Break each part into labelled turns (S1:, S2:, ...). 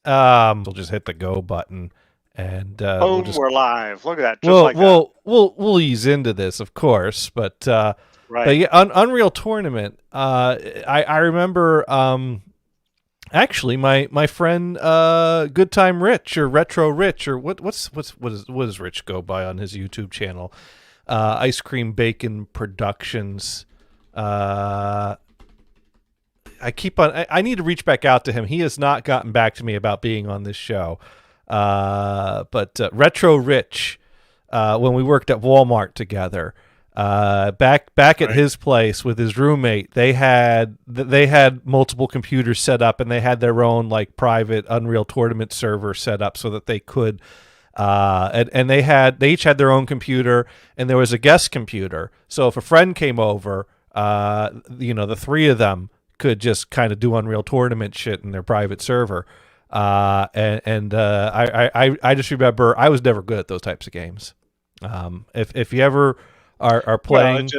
S1: We'll just hit the go button, and we'll
S2: Boom,
S1: just
S2: we're live. Look at that, just like that.
S1: we'll ease into this, of course. But
S2: Right,
S1: yeah, Unreal Tournament. I remember actually my friend Good Time Rich or Retro Rich or what does Rich go by on his YouTube channel? Ice Cream Bacon Productions. Uh, I keep on. I need to reach back out to him. He has not gotten back to me about being on this show. But Retro Rich, when we worked at Walmart together, back at
S2: right.
S1: his place with his roommate, they had multiple computers set up, and they had their own like private Unreal Tournament server set up so that they could. And they each had their own computer, and there was a guest computer. So if a friend came over, the three of them could just kind of do Unreal Tournament shit in their private server. I just remember I was never good at those types of games. If you ever are
S2: Well,
S1: playing,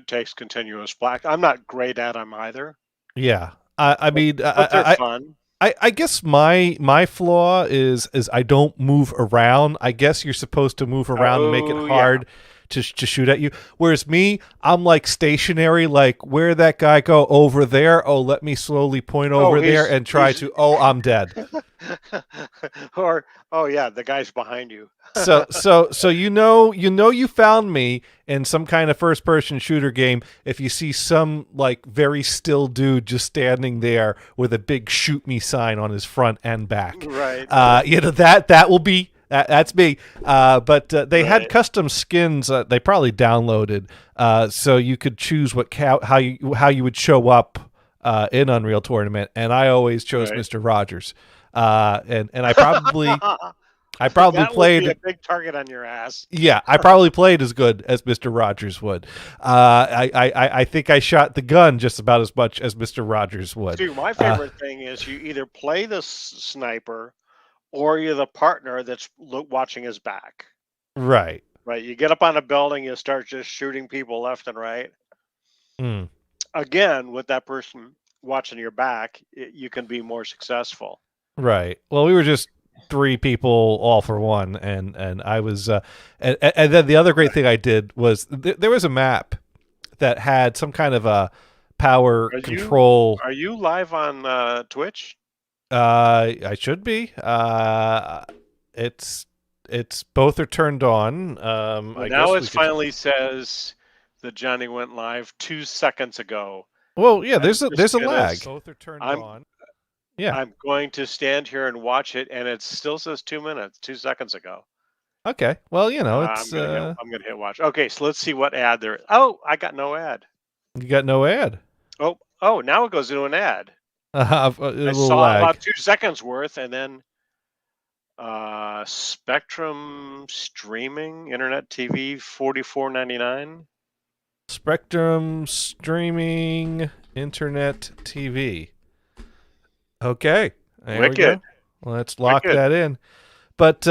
S2: takes continuous black. I'm not great at them either,
S1: yeah. I
S2: but
S1: mean,
S2: they're fun.
S1: I guess my flaw is I don't move around. I guess you're supposed to move around to make it
S2: Oh yeah,
S1: hard to shoot at you. Whereas me, I'm like stationary. Like where that guy go over there? Oh, let me slowly point
S2: oh
S1: over there and try
S2: he's
S1: to. Oh, I'm dead.
S2: or oh yeah, the guy's behind you.
S1: So you found me in some kind of first person shooter game if you see some like very still dude just standing there with a big shoot me sign on his front and back.
S2: Right,
S1: That will be that's me. But they had
S2: right,
S1: custom skins they probably downloaded so you could choose how you would show up in Unreal Tournament, and I always chose
S2: right.
S1: Mr. Rogers. And I probably
S2: That would be a
S1: played.
S2: big target on your ass.
S1: Yeah, I probably played as good as Mr. Rogers would. I think I shot the gun just about as much as Mr. Rogers would.
S2: See, my favorite thing is you either play the sniper or you're the partner that's watching his back.
S1: Right.
S2: Right, you get up on a building, you start just shooting people left and right.
S1: Mm,
S2: Again, with that person watching your back, you can be more successful.
S1: right. Well, we were just three people all for one, and I was, and then the other great thing I did was there was a map that had some kind of a power
S2: Are you
S1: control.
S2: are you live on Twitch?
S1: I should be. It's both are turned on.
S2: Well,
S1: I
S2: now
S1: guess
S2: it
S1: we could.
S2: finally says that Johnny went live 2 seconds ago.
S1: Well, yeah.
S2: I'm
S1: There's
S2: just
S1: a
S2: gonna.
S1: lag. Both are turned
S2: I'm
S1: on. Yeah.
S2: I'm going to stand here and watch it, and it still says 2 minutes, 2 seconds ago.
S1: Okay. Well, it's
S2: I'm gonna hit watch. Okay, so let's see what ad there. Oh, I got no ad.
S1: you got no ad.
S2: Oh, now it goes into an ad.
S1: A
S2: I
S1: little
S2: saw
S1: lag.
S2: about 2 seconds worth, and then Spectrum streaming internet TV $44.99.
S1: Spectrum streaming internet TV. Okay. There we
S2: Wicked,
S1: go. Let's lock
S2: wicked.
S1: that in. But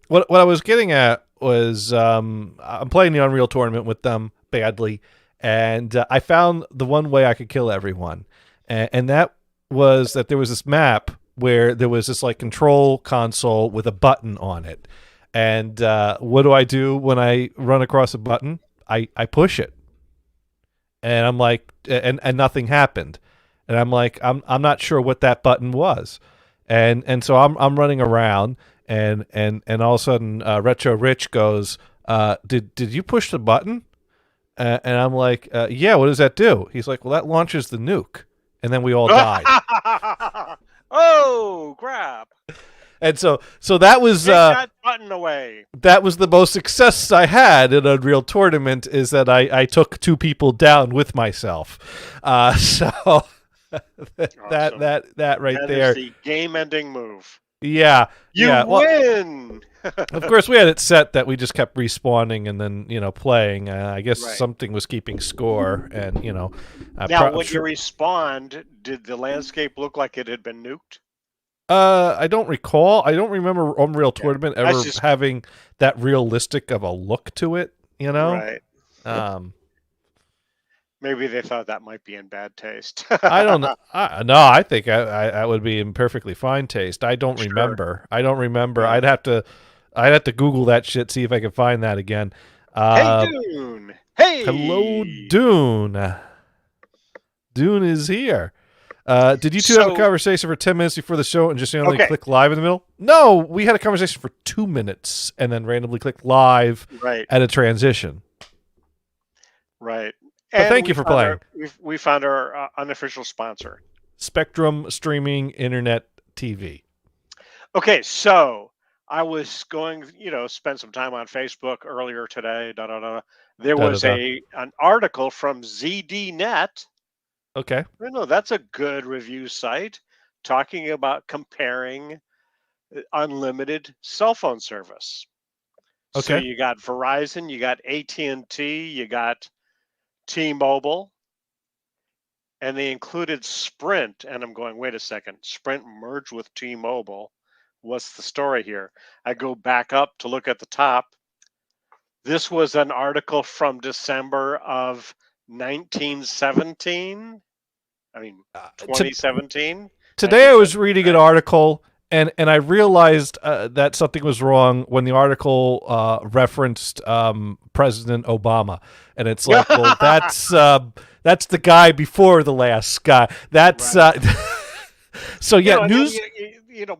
S1: what I was getting at was I'm playing the Unreal Tournament with them badly, and I found the one way I could kill everyone, and that was that there was this map where there was this like control console with a button on it, and what do I do when I run across a button? I push it, and I'm like, and nothing happened, and I'm like, I'm not sure what that button was, and so I'm running around, and all of a sudden, Retro Rich goes, did you push the button? And I'm like, yeah. What does that do? He's like, well, that launches the nuke, and then we all died.
S2: Oh, crap.
S1: And so that was
S2: Take that button away.
S1: that was the most success I had in Unreal Tournament, is that I took two people down with myself. So that
S2: Awesome.
S1: that right
S2: That
S1: there.
S2: is the game-ending move.
S1: Yeah.
S2: You
S1: Yeah. Well,
S2: win.
S1: of course we had it set that we just kept respawning and then playing. I guess
S2: Right.
S1: something was keeping score, and
S2: Now, when you respawned, did the landscape look like it had been nuked?
S1: I don't recall. I don't remember Unreal Tournament
S2: That's
S1: ever
S2: just
S1: having that realistic of a look to it.
S2: right.
S1: Um,
S2: Maybe they thought that might be in bad taste.
S1: I don't know. No, I think I would be in perfectly fine taste. I don't
S2: Sure.
S1: remember. I don't remember.
S2: Yeah.
S1: I'd have to Google that shit, see if I can find that again.
S2: Hey,
S1: Uh,
S2: Dune.
S1: Hello,
S2: Hey.
S1: Dune. Dune is here. Did you two have a
S2: So,
S1: conversation for 10 minutes before the show and just randomly
S2: okay.
S1: click live in the middle? No, we had a conversation for 2 minutes and then randomly clicked live
S2: Right.
S1: at a transition.
S2: Right.
S1: But
S2: And
S1: thank you for playing.
S2: we found our unofficial sponsor.
S1: Spectrum Streaming Internet TV.
S2: Okay, so I was going, spend some time on Facebook earlier today. Da, da, da. There
S1: Da da
S2: was
S1: da.
S2: an article from ZDNet.
S1: Okay.
S2: I know that's a good review site talking about comparing unlimited cell phone service. So
S1: Okay.
S2: you got Verizon, you got AT&T, you got T-Mobile, and they included Sprint. And I'm going, wait a second, Sprint merged with T-Mobile. What's the story here? I go back up to look at the top. This was an article from December of 1917. I mean,
S1: To
S2: 2017,
S1: Today I was
S2: 1917,
S1: reading an
S2: right?
S1: article and I realized that something was wrong when the article referenced President Obama, and it's like, well, that's the guy before the last guy. That's
S2: Right.
S1: so yeah.
S2: And then
S1: News.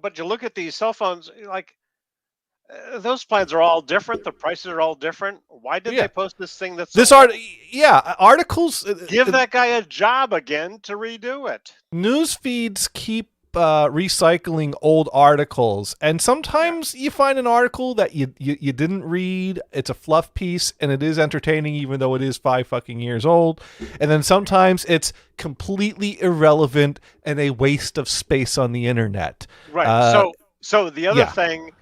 S2: but you look at these cell phones, like those plans are all different. The prices are all different. Why did
S1: Yeah,
S2: they post this thing that's so
S1: this
S2: long?
S1: art. Yeah, articles.
S2: Give that guy a job again to redo it.
S1: News feeds keep recycling old articles, and
S2: Yeah.
S1: sometimes you find an article that you didn't read. It's a fluff piece, and it is entertaining, even though it is 5 fucking years old. And then sometimes it's completely irrelevant and a waste of space on the internet.
S2: Right.
S1: Uh,
S2: So the other
S1: yeah,
S2: thing,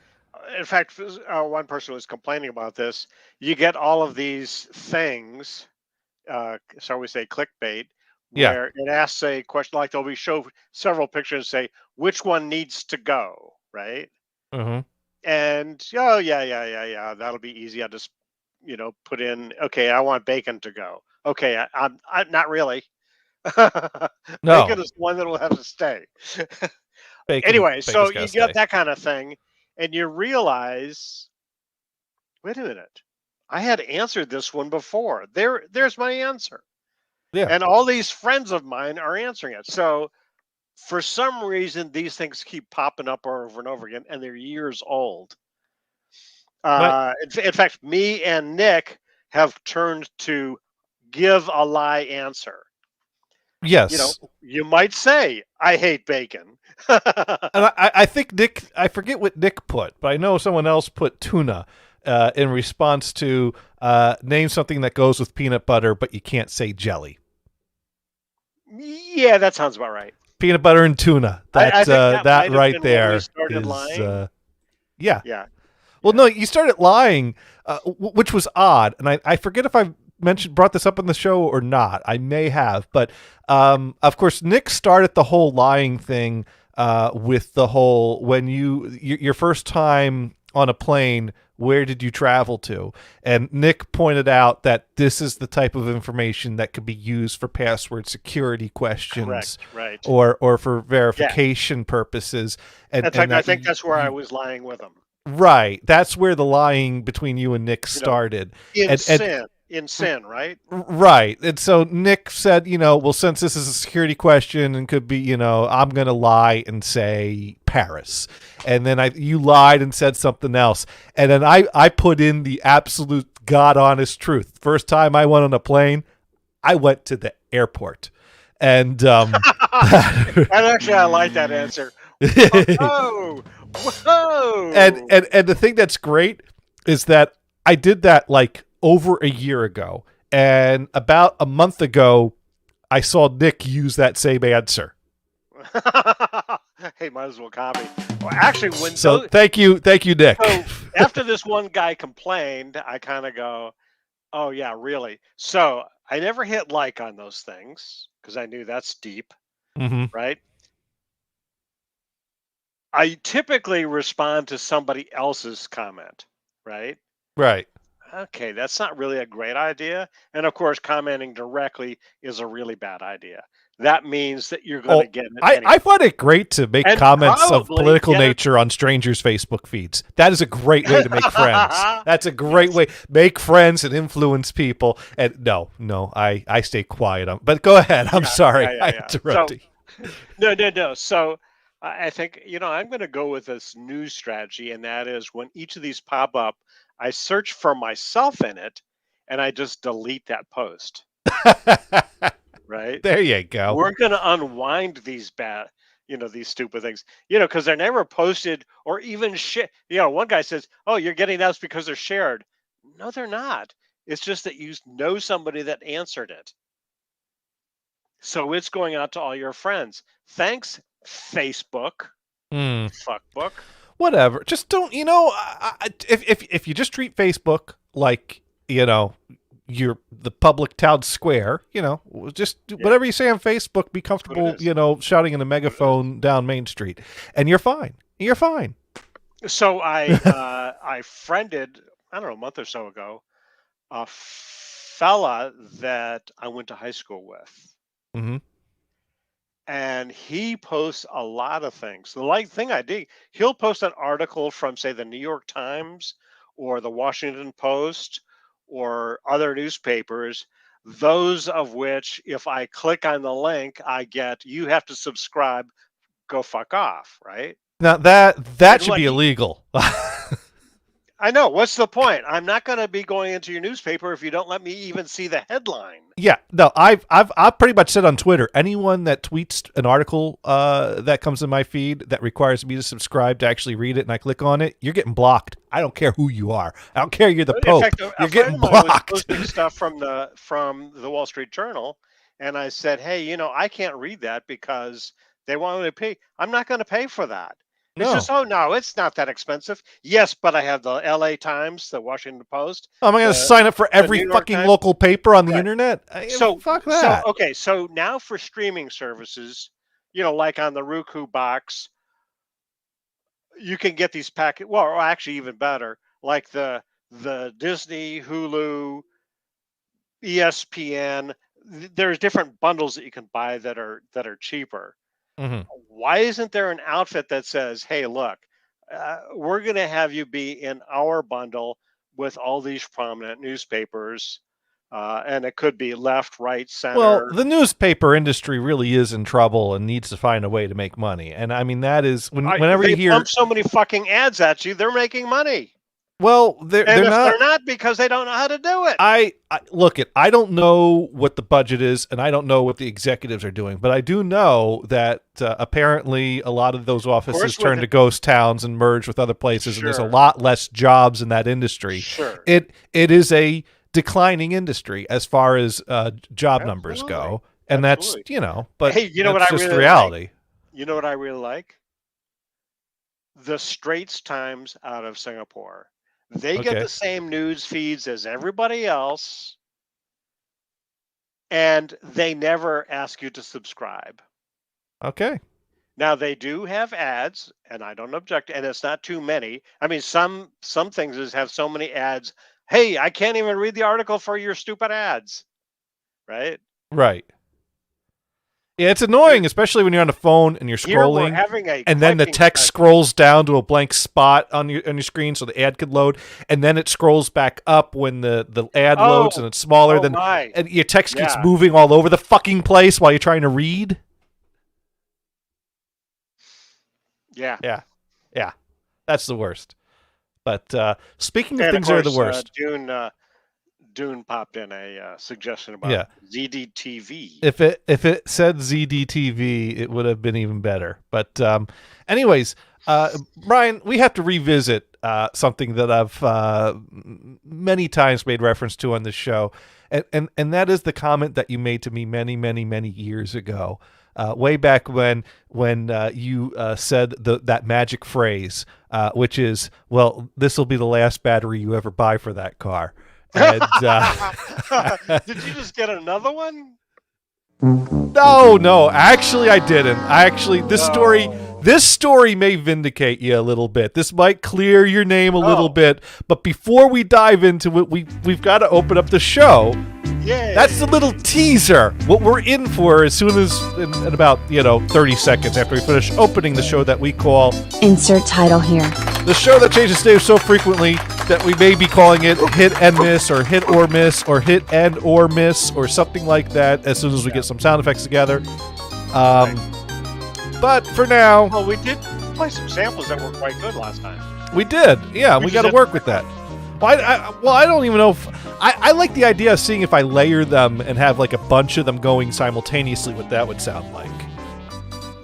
S2: in fact, one person was complaining about this. You get all of these things, shall we say, clickbait,
S1: yeah,
S2: where it asks a question like they'll be show several pictures, say which one needs to go, right?
S1: uh-huh.
S2: And oh yeah, that'll be easy. I'll just put in, okay, I want bacon to go. Okay, I'm not really. Bacon
S1: No,
S2: is the one that will have to stay. Anyway, so
S1: bacon's gotta
S2: you get
S1: stay.
S2: that kind of thing, and you realize, wait a minute, I had answered this one before. There's my answer,
S1: Yeah,
S2: and all these friends of mine are answering it. So for some reason, these things keep popping up over and over again, and they're years old.
S1: but
S2: In fact, me and Nick have turned to give a lie answer.
S1: yes.
S2: You might say, I hate bacon.
S1: And I think Nick, I forget what Nick put, but I know someone else put tuna in response to name something that goes with peanut butter, but you can't say jelly.
S2: Yeah, that sounds about right.
S1: Peanut butter and tuna.
S2: I
S1: That
S2: think that
S1: that
S2: might have
S1: right
S2: been when we
S1: there
S2: started
S1: is
S2: lying.
S1: yeah.
S2: Yeah,
S1: Well, no,
S2: yeah.
S1: you started lying, which was odd, and I forget if I brought this up on the show or not. I may have, but of course, Nick started the whole lying thing with the whole when your first time on a plane. Where did you travel to? And Nick pointed out that this is the type of information that could be used for password security questions,
S2: Correct. Right.
S1: or for
S2: Yeah.
S1: verification purposes,
S2: In
S1: and
S2: fact, I
S1: that
S2: think that's where I
S1: you
S2: was lying with him.
S1: right. That's where the lying between you and Nick
S2: You know,
S1: started.
S2: in
S1: And
S2: sin, in sin, right?
S1: right. And so Nick said, well, since this is a security question and could be, I'm going to lie and say Paris. And then you lied and said something else. And then I put in the absolute God honest truth. First time I went on a plane, I went to the airport. And
S2: And actually, I like that answer. Whoa, whoa.
S1: and the thing that's great is that I did that like over a year ago, and about a month ago, I saw Nick use that same answer.
S2: Hey, might as well copy. Well, actually, when
S1: So
S2: those,
S1: thank you, Nick.
S2: so after this one guy complained, I kind of go, oh yeah, really? So I never hit like on those things because I knew that's deep,
S1: hmm
S2: right? I typically respond to somebody else's comment, right?
S1: Right.
S2: okay, that's not really a great idea. And of course, commenting directly is a really bad idea. That means that you're going to
S1: Oh,
S2: get it
S1: I
S2: anyway.
S1: find it great to make
S2: And
S1: comments of
S2: probably
S1: political
S2: get it.
S1: nature on strangers' Facebook feeds. That is a great way to make friends. That's a great
S2: Yes.
S1: way. Make friends and influence people. And no, I stay quiet. But go ahead. I'm
S2: Yeah,
S1: sorry.
S2: yeah, yeah,
S1: I
S2: yeah. So
S1: interrupted.
S2: no, no, no. So I think, I'm going to go with this new strategy, and that is when each of these pop up, I search for myself in it, and I just delete that post. Right?
S1: There you go.
S2: We're going to unwind these these stupid things, because they're never posted or even shit. One guy says, "Oh, you're getting those because they're shared." No, they're not. It's just that you know somebody that answered it. So it's going out to all your friends. Thanks, Facebook.
S1: Hmm.
S2: Fuckbook.
S1: Whatever. Just don't. If you just treat Facebook like you're the public town square, just
S2: Yeah,
S1: whatever you say on Facebook, be
S2: that's what it
S1: comfortable,
S2: is.
S1: shouting in a
S2: That's what it is.
S1: megaphone down Main Street, and you're fine. You're fine.
S2: So I friended, I don't know, a month or so ago, a fella that I went to high school with.
S1: Hmm.
S2: And he posts a lot of things. The like thing I dig, he'll post an article from, say, the New York Times or the Washington Post or other newspapers, those of which, if I click on the link, I get, you have to subscribe, go fuck off, right?
S1: Now that
S2: And
S1: should be
S2: what he,
S1: illegal.
S2: I know, what's the point? I'm not going to be going into your newspaper if you don't let me even see the headline.
S1: Yeah, no, I've pretty much said on Twitter, anyone that tweets an article that comes in my feed that requires me to subscribe to actually read it and I click on it, you're getting blocked. I don't care who you are. I don't care you're the
S2: In
S1: Pope.
S2: fact, a
S1: You're
S2: friend
S1: getting
S2: of mine was
S1: blocked.
S2: posting stuff from the Wall Street Journal, and I said, "Hey, I can't read that because they want me to pay. I'm not going to pay for that." He says,
S1: No.
S2: "Oh no, it's not that expensive." Yes, but I have the L.A. Times, the Washington Post,
S1: Am I going to
S2: the
S1: sign up for
S2: the
S1: every
S2: New York
S1: fucking
S2: Times.
S1: local paper on the
S2: Right.
S1: internet?
S2: So,
S1: Fuck
S2: so
S1: that.
S2: okay. So now for streaming services, like on the Roku box, you can get these packets. Well, or actually, even better, like the Disney, Hulu, ESPN. There's different bundles that you can buy that are cheaper.
S1: Hmm.
S2: Why isn't there an outfit that says, "Hey, look, we're going to have you be in our bundle with all these prominent newspapers, and it could be left, right,
S1: Well,
S2: center."
S1: the newspaper industry really is in trouble and needs to find a way to make money. And I mean, that is whenever
S2: They
S1: you hear,
S2: pump so many fucking ads at you, they're making money.
S1: well, they're
S2: And
S1: they're
S2: if
S1: not.
S2: they're not, because they don't know how to do it.
S1: I look at. I don't know what the budget is, and I don't know what the executives are doing, but I do know that apparently a lot of those
S2: Of
S1: offices
S2: course, with
S1: turn to
S2: it,
S1: ghost towns and merge with other places, and there's a
S2: sure,
S1: lot less jobs in that industry.
S2: sure,
S1: It is a declining industry as far as job numbers
S2: absolutely,
S1: go, and that's
S2: absolutely.
S1: but
S2: Hey, you know what
S1: that's
S2: I
S1: just the
S2: really like?
S1: reality.
S2: You know what I really like? The Straits Times out of Singapore. They get
S1: Okay,
S2: the same news feeds as everybody else, and they never ask you to subscribe.
S1: okay,
S2: Now they do have ads, and I don't object, and it's not too many. I mean, some things just have so many ads. Hey, I can't even read the article for your stupid ads, right?
S1: right. Yeah, it's
S2: Here,
S1: annoying, especially when you're on the phone and you're
S2: here we're
S1: scrolling,
S2: having a
S1: and then the
S2: clicking
S1: text
S2: session.
S1: scrolls down to a blank spot on your screen, so the ad could load, and then it scrolls back up when the ad loads, and
S2: Oh,
S1: it's smaller
S2: oh
S1: than,
S2: my,
S1: and your text keeps
S2: yeah,
S1: moving all over the fucking place while you're trying to read.
S2: yeah.
S1: Yeah, yeah, that's the worst. But speaking of
S2: And of
S1: things that are the
S2: course,
S1: worst,
S2: Dune popped in a suggestion about
S1: yeah,
S2: ZDTV.
S1: if it said ZDTV, it would have been even better. But anyways, Brian, we have to revisit something that I've many times made reference to on this show, and that is the comment that you made to me many, many, many years ago. Way back when you said that magic phrase, which is, "Well, this will be the last battery you ever buy for that car." And
S2: Did you just get another one?
S1: no, actually, I didn't. This story,
S2: No.
S1: This story may vindicate you a little bit. This might clear your name a little bit. But before we dive into it, we've got to open up the show.
S2: Yay.
S1: That's the little teaser. What we're in for as soon as in about 30 seconds after we finish opening the show that we call
S3: Insert title here.
S1: the show that changes names so frequently that we may be calling it Hit and Miss or Hit or Miss or Hit and or Miss or something like that as soon as we get some sound effects together. But for now...
S2: Well, we did play some samples that were quite good last time.
S1: We did. Yeah, we got to work with that. Well, I don't even know if... I like the idea of seeing if I layer them and have like a bunch of them going simultaneously, what that would sound like.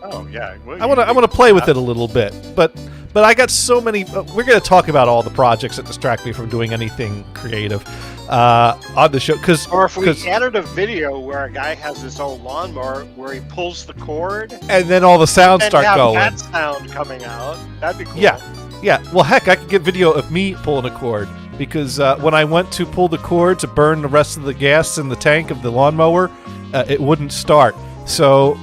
S2: Oh, yeah. Well,
S1: I want to play with it a little bit. But I got so many... we're going to talk about all the projects that distract me from doing anything creative on the show.
S2: Or if we added a video where a guy has his own lawnmower where he pulls the cord...
S1: And then all the sounds start going.
S2: And have that sound coming out. That'd be cool.
S1: Yeah. Well, heck, I could get video of me pulling a cord. Because when I went to pull the cord to burn the rest of the gas in the tank of the lawnmower, it wouldn't start. So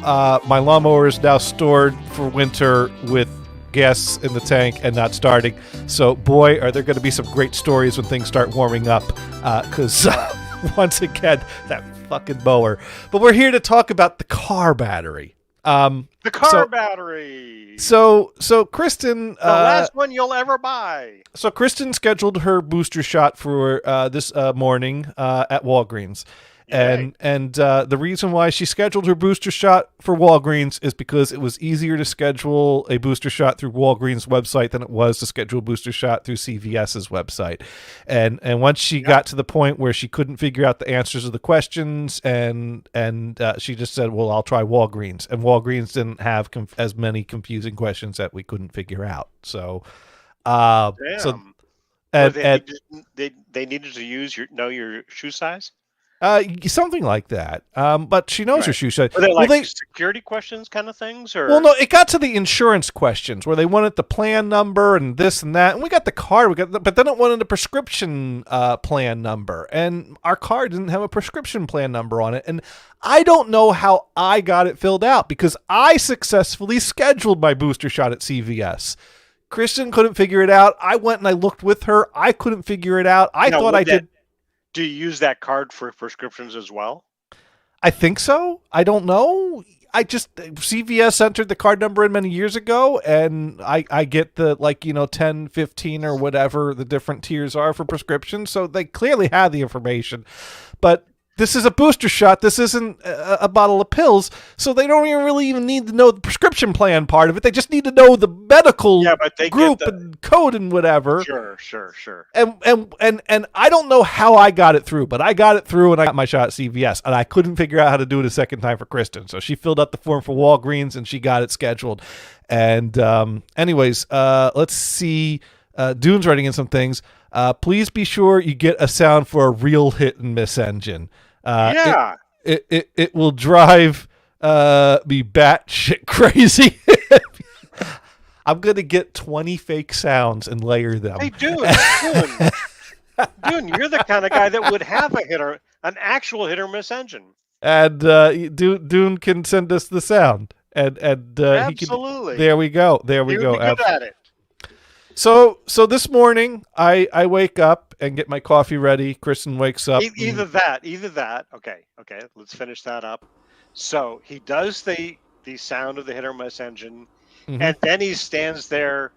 S1: my lawnmower is now stored for winter with gas in the tank and not starting. So, boy, are there going to be some great stories when things start warming up. Because, once again, that fucking mower. But we're here to talk about the car battery.
S2: The car battery.
S1: So Kristen,
S2: the last one you'll ever buy.
S1: So Kristen scheduled her booster shot for this morning at Walgreens, and the reason why she scheduled her booster shot for Walgreens is because it was easier to schedule a booster shot through Walgreens' website than it was to schedule a booster shot through CVS's website. And once she got to the point where she couldn't figure out the answers to the questions, and she just said, "Well, I'll try Walgreens." And Walgreens didn't have as many confusing questions that we couldn't figure out. So,
S2: Damn. They needed to know your shoe size.
S1: Something like that. But she knows her shoe size.
S2: Were they security questions kind of things? Or?
S1: Well, no, it got to the insurance questions where they wanted the plan number and this and that. And we got the card, but then it wanted the prescription plan number. And our card didn't have a prescription plan number on it. And I don't know how I got it filled out because I successfully scheduled my booster shot at CVS. Kristen couldn't figure it out. I went and I looked with her. I couldn't figure it out. I thought I did.
S2: Do you use that card for prescriptions as well?
S1: I think so. I don't know. CVS entered the card number in many years ago, and I get the 10, 15 or whatever the different tiers are for prescriptions. So they clearly have the information, but this is a booster shot. This isn't a bottle of pills, so they don't even need to know the prescription plan part of it. They just need to know the medical group and code and whatever.
S2: Sure.
S1: And I don't know how I got it through, but I got it through and I got my shot at CVS, and I couldn't figure out how to do it a second time for Kristen. So she filled out the form for Walgreens and she got it scheduled. And anyways, let's see. Dune's writing in some things. Please be sure you get a sound for a real hit and miss engine. It will drive me batshit crazy. I'm gonna get 20 fake sounds and layer them.
S2: Hey, Dune, you're the kind of guy that would have an actual hit or miss engine.
S1: And Dune can send us the sound. And
S2: absolutely.
S1: There we go.
S2: You'd be good at it.
S1: So this morning I wake up and get my coffee ready. Kristen wakes up.
S2: Either that. Okay. Let's finish that up. So he does the sound of the hit or miss engine, and then he stands there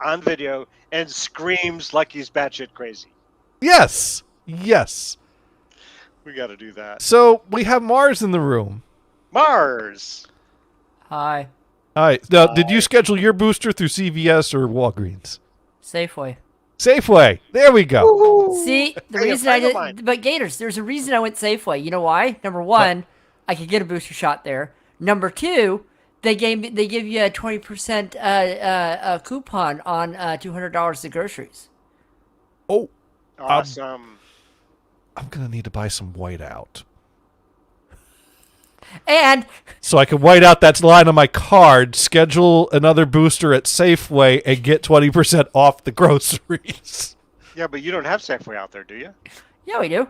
S2: on video and screams like he's batshit crazy.
S1: Yes.
S2: We got to do that.
S1: So we have Mars in the room.
S2: Mars.
S4: Hi.
S1: All right. Now, did you schedule your booster through CVS or Walgreens?
S4: Safeway.
S1: There we go.
S4: Woo-hoo. See, the reason I did, but Gators, there's a reason I went Safeway. You know why? Number one, I could get a booster shot there. Number two, they give you a 20% coupon on $200 of groceries.
S1: Oh,
S2: awesome!
S1: I'm gonna need to buy some whiteout.
S4: And
S1: so I can white out that line on my card, schedule another booster at Safeway, and get 20% off the groceries.
S2: Yeah, but you don't have Safeway out there, do you?
S4: Yeah, we do.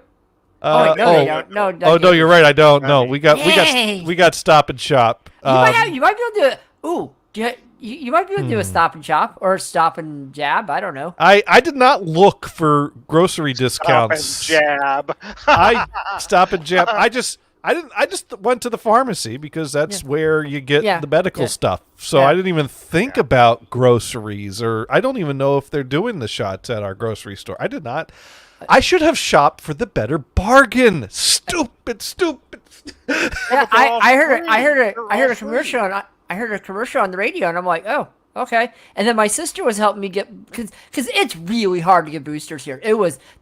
S1: No,
S4: they don't.
S1: No, you're right. I don't. No, we got Stop and Shop.
S4: You might be able to. Ooh, You might be able to do a Stop and Shop or a Stop and Jab. I don't know.
S1: I did not look for grocery
S2: Stop and
S1: discounts.
S2: jab.
S1: I Stop and Jab. I just went to the pharmacy because that's where you get the medical stuff. So I didn't even think about groceries, or I don't even know if they're doing the shots at our grocery store. I did not. I should have shopped for the better bargain. Stupid.
S4: Yeah, I heard a commercial on the radio, and I'm like, oh, okay. And then my sister was helping me get, because it's really hard to get boosters here.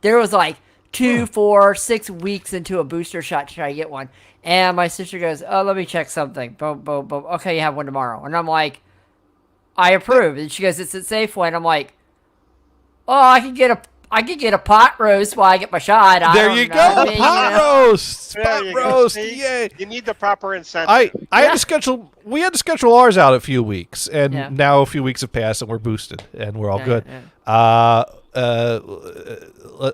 S4: There was like 2, 4, 6 weeks into a booster shot to try to get one, and my sister goes, oh, let me check something. Boom, boom, boom. Okay, you have one tomorrow, and I'm like, I approve. And she goes, it's at Safeway, and I'm like, oh, I could get a pot roast while I get my shot.
S1: There you go, pot roast.
S2: See,
S1: yay!
S2: You need the proper incentive.
S1: I had to schedule. We had to schedule ours out a few weeks, and now a few weeks have passed, and we're boosted, and we're all good.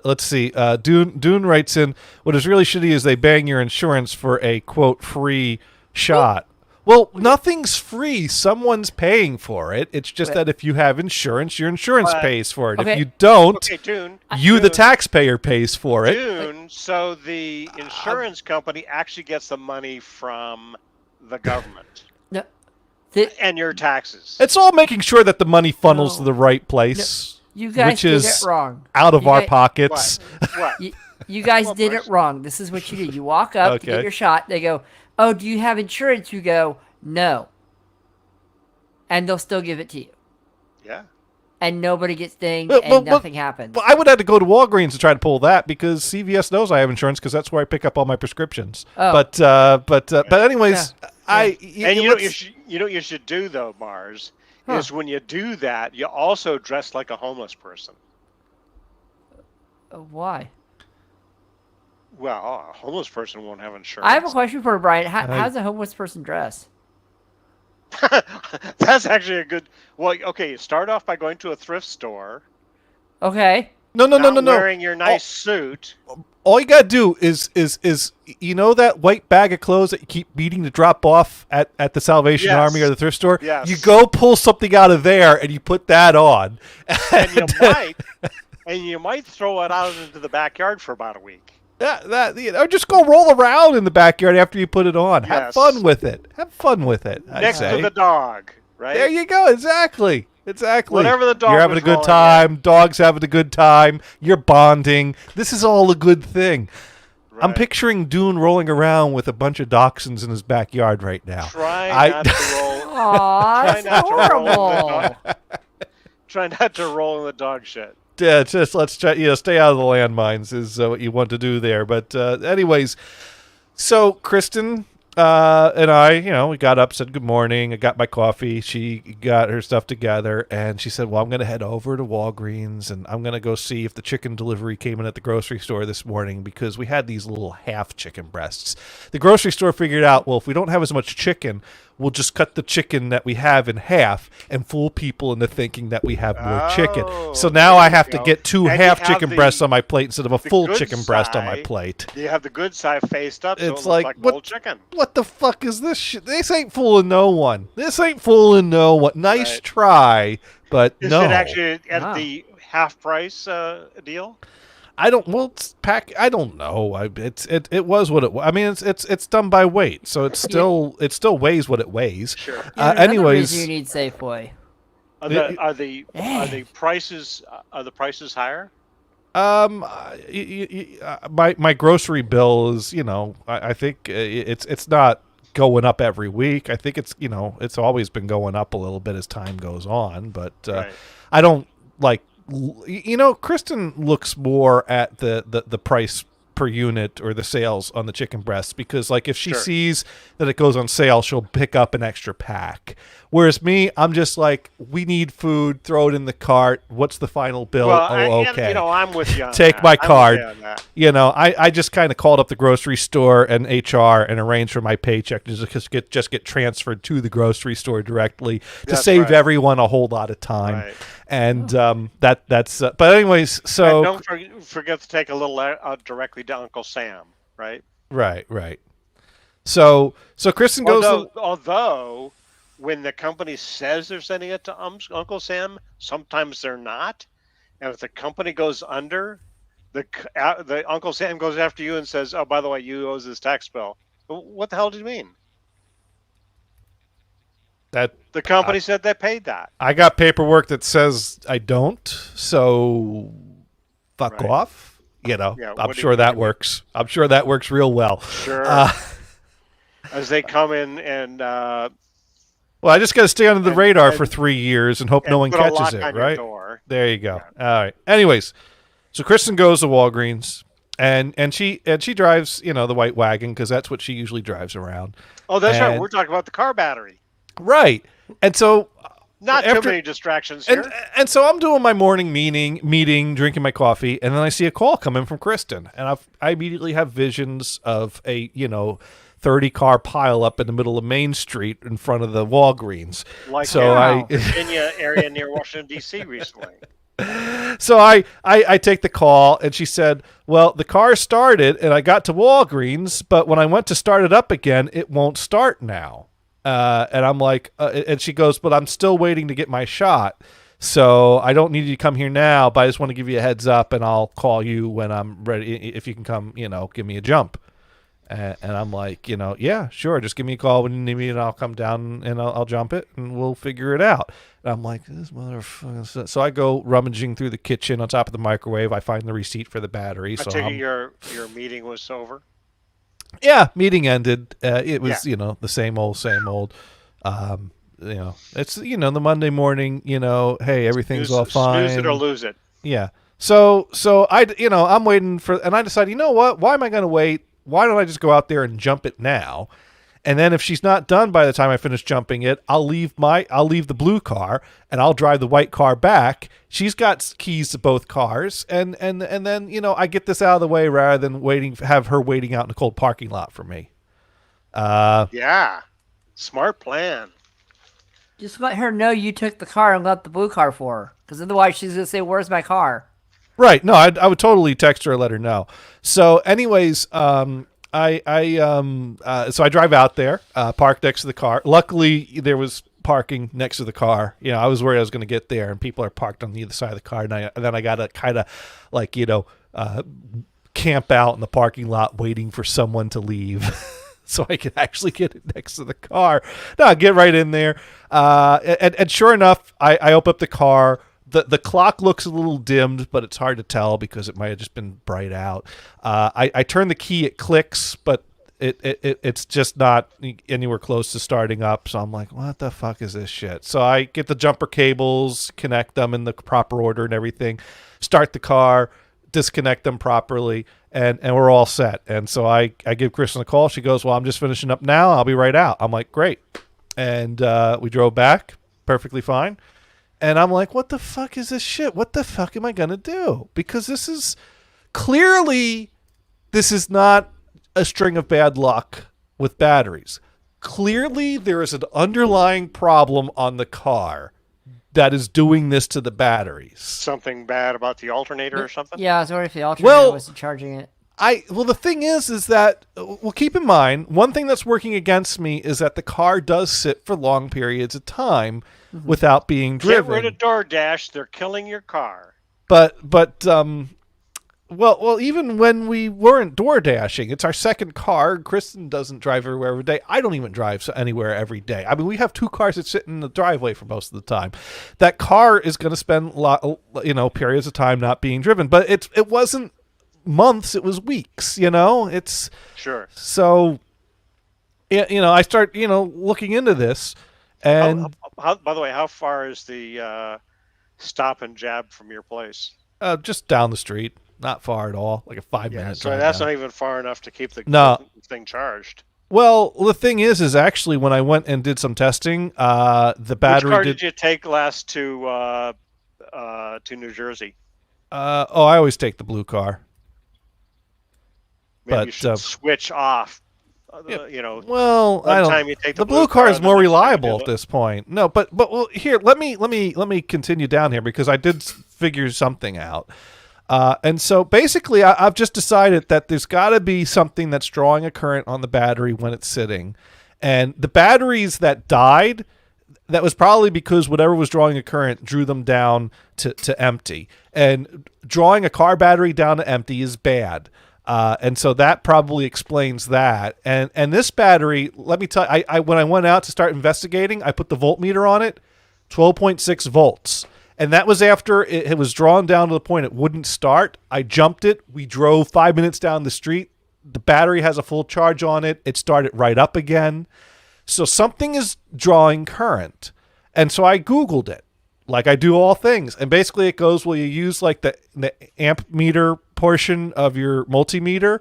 S1: Let's see. Dune writes in, what is really shitty is they bang your insurance for a quote free shot. Well, nothing's free. Someone's paying for it. It's just that if you have insurance, your insurance pays for it.
S4: Okay.
S1: If you don't,
S2: Dune,
S1: the taxpayer, pays for it.
S2: Dune, so the insurance company actually gets the money from the government.
S4: No.
S2: And your taxes.
S1: It's all making sure that the money funnels to the right place.
S4: You guys
S1: which
S4: did
S1: is
S4: it wrong.
S1: Out of our pockets.
S2: What?
S4: You guys did it wrong. This is what you do. You walk up to get your shot. They go, oh, do you have insurance? You go, no. And they'll still give it to you.
S2: Yeah.
S4: And nobody gets dinged and nothing happens.
S1: Well, I would have to go to Walgreens to try to pull that because CVS knows I have insurance because that's where I pick up all my prescriptions.
S4: Oh.
S1: But anyways,
S2: you know what you should do though, Mars, is when you do that, you also dress like a homeless person.
S4: Why?
S2: Well, a homeless person won't have insurance.
S4: I have a question for Brian. How's a homeless person dress?
S2: That's actually a good. Well, okay. You start off by going to a thrift store.
S4: Okay.
S1: No.
S2: Wearing your nice suit.
S1: All you gotta do is you know that white bag of clothes that you keep beating to drop off at the Salvation Army or the thrift store?
S2: Yes.
S1: You go pull something out of there and you put that on.
S2: And you might throw it out into the backyard for about a week.
S1: Just go roll around in the backyard after you put it on. Have fun with it.
S2: Next to the dog, right?
S1: There you go. Exactly.
S2: Whatever the dog
S1: You're having a good time. Dog's having a good time. You're bonding. This is all a good thing. Right. I'm picturing Dune rolling around with a bunch of dachshunds in his backyard right now.
S2: Try not to roll.
S4: Aw, that's horrible.
S2: Try not to roll in the dog shit.
S1: Yeah, just let's try. Stay out of the landmines is what you want to do there. But anyways, so Kristen and I, we got up, said good morning. I got my coffee. She got her stuff together, and she said, well, I'm going to head over to Walgreens, and I'm going to go see if the chicken delivery came in at the grocery store this morning because we had these little half chicken breasts. The grocery store figured out, well, if we don't have as much chicken, we'll just cut the chicken that we have in half and fool people into thinking that we have more chicken. So now I have to get two half chicken breasts on my plate instead of a full chicken breast on my plate.
S2: You have the good side faced up, so
S1: it's
S2: it looks like whole chicken.
S1: What the fuck is this shit? This ain't fooling no one. Nice try, but
S2: is
S1: no.
S2: Is it actually at the half price deal?
S1: I don't. Well, it's I don't know. It was what it was. I mean, it's done by weight, so it still weighs what it weighs.
S2: Sure.
S1: Anyways,
S4: you need Safeway.
S2: Are the prices higher?
S1: My grocery bill is, I think it's not going up every week. I think it's always been going up a little bit as time goes on, but I don't like. Kristen looks more at the price per unit or the sales on the chicken breasts because, like, if she sees that it goes on sale, she'll pick up an extra pack. Whereas me, I'm just like, we need food, throw it in the cart. What's the final bill? Okay.
S2: I'm with you on
S1: Take
S2: that.
S1: my card. I just kind of called up the grocery store and HR and arranged for my paycheck to just get transferred to the grocery store directly to save everyone a whole lot of time.
S2: Right.
S1: And that's but anyways, so
S2: and don't forget to take a little directly to Uncle Sam, right?
S1: Right. So Kristen goes.
S2: Although when the company says they're sending it to Uncle Sam, sometimes they're not. And if the company goes under, the Uncle Sam goes after you and says, "Oh, by the way, you owe this tax bill." What the hell do you mean?
S1: That
S2: the company said they paid that.
S1: I got paperwork that says I don't, so fuck off. You know,
S2: Yeah,
S1: I'm sure that works. I'm sure that works real well.
S2: Sure. As they come in and
S1: well, I just got to stay under the radar for 3 years and hope no one catches it, right? There you go. Yeah. All right. Anyways, so Kristen goes to Walgreens and she drives, you know, the white wagon because that's what she usually drives around.
S2: Oh, that's right. We're talking about the car battery.
S1: Right. And so
S2: not too many distractions here.
S1: And so I'm doing my morning meeting, drinking my coffee, and then I see a call come in from Kristen, and I immediately have visions of a, 30-car pile up in the middle of Main Street in front of the Walgreens.
S2: Like Virginia area near Washington, D.C. recently.
S1: So I take the call, and she said, well, the car started, and I got to Walgreens, but when I went to start it up again, it won't start now. And I'm like, and she goes, but I'm still waiting to get my shot. So I don't need you to come here now, but I just want to give you a heads up and I'll call you when I'm ready. If you can come, give me a jump. And I'm like, yeah, sure. Just give me a call when you need me and I'll come down and I'll jump it and we'll figure it out. And I'm like, this motherfucker. So I go rummaging through the kitchen on top of the microwave. I find the receipt for the battery.
S2: I take it your meeting was over?
S1: Yeah, meeting ended. It was, the same old. It's, the Monday morning, hey, everyth's all fine.
S2: Snooze it or lose it.
S1: Yeah. So I'm waiting and I decided, you know what? Why am I going to wait? Why don't I just go out there and jump it now? And then if she's not done by the time I finish jumping it, I'll leave the blue car and I'll drive the white car back. She's got keys to both cars, and then I get this out of the way rather than have her waiting out in the cold parking lot for me.
S2: Yeah, smart plan.
S4: Just let her know you took the car and left the blue car for her, because otherwise she's gonna say, "Where's my car?"
S1: Right. No, I would totally text her and let her know. So, anyways, so I drive out there, park next to the car. Luckily, there was parking next to the car. I was worried I was going to get there, and people are parked on the other side of the car. And then I got to kind of camp out in the parking lot waiting for someone to leave so I could actually get it next to the car. No, I get right in there. And sure enough, I open up the car. The clock looks a little dimmed, but it's hard to tell because it might have just been bright out. I turn the key, it clicks, but it's just not anywhere close to starting up. So I'm like, what the fuck is this shit? So I get the jumper cables, connect them in the proper order and everything, start the car, disconnect them properly, and we're all set. And so I give Kristen a call. She goes, well, I'm just finishing up now. I'll be right out. I'm like, great. And we drove back perfectly fine. And I'm like, what the fuck is this shit? What the fuck am I going to do? Because this is not a string of bad luck with batteries. Clearly, there is an underlying problem on the car that is doing this to the batteries.
S2: Something bad about the alternator or something?
S4: Yeah, I was wondering if the alternator wasn't charging it.
S1: The thing is that, keep in mind, one thing that's working against me is that the car does sit for long periods of time without being driven.
S2: Get rid of DoorDash. They're killing your car.
S1: But even when we weren't DoorDashing, it's our second car. Kristen doesn't drive everywhere every day. I don't even drive anywhere every day. I mean, we have two cars that sit in the driveway for most of the time. That car is going to spend periods of time not being driven. But it wasn't months, it was weeks. It's
S2: sure.
S1: So I start looking into this, and
S2: by the way, how far is the Stop and Jab from your place?
S1: Just down the street. Not far at all, like a 5-minute
S2: so
S1: drive.
S2: That's
S1: down.
S2: Not even far enough to keep the thing charged.
S1: Well, the thing is actually when I went and did some testing, the battery.
S2: Which car did you take last to New Jersey?
S1: I always take the blue car.
S2: Maybe you should switch off.
S1: Well, I don't.
S2: Time you take
S1: the blue car is more reliable at this point. No, but here, let me continue down here because I did figure something out. And so basically, I've just decided that there's got to be something that's drawing a current on the battery when it's sitting. And the batteries that died, that was probably because whatever was drawing a current drew them down to empty. And drawing a car battery down to empty is bad. And so that probably explains that. And this battery, let me tell you, I when I went out to start investigating, I put the voltmeter on it, 12.6 volts. And that was after it was drawn down to the point it wouldn't start. I jumped it. We drove 5 minutes down the street. The battery has a full charge on it. It started right up again. So something is drawing current. And so I Googled it, like I do all things. And basically it goes, well, you use like the amp meter portion of your multimeter,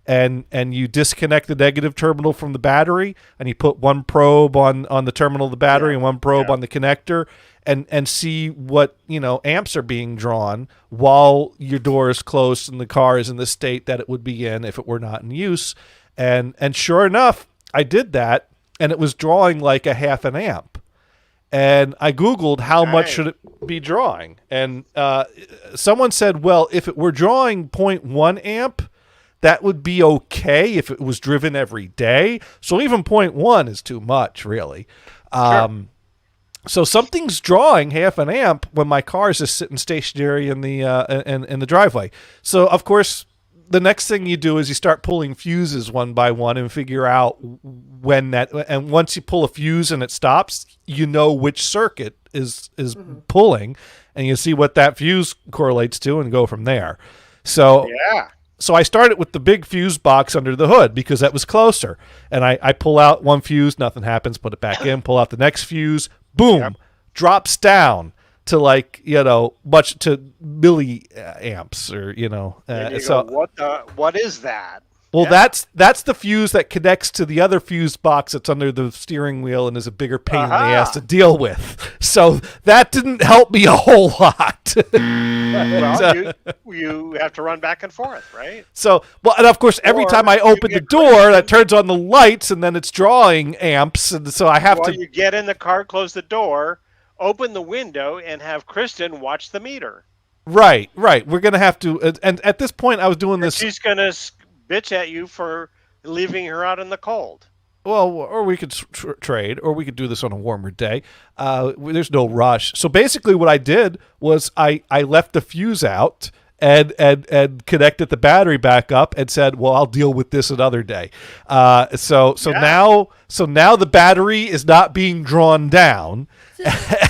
S1: and you disconnect the negative terminal from the battery, and you put one probe on the terminal of the battery and one probe on the connector, and see what, amps are being drawn while your door is closed and the car is in the state that it would be in if it were not in use. And sure enough, I did that, and it was drawing like a half an amp. And I Googled how much should it be drawing. And someone said, well, if it were drawing 0.1 amp, that would be okay if it was driven every day. So even 0.1 is too much, really.
S2: Sure.
S1: So something's drawing half an amp when my car is just sitting stationary in the driveway. So, of course, the next thing you do is you start pulling fuses one by one and figure out when that. And once you pull a fuse and it stops, you know which circuit is pulling, and you see what that fuse correlates to, and go from there. So So I started with the big fuse box under the hood because that was closer. And I pull out one fuse, nothing happens, put it back in, pull out the next fuse, boom, drops down to like, much to milliamps or,
S2: so what is that?
S1: Well, that's the fuse that connects to the other fuse box that's under the steering wheel and is a bigger pain in the ass to deal with. So that didn't help me a whole lot.
S2: Well, you have to run back and forth, right?
S1: So, and of course, every time I open the door, that turns on the lights, and then it's drawing amps, and so I have to.
S2: You get in the car, close the door, open the window, and have Kristen watch the meter.
S1: Right. We're gonna have to, and at this point, I was doing this.
S2: She's gonna bitch at you for leaving her out in the cold.
S1: Well, or we could trade, or we could do this on a warmer day. There's no rush. So basically what I did was I left the fuse out and connected the battery back up and said, well, I'll deal with this another day. Now the battery is not being drawn down,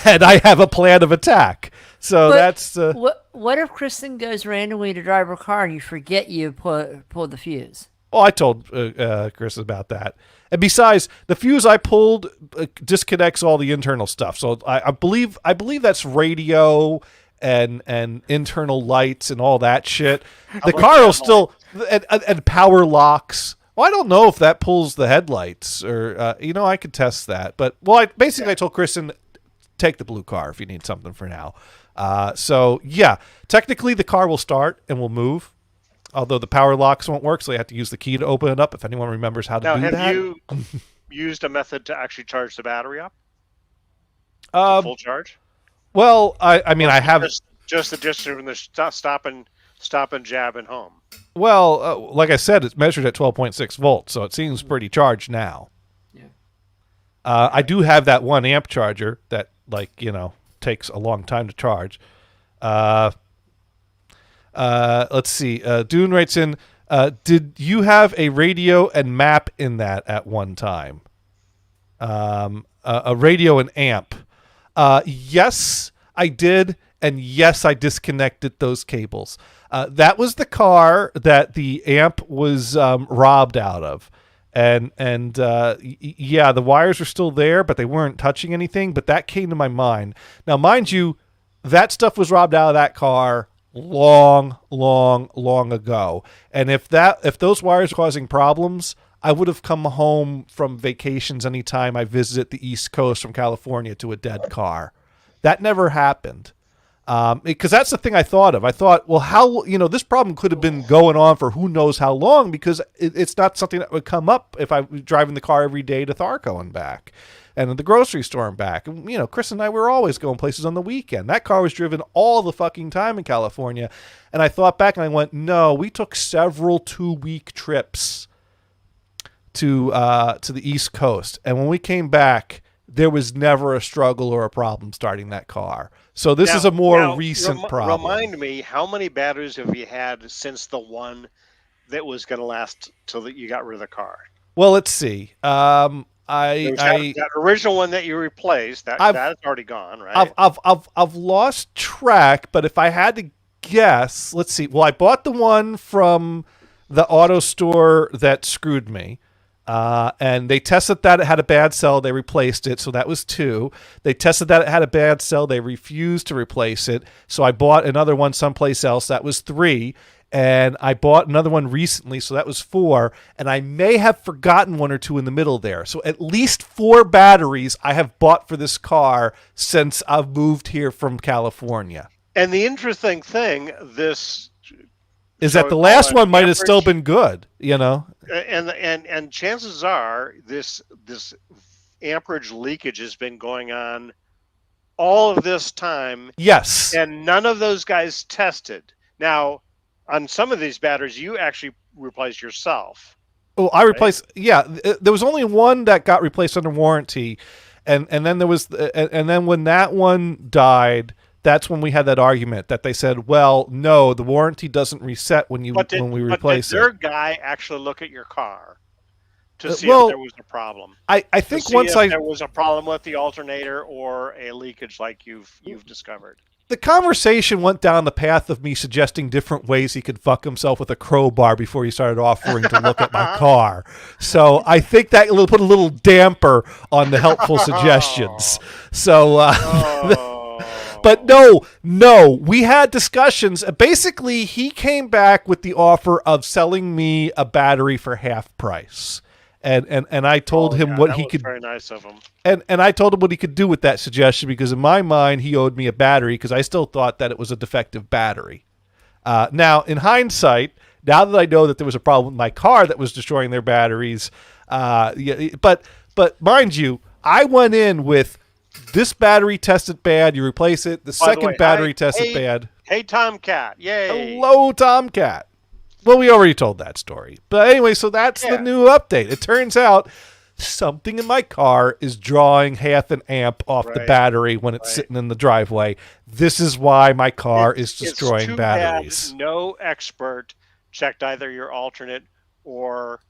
S1: and I have a plan of attack. So that's...
S4: What if Kristen goes randomly to drive her car and you forget you pull the fuse?
S1: Oh, I told Chris about that. And besides, the fuse I pulled disconnects all the internal stuff. So I believe that's radio and internal lights and all that shit. The car will still and power locks. Well, I don't know if that pulls the headlights or I could test that. But I told Kristen, take the blue car if you need something for now. Technically the car will start and will move. Although the power locks won't work, so you have to use the key to open it up. If anyone remembers how to do that. Now, have
S2: you used a method to actually charge the battery up? Full charge?
S1: Well, I have
S2: just the distance from the stop and jab and home.
S1: Well, like I said, it's measured at 12.6 volts, so it seems pretty charged now. Yeah. I do have that 1 amp charger that takes a long time to charge. Let's see. Dune writes in, did you have a radio and map in that at one time? A radio and amp. Yes, I did. And yes, I disconnected those cables. That was the car that the amp was robbed out of. And the wires were still there, but they weren't touching anything. But that came to my mind. Now, mind you, that stuff was robbed out of that car long ago. And if those wires were causing problems, I would have come home from vacations anytime I visited the East Coast from California to a dead car. That never happened. Because that's the thing I thought of. I thought, well, how, this problem could have been going on for who knows how long, because it's not something that would come up if I was driving the car every day to Tharco and back, and at the grocery store and back. And, Chris and I were always going places on the weekend. That car was driven all the fucking time in California. And I thought back and I went, no, we took several 2-week trips to the East Coast. And when we came back, there was never a struggle or a problem starting that car. So this is a more recent problem.
S2: Remind me, how many batteries have you had since the one that was going to last till you got rid of the car?
S1: Well, let's see.
S2: That original one that you replaced, that's already gone, right?
S1: I've lost track, but if I had to guess, let's see. Well, I bought the one from the auto store that screwed me. And they tested that it had a bad cell. They replaced it. So that was 2. They tested that it had a bad cell. They refused to replace it. So I bought another one someplace else. That was 3. And I bought another one recently. So that was 4. And I may have forgotten 1 or 2 in the middle there. So at least 4 batteries I have bought for this car since I've moved here from California.
S2: And the interesting thing,
S1: is that the last one might have still been good,
S2: And chances are this amperage leakage has been going on all of this time.
S1: Yes.
S2: And none of those guys tested. Now, on some of these batteries, you actually replaced yourself.
S1: Oh, I replaced. Right? Yeah, there was only one that got replaced under warranty, and then there was, and then when that one died. That's when we had that argument that they said, well, no, the warranty doesn't reset when we replace it.
S2: But did their guy actually look at your car to see if there was a problem?
S1: I think
S2: there was a problem with the alternator or a leakage like you've discovered.
S1: The conversation went down the path of me suggesting different ways he could fuck himself with a crowbar before he started offering to look at my car. So I think that put a little damper on the helpful suggestions. So... But no, we had discussions. Basically, he came back with the offer of selling me a battery for half price. And I told him what he could.
S2: Very nice of him.
S1: And I told him what he could do with that suggestion because in my mind he owed me a battery because I still thought that it was a defective battery. Now in hindsight, now that I know that there was a problem with my car that was destroying their batteries, but mind you, I went in with. This battery tested bad. You replace it. The second battery tested bad.
S2: Hey, Tomcat. Yay.
S1: Hello, Tomcat. Well, we already told that story. But anyway, so that's the new update. It turns out something in my car is drawing half an amp off the battery when it's sitting in the driveway. This is why my car is destroying batteries.
S2: Bad no expert checked either your alternate or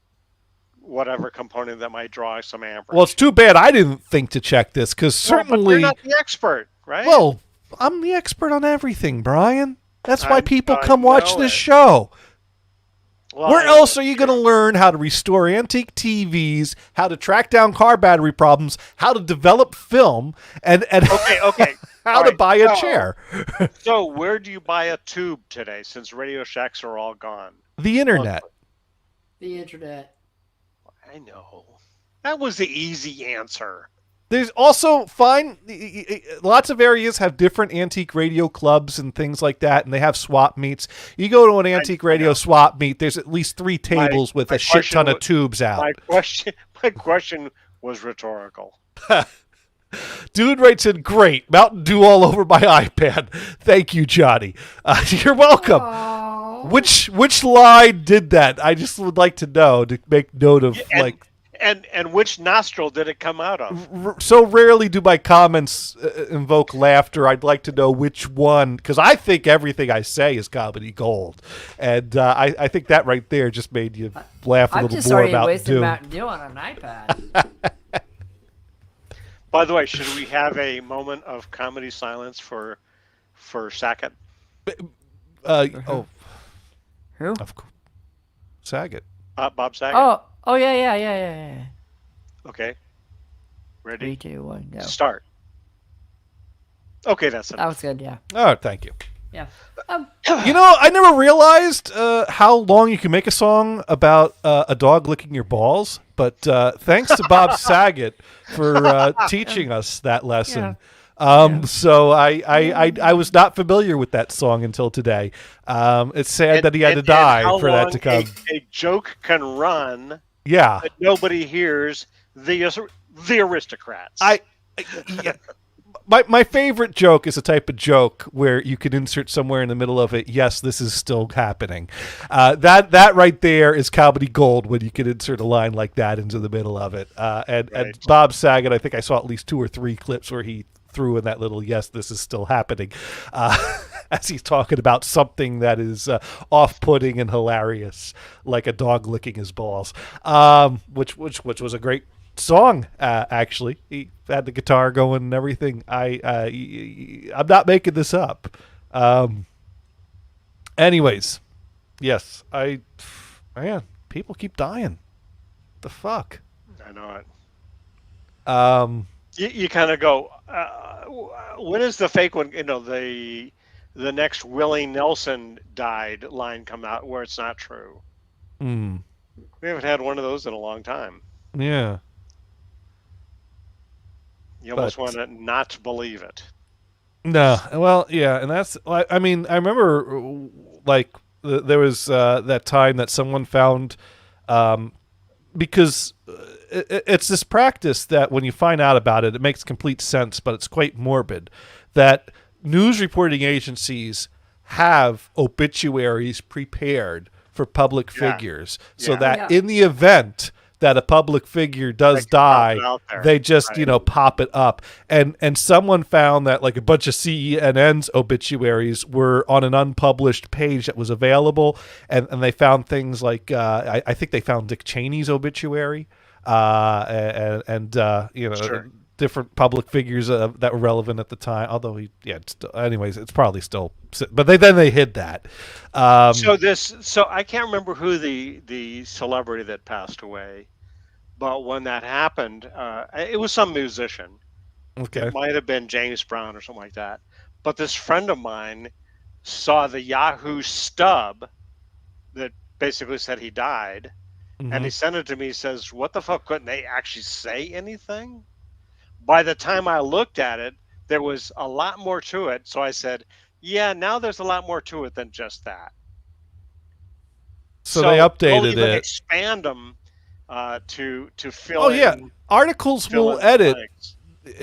S2: whatever component that might draw some amperage.
S1: Well, it's too bad I didn't think to check this because certainly...
S2: But you're not the expert, right?
S1: Well, I'm the expert on everything, Brian. That's why people come watch this show. Well, where else are you going to learn how to restore antique TVs, how to track down car battery problems, how to develop film, and
S2: okay.
S1: how to buy a chair?
S2: So where do you buy a tube today since Radio Shacks are all gone?
S1: The internet.
S4: The internet.
S2: I know. That was the easy answer.
S1: There's also lots of areas have different antique radio clubs and things like that, and they have swap meets. You go to an antique radio swap meet, there's at least 3 tables with a shit ton of tubes out.
S2: My question was rhetorical.
S1: Dude writes in, great, Mountain Dew all over my iPad. Thank you, Johnny. You're welcome. Aww. Which line did that? I just would like to know to make note of
S2: And which nostril did it come out of?
S1: So rarely do my comments invoke laughter. I'd like to know which one, because I think everything I say is comedy gold, and I think that right there just made you laugh a little more about Doom.
S4: I'm just already wasting Mountain Dew on an iPad.
S2: By the way, should we have a moment of comedy silence for Sackett?
S4: Who?
S1: Saget.
S2: Bob Saget.
S4: Oh yeah.
S2: Okay. Ready?
S4: 3, 2, 1, go.
S2: Start. Okay, that's enough.
S4: That was good. Yeah.
S1: Oh, thank you.
S4: Yeah.
S1: I never realized how long you can make a song about a dog licking your balls, but thanks to Bob Saget for teaching us that lesson. So I was not familiar with that song until today. It's sad that he had to die for that to come.
S2: A joke can run.
S1: Yeah.
S2: But nobody hears the aristocrats.
S1: my favorite joke is a type of joke where you could insert somewhere in the middle of it, yes, this is still happening. That right there is comedy gold when you can insert a line like that into the middle of it. And Bob Saget, I think I saw at least 2 or 3 clips where he threw in that little, yes, this is still happening, as he's talking about something that is off-putting and hilarious, like a dog licking his balls, which was a great song. Actually, he had the guitar going and everything. I'm not making this up. Anyways, yes, man, people keep dying. The fuck?
S2: I know it. You kind of go, when is the fake one? The next Willie Nelson died line come out where it's not true.
S1: Mm.
S2: We haven't had one of those in a long time.
S1: Yeah.
S2: You almost want to not believe it.
S1: No, well, yeah, and that's. I mean, I remember like there was that time that someone found, because it's this practice that when you find out about it, it makes complete sense, but it's quite morbid. That news reporting agencies have obituaries prepared for public figures, so that in the event that a public figure does die, they just pop it up. And someone found that like a bunch of CNN's obituaries were on an unpublished page that was available, and they found things like I think they found Dick Cheney's obituary, different public figures that were relevant at the time. Although anyways, it's probably still. But then they hid that.
S2: So I can't remember who the celebrity that passed away, but when that happened, it was some musician.
S1: Okay.
S2: It might have been James Brown or something like that. But this friend of mine saw the Yahoo stub that basically said he died, and he sent it to me. He says, "What the fuck? Couldn't they actually say anything?" By the time I looked at it, there was a lot more to it. So I said, yeah, now there's a lot more to it than just that.
S1: So they updated
S2: they'll even
S1: it.
S2: Expand them to fill
S1: Oh,
S2: in.
S1: yeah. Articles will edit.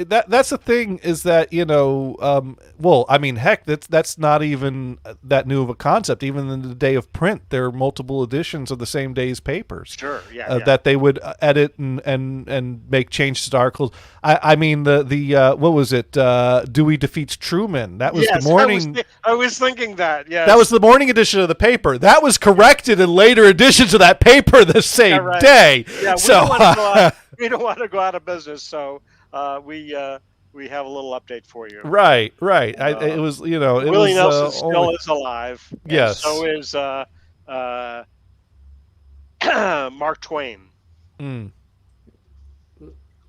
S1: That's the thing is that, well, I mean, heck, that's not even that new of a concept. Even in the day of print, there are multiple editions of the same day's papers.
S2: Sure,
S1: that they would edit and make changes to articles. I mean, the what was it? Dewey Defeats Truman. That was the morning.
S2: I was thinking that, yes.
S1: That was the morning edition of the paper. That was corrected in later editions of that paper the same day.
S2: Yeah, we don't want to go out of business, so... we have a little update for you.
S1: Right. It was,
S2: Willie Nelson still is alive.
S1: Yes.
S2: So is Mark Twain.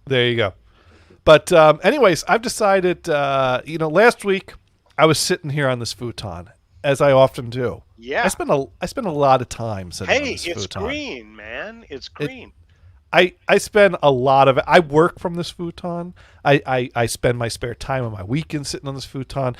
S1: There you go. But anyways, I've decided, last week I was sitting here on this futon, as I often do.
S2: Yeah.
S1: I spend a lot of time sitting on this futon.
S2: Hey, it's green, man. It's green.
S1: I spend a lot of it. I work from this futon. I spend my spare time on my weekends sitting on this futon.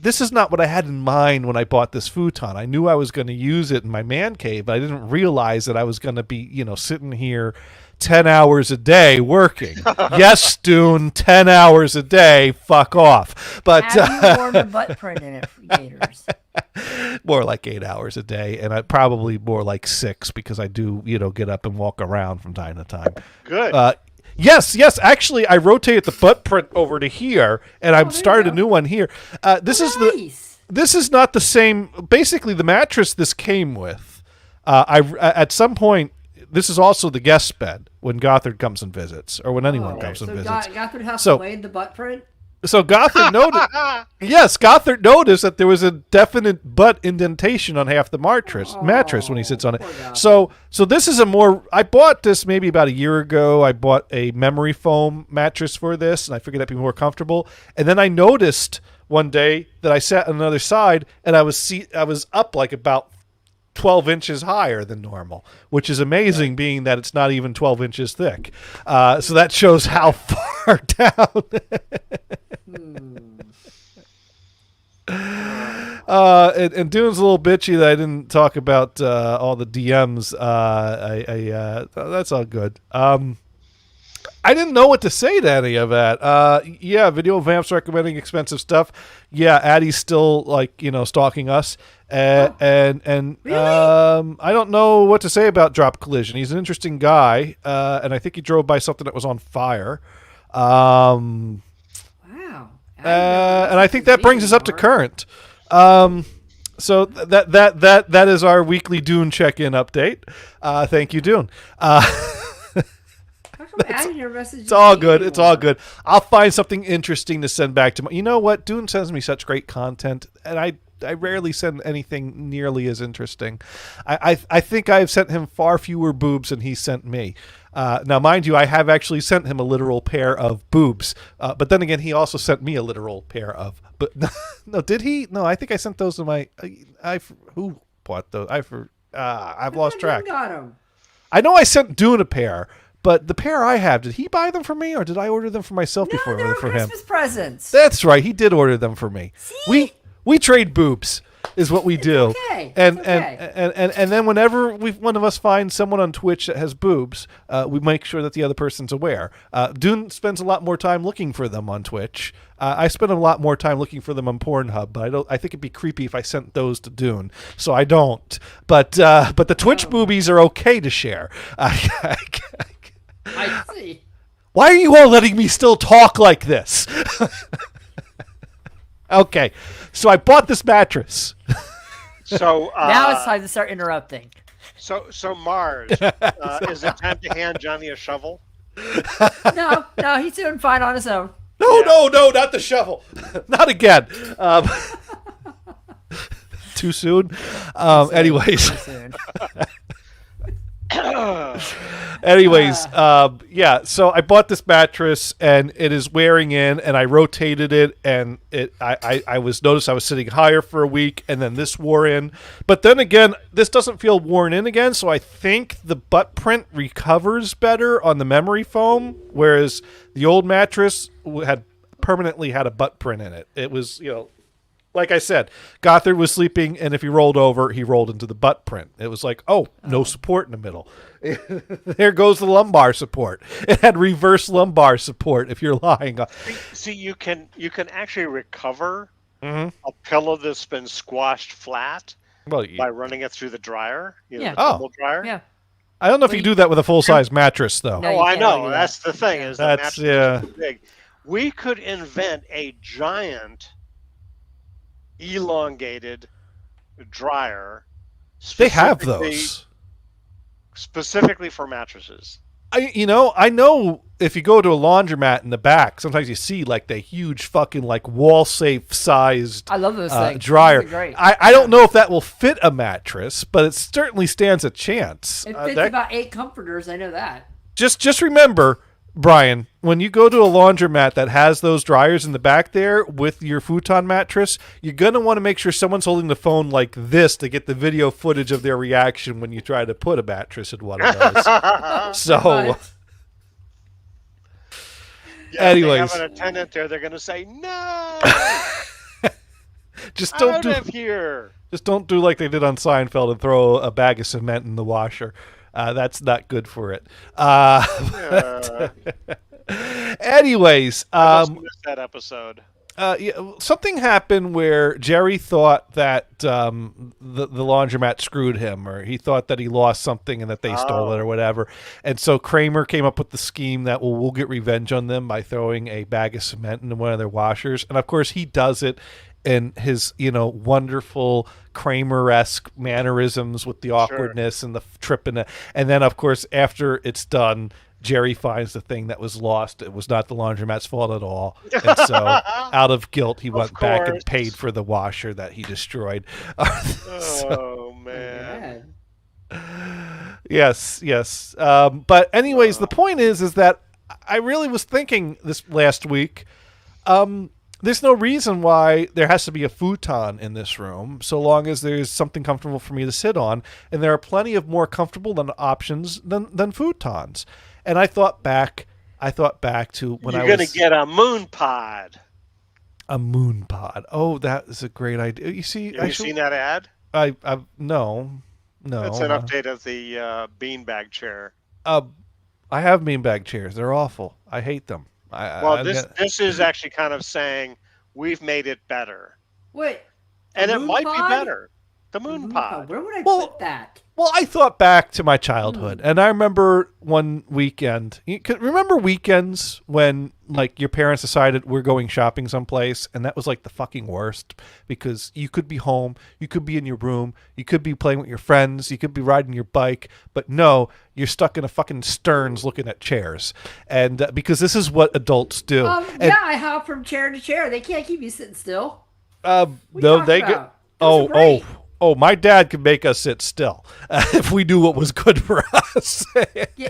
S1: This is not what I had in mind when I bought this futon. I knew I was going to use it in my man cave, but I didn't realize that I was going to be, sitting here 10 hours a day working. Yes, Dune, 10 hours a day. Fuck off. But
S4: have you worn a butt print in it for Gators?
S1: More like 8 hours a day, and I probably more like 6 because I do, get up and walk around from time to time.
S2: Good.
S1: Yes. Actually, I rotated the butt print over to here, and I've started a new one here. This is not the same. Basically, the mattress this came with. At some point, this is also the guest bed when Gothard comes and visits, or when anyone comes and visits.
S4: Gothard has to lay the butt print.
S1: So Gothard noticed. Yes, Gothard noticed that there was a definite butt indentation on half the mattress when he sits on it. So this is I bought this maybe about a year ago. I bought a memory foam mattress for this, and I figured that'd be more comfortable. And then I noticed one day that I sat on the other side, and I was up like about 12 inches higher than normal, which is amazing, being that it's not even 12 inches thick. So that shows how far down. And Dune's a little bitchy that I didn't talk about all the DMs. That's all good. I didn't know what to say to any of that. Yeah, Video Vamps recommending expensive stuff. Yeah, Addie's still stalking us, and
S4: Really?
S1: I don't know what to say about Drop Collision. He's an interesting guy, and I think he drove by something that was on fire.
S4: Wow.
S1: And I think that brings us up to current. So that is our weekly Dune check-in update. Thank you, Dune. It's all good. It's all good. I'll find something interesting to send back to my. You know what? Dune sends me such great content, and I rarely send anything nearly as interesting. I think I've sent him far fewer boobs than he sent me. Now, mind you, I have actually sent him a literal pair of boobs. But then again, he also sent me a literal pair of. But no, did he? No, I think I sent those to my. Who bought those? I've lost track.
S4: Got 'em.
S1: I know I sent Dune a pair. But the pair I have, did he buy them for me, or did I order them for myself before I ordered them for him?
S4: Christmas presents.
S1: That's right. He did order them for me.
S4: See?
S1: We trade boobs, is what we do.
S4: Okay.
S1: And
S4: It's okay.
S1: and then whenever one of us finds someone on Twitch that has boobs, we make sure that the other person's aware. Dune spends a lot more time looking for them on Twitch. I spend a lot more time looking for them on Pornhub, but I think it'd be creepy if I sent those to Dune, so I don't. But the Twitch boobies are okay to share.
S4: I see.
S1: Why are you all letting me still talk like this? Okay, so I bought this mattress.
S2: So
S4: Now it's time to start interrupting.
S2: So Mars, is it time to hand Johnny a shovel?
S4: No, he's doing fine on his own.
S1: No, not the shovel. Not again. Too soon? Anyways.
S4: Too soon.
S1: Yeah, so I bought this mattress and it is wearing in, and I rotated it, and I was sitting higher for a week, and then this wore in. But then again, this doesn't feel worn in again, so I think the butt print recovers better on the memory foam, whereas the old mattress had permanently had a butt print in it. It was, like I said, Gothard was sleeping, and if he rolled over, he rolled into the butt print. It was like, no support in the middle. There goes the lumbar support. It had reverse lumbar support if you're lying.
S2: See, you can actually recover
S1: Mm-hmm.
S2: a pillow that's been squashed flat
S1: Well,
S2: by running it through the dryer.
S4: Yeah.
S2: The tumble dryer.
S4: Yeah.
S1: I don't know if you do that with a full-size mattress, though.
S4: No, you
S2: Oh, I
S4: can't
S2: know.
S4: really do
S2: That's
S4: that.
S2: the thing.
S4: Yeah.
S2: Is the
S1: That's
S2: mattress is too big. We could invent a giant elongated dryer.
S1: They have
S2: specifically-
S1: those.
S2: Specifically for mattresses.
S1: I know if you go to a laundromat in the back, sometimes you see like the huge fucking like wall safe sized
S4: I love those things.
S1: dryer.
S4: Those are great.
S1: I don't know if that will fit a mattress, but it certainly stands a chance.
S4: It fits about 8 comforters. I know that.
S1: Just remember, Brian, when you go to a laundromat that has those dryers in the back there with your futon mattress, you're going to want to make sure someone's holding the phone like this to get the video footage of their reaction when you try to put a mattress in one of those. So, anyways.
S2: If they have an attendant there, they're going to say, no!
S1: Just don't
S2: Out of here!
S1: Just don't do like they did on Seinfeld and throw a bag of cement in the washer. That's not good for it. Anyways,
S2: I must miss that episode.
S1: yeah, something happened where Jerry thought that the laundromat screwed him, or he thought that he lost something and that they stole it or whatever. And so Kramer came up with the scheme that we'll get revenge on them by throwing a bag of cement into one of their washers. And of course, he does it in his wonderful Kramer-esque mannerisms with the awkwardness and the trip and then of course after it's done, Jerry finds the thing that was lost. It was not the laundromat's fault at all. And so out of guilt, he went back and paid for the washer that he destroyed.
S2: Oh, man.
S1: Yes. But anyways, the point is that I really was thinking this last week, there's no reason why there has to be a futon in this room, so long as there's something comfortable for me to sit on. And there are plenty of more comfortable options than futons. And I thought back to when
S2: You're going to get a moon pod.
S1: A moon pod. Oh, that is a great idea. You see,
S2: Have you seen that ad?
S1: No.
S2: It's an update of the beanbag chair.
S1: I have beanbag chairs. They're awful. I hate them.
S2: This is actually kind of saying we've made it better.
S4: Wait.
S2: And it might
S4: pod?
S2: be better. The moon pod.
S4: Where would I put that?
S1: Well, I thought back to my childhood, and I remember one weekend. Remember weekends when, like, your parents decided we're going shopping someplace, and that was like the fucking worst because you could be home, you could be in your room, you could be playing with your friends, you could be riding your bike, but no, you're stuck in a fucking Stearns looking at chairs, and because this is what adults do.
S4: I hop from chair to chair. They can't keep you sitting still.
S1: No, they get. Oh, my dad could make us sit still if we knew what was good for us.
S4: Yeah.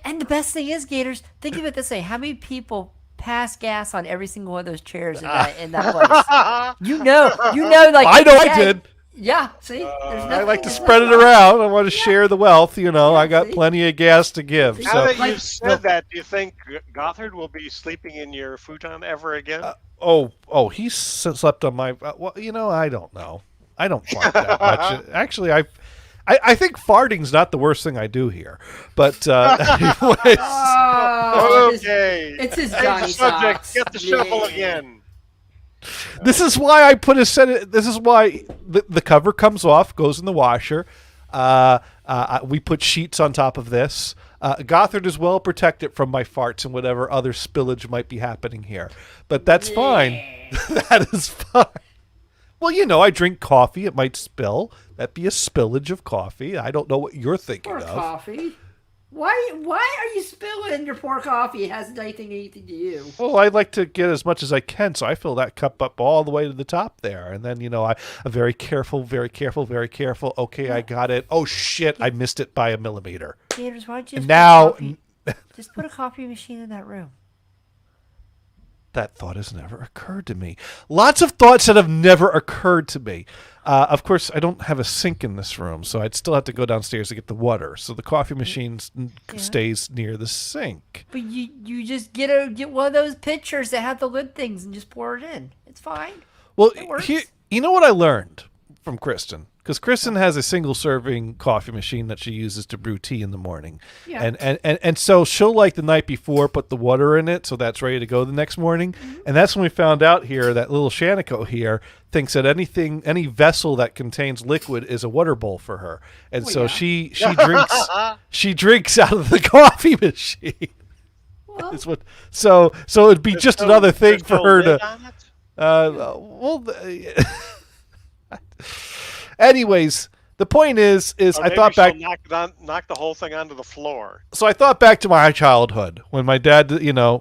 S4: And the best thing is, Gators, think of it this way. How many people pass gas on every single one of those chairs in that place? you know, like...
S1: I know I did.
S4: Yeah, see? I
S1: like to spread it around. I want to share the wealth, I got plenty of gas to give.
S2: Now that you've said that, do you think Gothard will be sleeping in your futon ever again?
S1: He slept on my... I don't know. I don't fart that much. Actually, I think farting's not the worst thing I do here. But anyways.
S2: Okay.
S4: It's his Johnny
S2: subject.
S4: Socks.
S2: Get the shuffle again.
S1: This is why I put a set. This is why the cover comes off, goes in the washer. We put sheets on top of this. Gothard is well protected from my farts and whatever other spillage might be happening here. But that's fine. That is fine. Well, I drink coffee. It might spill. That'd be a spillage of coffee. I don't know what you're thinking of.
S4: Coffee? Why are you spilling your poor coffee? It hasn't done anything to you.
S1: Well, I like to get as much as I can, so I fill that cup up all the way to the top there. And then, I'm very careful, very careful, very careful. Okay, I got it. Oh, shit, I missed it by a millimeter.
S4: Gators, why don't you just put a coffee machine in that room?
S1: That thought has never occurred to me. Lots of thoughts that have never occurred to me. Of course, I don't have a sink in this room, so I'd still have to go downstairs to get the water. So the coffee machine stays near the sink.
S4: But you just get one of those pitchers that have the lid things and just pour it in. It's fine.
S1: Well, you know what I learned from Kristen? Because Kristen has a single-serving coffee machine that she uses to brew tea in the morning. Yeah. And so she'll, like, the night before, put the water in it so that's ready to go the next morning. Mm-hmm. And that's when we found out here that little Shanico here thinks that any vessel that contains liquid is a water bowl for her. And she drinks out of the coffee machine. Well, so it'd be just another thing for her to... Anyways, the point is I thought back.
S2: Knock the whole thing onto the floor.
S1: So I thought back to my childhood when my dad,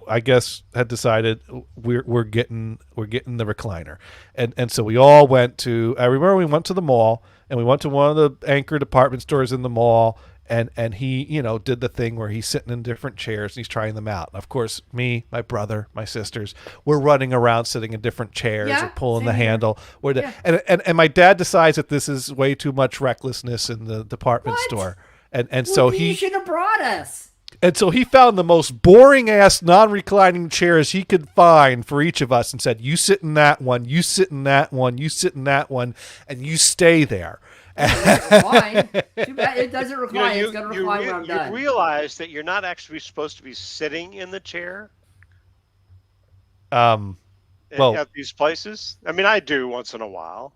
S1: I guess had decided we're getting the recliner, and so we all went to. I remember we went to the mall and we went to one of the anchor department stores in the mall. And he, did the thing where he's sitting in different chairs and he's trying them out. And of course, me, my brother, my sisters, we're running around sitting in different chairs or pulling the handle. And my dad decides that this is way too much recklessness in the department store. And so he
S4: should have brought us.
S1: And so he found the most boring ass non-reclining chairs he could find for each of us and said, you sit in that one, you sit in that one, you sit in that one, and you stay there.
S4: Too bad it doesn't recline. It's going to recline when I'm done.
S2: You realize that you're not actually supposed to be sitting in the chair? At these places? I mean, I do once in a while.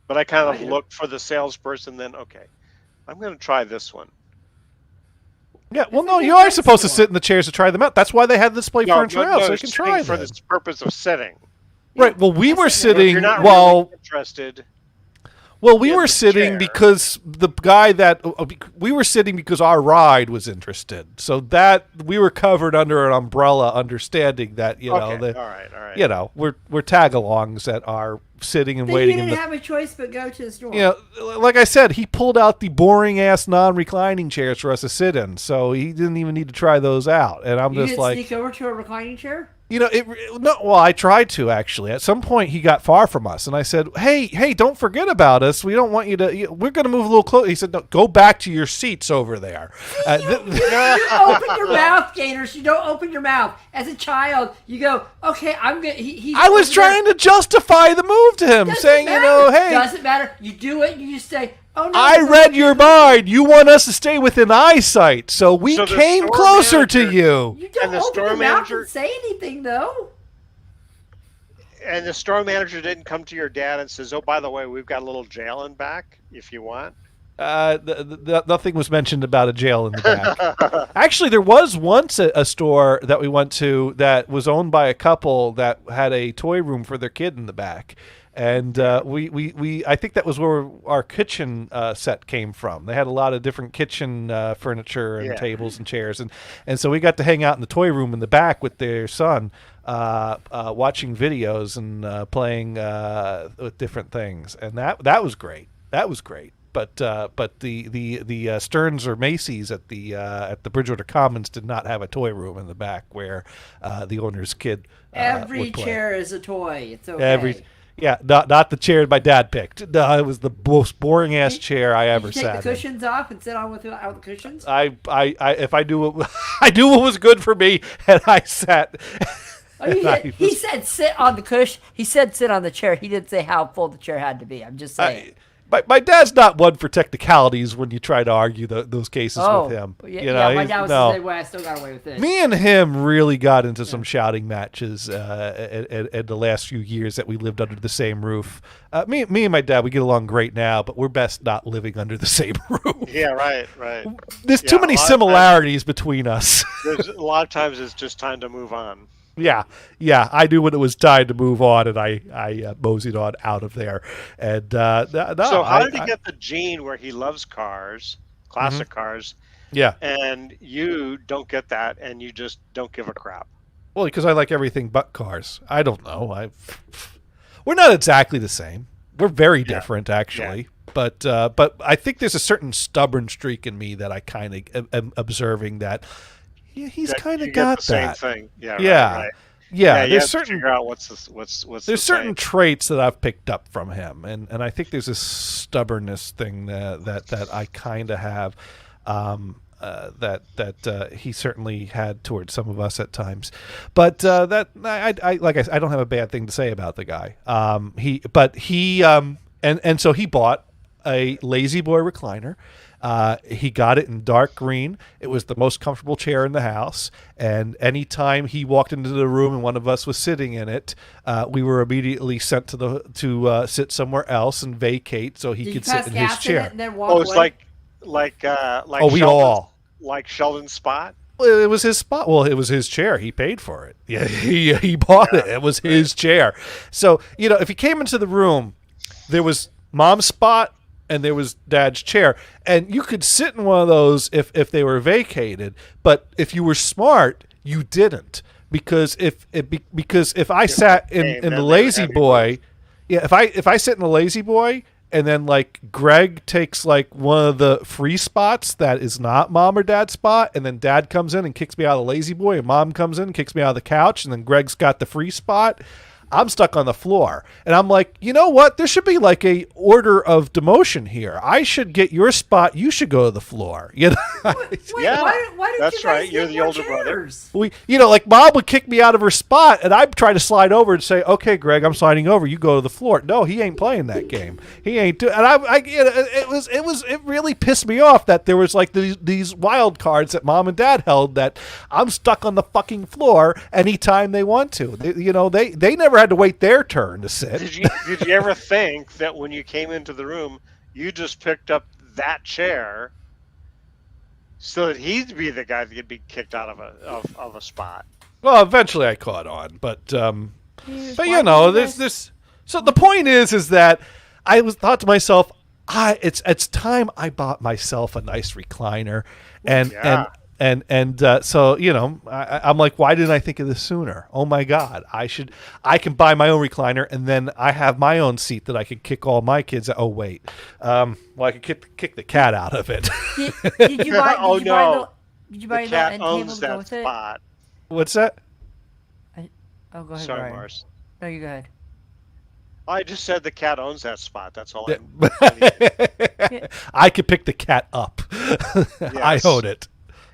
S2: But I kind of look for the salesperson, then, okay, I'm going to try this one.
S1: Yeah, well, no, you are supposed to sit in the chairs to try them out. That's why they had this display furniture out, so you can try them.
S2: For the purpose of sitting.
S1: Right, well, we were sitting
S2: you're not really interested.
S1: Well, we were sitting because we were sitting because our ride was interested. So that we were covered under an umbrella, understanding that, all right. We're tag-alongs that are sitting and waiting.
S4: You didn't have a choice but go to the store.
S1: Like I said, he pulled out the boring-ass non-reclining chairs for us to sit in. So he didn't even need to try those out. And I'm just like...
S4: You didn't sneak over to a reclining chair?
S1: I tried to, actually. At some point, he got far from us, and I said, hey, don't forget about us. We don't want you to... We're going to move a little closer. He said, no, go back to your seats over there.
S4: You open your mouth, Gators. You don't open your mouth. As a child, you go, okay, I'm going to...
S1: I was trying to justify the move to him, saying, hey...
S4: Doesn't matter. You do it, you just say, Oh no!
S1: I read your mind. You want us to stay within eyesight, so we came closer to you.
S4: You don't open your mouth and say anything, though.
S2: And the store manager didn't come to your dad and says, "Oh, by the way, we've got a little jail in back if you want."
S1: Nothing was mentioned about a jail in the back. Actually, there was once a store that we went to that was owned by a couple that had a toy room for their kid in the back. And I think that was where our kitchen set came from. They had a lot of different kitchen furniture and tables and chairs, and so we got to hang out in the toy room in the back with their son, watching videos and playing with different things, and that was great. That was great. But the Stearns or Macy's at the Bridgewater Commons did not have a toy room in the back where the owner's kid
S4: every
S1: would play.
S4: Chair is a toy. It's okay.
S1: Yeah, not the chair my dad picked. No, it was the most boring ass chair I ever sat in.
S4: Take the cushions off and sit on without the cushions.
S1: If I knew what was good for me, and I sat.
S4: He said sit on the cushion. He said sit on the chair. He didn't say how full the chair had to be. I'm just saying.
S1: My dad's not one for technicalities when you try to argue those cases with him.
S4: Yeah, my dad was the same way. I still got away with it.
S1: Me and him really got into some shouting matches in the last few years that we lived under the same roof. Me and my dad, we get along great now, but we're best not living under the same roof.
S2: Yeah, right.
S1: There's too many similarities between us.
S2: There's a lot of times it's just time to move on.
S1: Yeah, I knew when it was time to move on, and I moseyed on out of there. And
S2: so how did he get the gene where he loves cars, classic cars?
S1: Yeah,
S2: and you don't get that, and you just don't give a crap.
S1: Well, because I like everything but cars. I don't know. We're not exactly the same. We're very different, actually. Yeah. But I think there's a certain stubborn streak in me that I kind of am observing that. Yeah, he's kind of got that.
S2: Same thing. Yeah. Right.
S1: Yeah.
S2: There's certain figure out what's
S1: there's certain traits that I've picked up from him, and I think there's this stubbornness thing that I kind of have. That he certainly had towards some of us at times, but I don't have a bad thing to say about the guy. So he bought a Lazy Boy recliner. He got it in dark green. It was the most comfortable chair in the house. And anytime he walked into the room and one of us was sitting in it, we were immediately sent to sit somewhere else and vacate so he could sit in his chair.
S2: It's like Sheldon's spot.
S1: Well, it was his spot. Well, it was his chair. He paid for it. Yeah, he bought it. It was his chair. So if he came into the room, there was Mom's spot. And there was Dad's chair, and you could sit in one of those if they were vacated. But if you were smart, you didn't, because if I sat in the Lazy Boy, if I sit in the Lazy Boy, and then like Greg takes like one of the free spots that is not Mom or Dad's spot, and then Dad comes in and kicks me out of the Lazy Boy, and Mom comes in and kicks me out of the couch, and then Greg's got the free spot. I'm stuck on the floor, and I'm like, you know what? There should be like a order of demotion here. I should get your spot. You should go to the floor.
S4: Wait, why did you guys
S2: right. You're
S4: get
S2: the
S4: more
S2: older
S4: chairs?
S2: brother.
S1: Like Mom would kick me out of her spot, and I'd try to slide over and say, "Okay, Greg, I'm sliding over. You go to the floor." No, he ain't playing that game. He ain't doing. And it really pissed me off that there was like these wild cards that Mom and Dad held that I'm stuck on the fucking floor anytime they want to. They never had to wait their turn to sit.
S2: Did you ever think that when you came into the room, you just picked up that chair so that he'd be the guy that could be kicked out of a spot?
S1: Well, eventually I caught on, but there's so the point is that I thought to myself, it's time I bought myself a nice recliner, so I'm like, why didn't I think of this sooner? Oh my God, I can buy my own recliner, and then I have my own seat that I could kick all my kids. Oh wait, I could kick the cat out of it.
S4: Did you buy? Did you buy
S2: the
S4: the
S2: cat
S4: end
S2: owns
S4: table to go
S2: that
S4: with
S2: spot.
S1: What's that?
S4: Go ahead,
S2: Sorry,
S4: Brian.
S2: Mars.
S4: No, you go ahead.
S2: I just said the cat owns that spot. That's all.
S1: I could pick the cat up. Yes. I own it.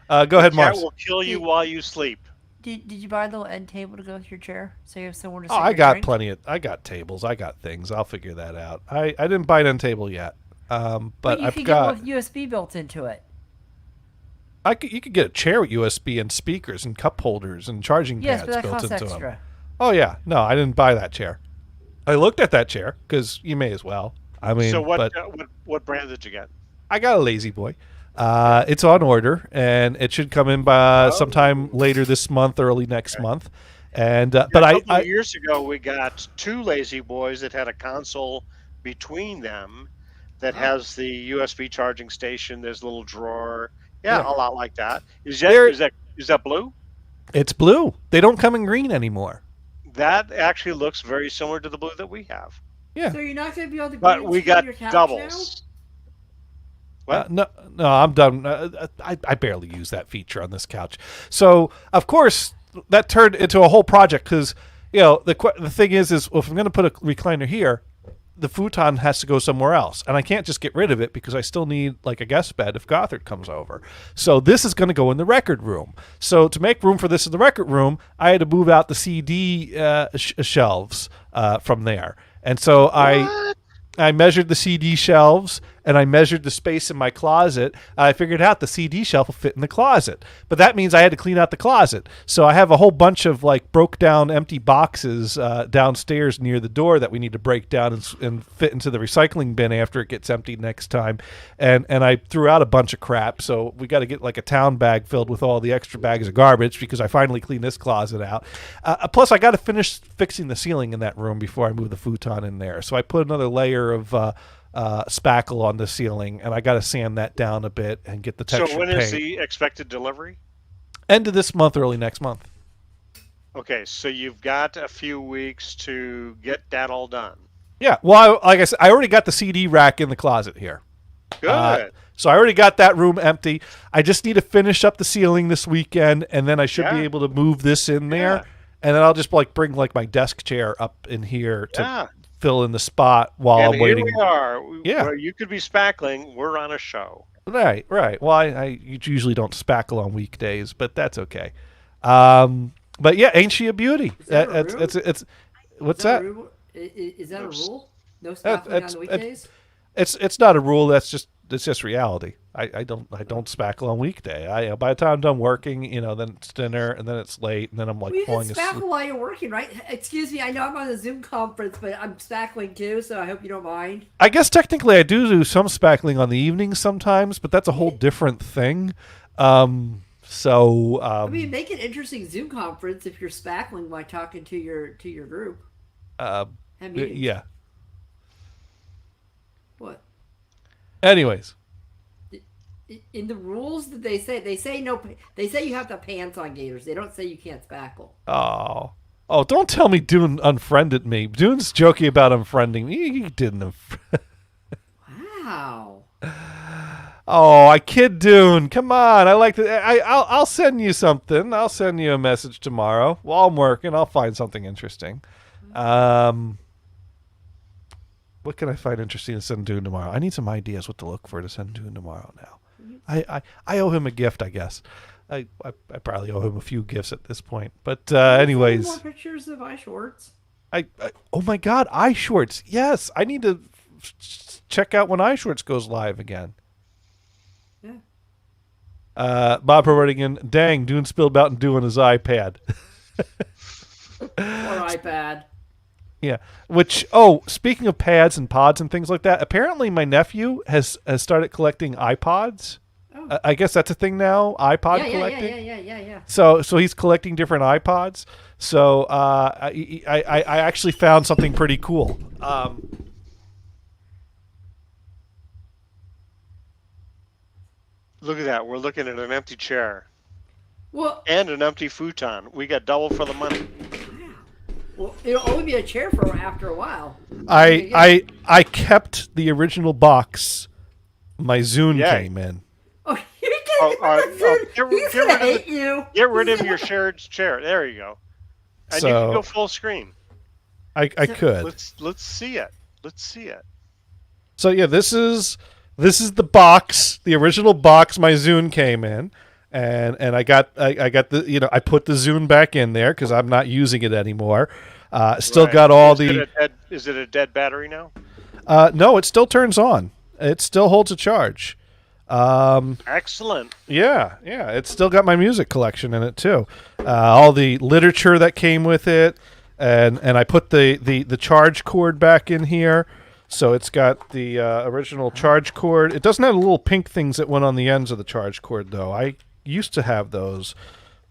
S1: Go ahead, Mars.
S2: The cat will kill you while you sleep.
S4: Did you buy the little end table to go with your chair so you have somewhere to sit?
S1: I got plenty of. I got tables. I got things. I'll figure that out. I didn't buy an end table yet. But
S4: you
S1: I've
S4: could
S1: got.
S4: get with USB built into it.
S1: You could get a chair with USB and speakers and cup holders and charging
S4: Yes,
S1: pads
S4: but that
S1: built
S4: costs
S1: into
S4: extra.
S1: them. Oh yeah, no, I didn't buy that chair. I looked at that chair because you may as well. I mean,
S2: So
S1: but
S2: what brand did you get?
S1: I got a Lazy Boy. It's on order and it should come in by sometime later this month, early next month. And but
S2: a couple of years ago we got two Lazy Boys that had a console between them that has the USB charging station. There's a little drawer. Yeah, a lot like that. Is that blue?
S1: It's blue. They don't come in green anymore.
S2: That actually looks very similar to the blue that we have.
S1: Yeah.
S4: So you're not going to be able to.
S2: But we got doubles.
S1: What? No, I'm done. I barely use that feature on this couch. So of course that turned into a whole project because the thing is if I'm going to put a recliner here, the futon has to go somewhere else, and I can't just get rid of it because I still need like a guest bed if Gothard comes over. So this is going to go in the record room. So to make room for this in the record room, I had to move out the CD shelves from there, and so I measured the CD shelves and I measured the space in my closet. I figured out the CD shelf will fit in the closet, but that means I had to clean out the closet. So I have a whole bunch of like broke down empty boxes downstairs near the door that we need to break down and fit into the recycling bin after it gets emptied next time. And I threw out a bunch of crap. So we got to get like a town bag filled with all the extra bags of garbage because I finally cleaned this closet out. Plus I got to finish fixing the ceiling in that room before I move the futon in there. So I put another layer of spackle on the ceiling, and I got to sand that down a bit and get the texture.
S2: So when is the expected delivery?
S1: End of this month, early next month.
S2: Okay, so you've got a few weeks to get that all done.
S1: Yeah, well, like I said, I already got the CD rack in the closet here.
S2: Good.
S1: So I already got that room empty. I just need to finish up the ceiling this weekend, and then I should be able to move this in there, and then I'll just like bring like my desk chair up in here to fill in the spot while I'm waiting.
S2: Here we are.
S1: Yeah.
S2: Where you could be spackling. We're on a show.
S1: Right. Well, I usually don't spackle on weekdays, but that's okay. But yeah, ain't she a beauty? It's what's that?
S4: Is that a rule? No spackling on the weekdays?
S1: It's not a rule. It's just reality. I don't spackle on weekday. By the time I'm done working, then it's dinner and then it's late and then I'm like falling asleep.
S4: You can spackle while you're working, right? Excuse me, I know I'm on a Zoom conference, but I'm spackling too, so I hope you don't mind.
S1: I guess technically I do some spackling on the evenings sometimes, but that's a whole different thing. I
S4: mean, make an interesting Zoom conference if you're spackling while talking to your group.
S1: Yeah.
S4: What?
S1: Anyways.
S4: In the rules that they say no. They say you have to pants on Gators. They don't say you can't spackle.
S1: Oh! Don't tell me Dune unfriended me. Dune's joking about unfriending me. He didn't.
S4: Wow.
S1: Oh, I kid Dune. Come on, I like to. I'll send you something. I'll send you a message tomorrow while I'm working. I'll find something interesting. What can I find interesting to send Dune tomorrow? I need some ideas what to look for to send Dune tomorrow now. I owe him a gift, I guess. I probably owe him a few gifts at this point. But anyways,
S4: more pictures of ice shorts.
S1: Oh my God, ice shorts! Yes, I need to check out when ice shorts goes live again.
S4: Yeah.
S1: Bob writing in, dang, Dune spilled out and doing his iPad.
S4: Or iPad.
S1: Yeah. Which, speaking of pads and pods and things like that, apparently my nephew has started collecting iPods. Oh. I guess that's a thing now, iPod collecting.
S4: Yeah.
S1: So he's collecting different iPods. So I actually found something pretty cool.
S2: Look at that. We're looking at an empty chair.
S4: Well,
S2: and an empty futon. We got double for the money.
S4: Well, it'll only be a chair for after a while.
S1: I kept the original box my Zune came in.
S4: Oh, you can't He's gonna hate you.
S2: Get rid of your shared chair. There you go. And you can go full screen.
S1: I could.
S2: Let's see it. Let's see it.
S1: So yeah, this is the box, the original box my Zune came in. And I got the I put the Zune back in there because I'm not using it anymore. Still got all
S2: Is it a dead battery now?
S1: No, it still turns on. It still holds a charge.
S2: Excellent.
S1: Yeah, it's still got my music collection in it too. All the literature that came with it, and I put the charge cord back in here, so it's got the original charge cord. It doesn't have the little pink things that went on the ends of the charge cord though. I used to have those,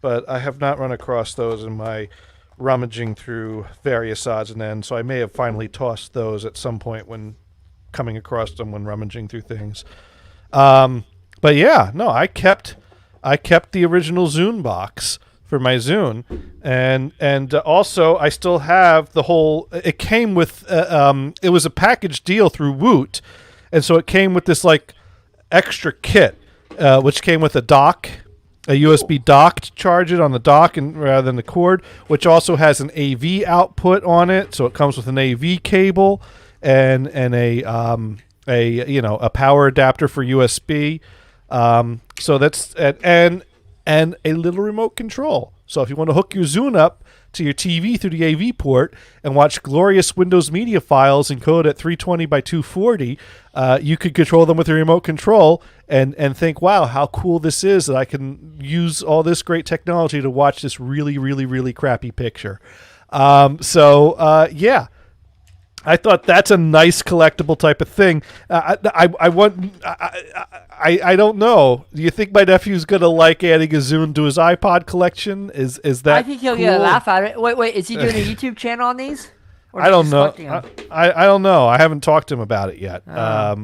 S1: but I have not run across those in my rummaging through various odds and ends. So I may have finally tossed those at some point when coming across them when rummaging through things. But yeah, no, I kept the original Zune box for my Zune, and also I still have the whole. It came with it was a package deal through Woot, and so it came with this like extra kit, which came with a dock, a USB dock to charge it on the dock and rather than the cord, which also has an AV output on it, so it comes with an AV cable and a power adapter for USB. So that's and a little remote control. So if you want to hook your Zune up to your TV through the AV port and watch glorious Windows Media files encoded at 320 by 240, you could control them with a remote control and think, wow, how cool this is that I can use all this great technology to watch this really, really, really crappy picture. Yeah. I thought that's a nice collectible type of thing. I don't know. Do you think my nephew's gonna like adding a Zune to his iPod collection? Is that?
S4: I think he'll get a laugh at it. Wait, is he doing a YouTube channel on these?
S1: I don't know. I don't know. I haven't talked to him about it yet.
S4: I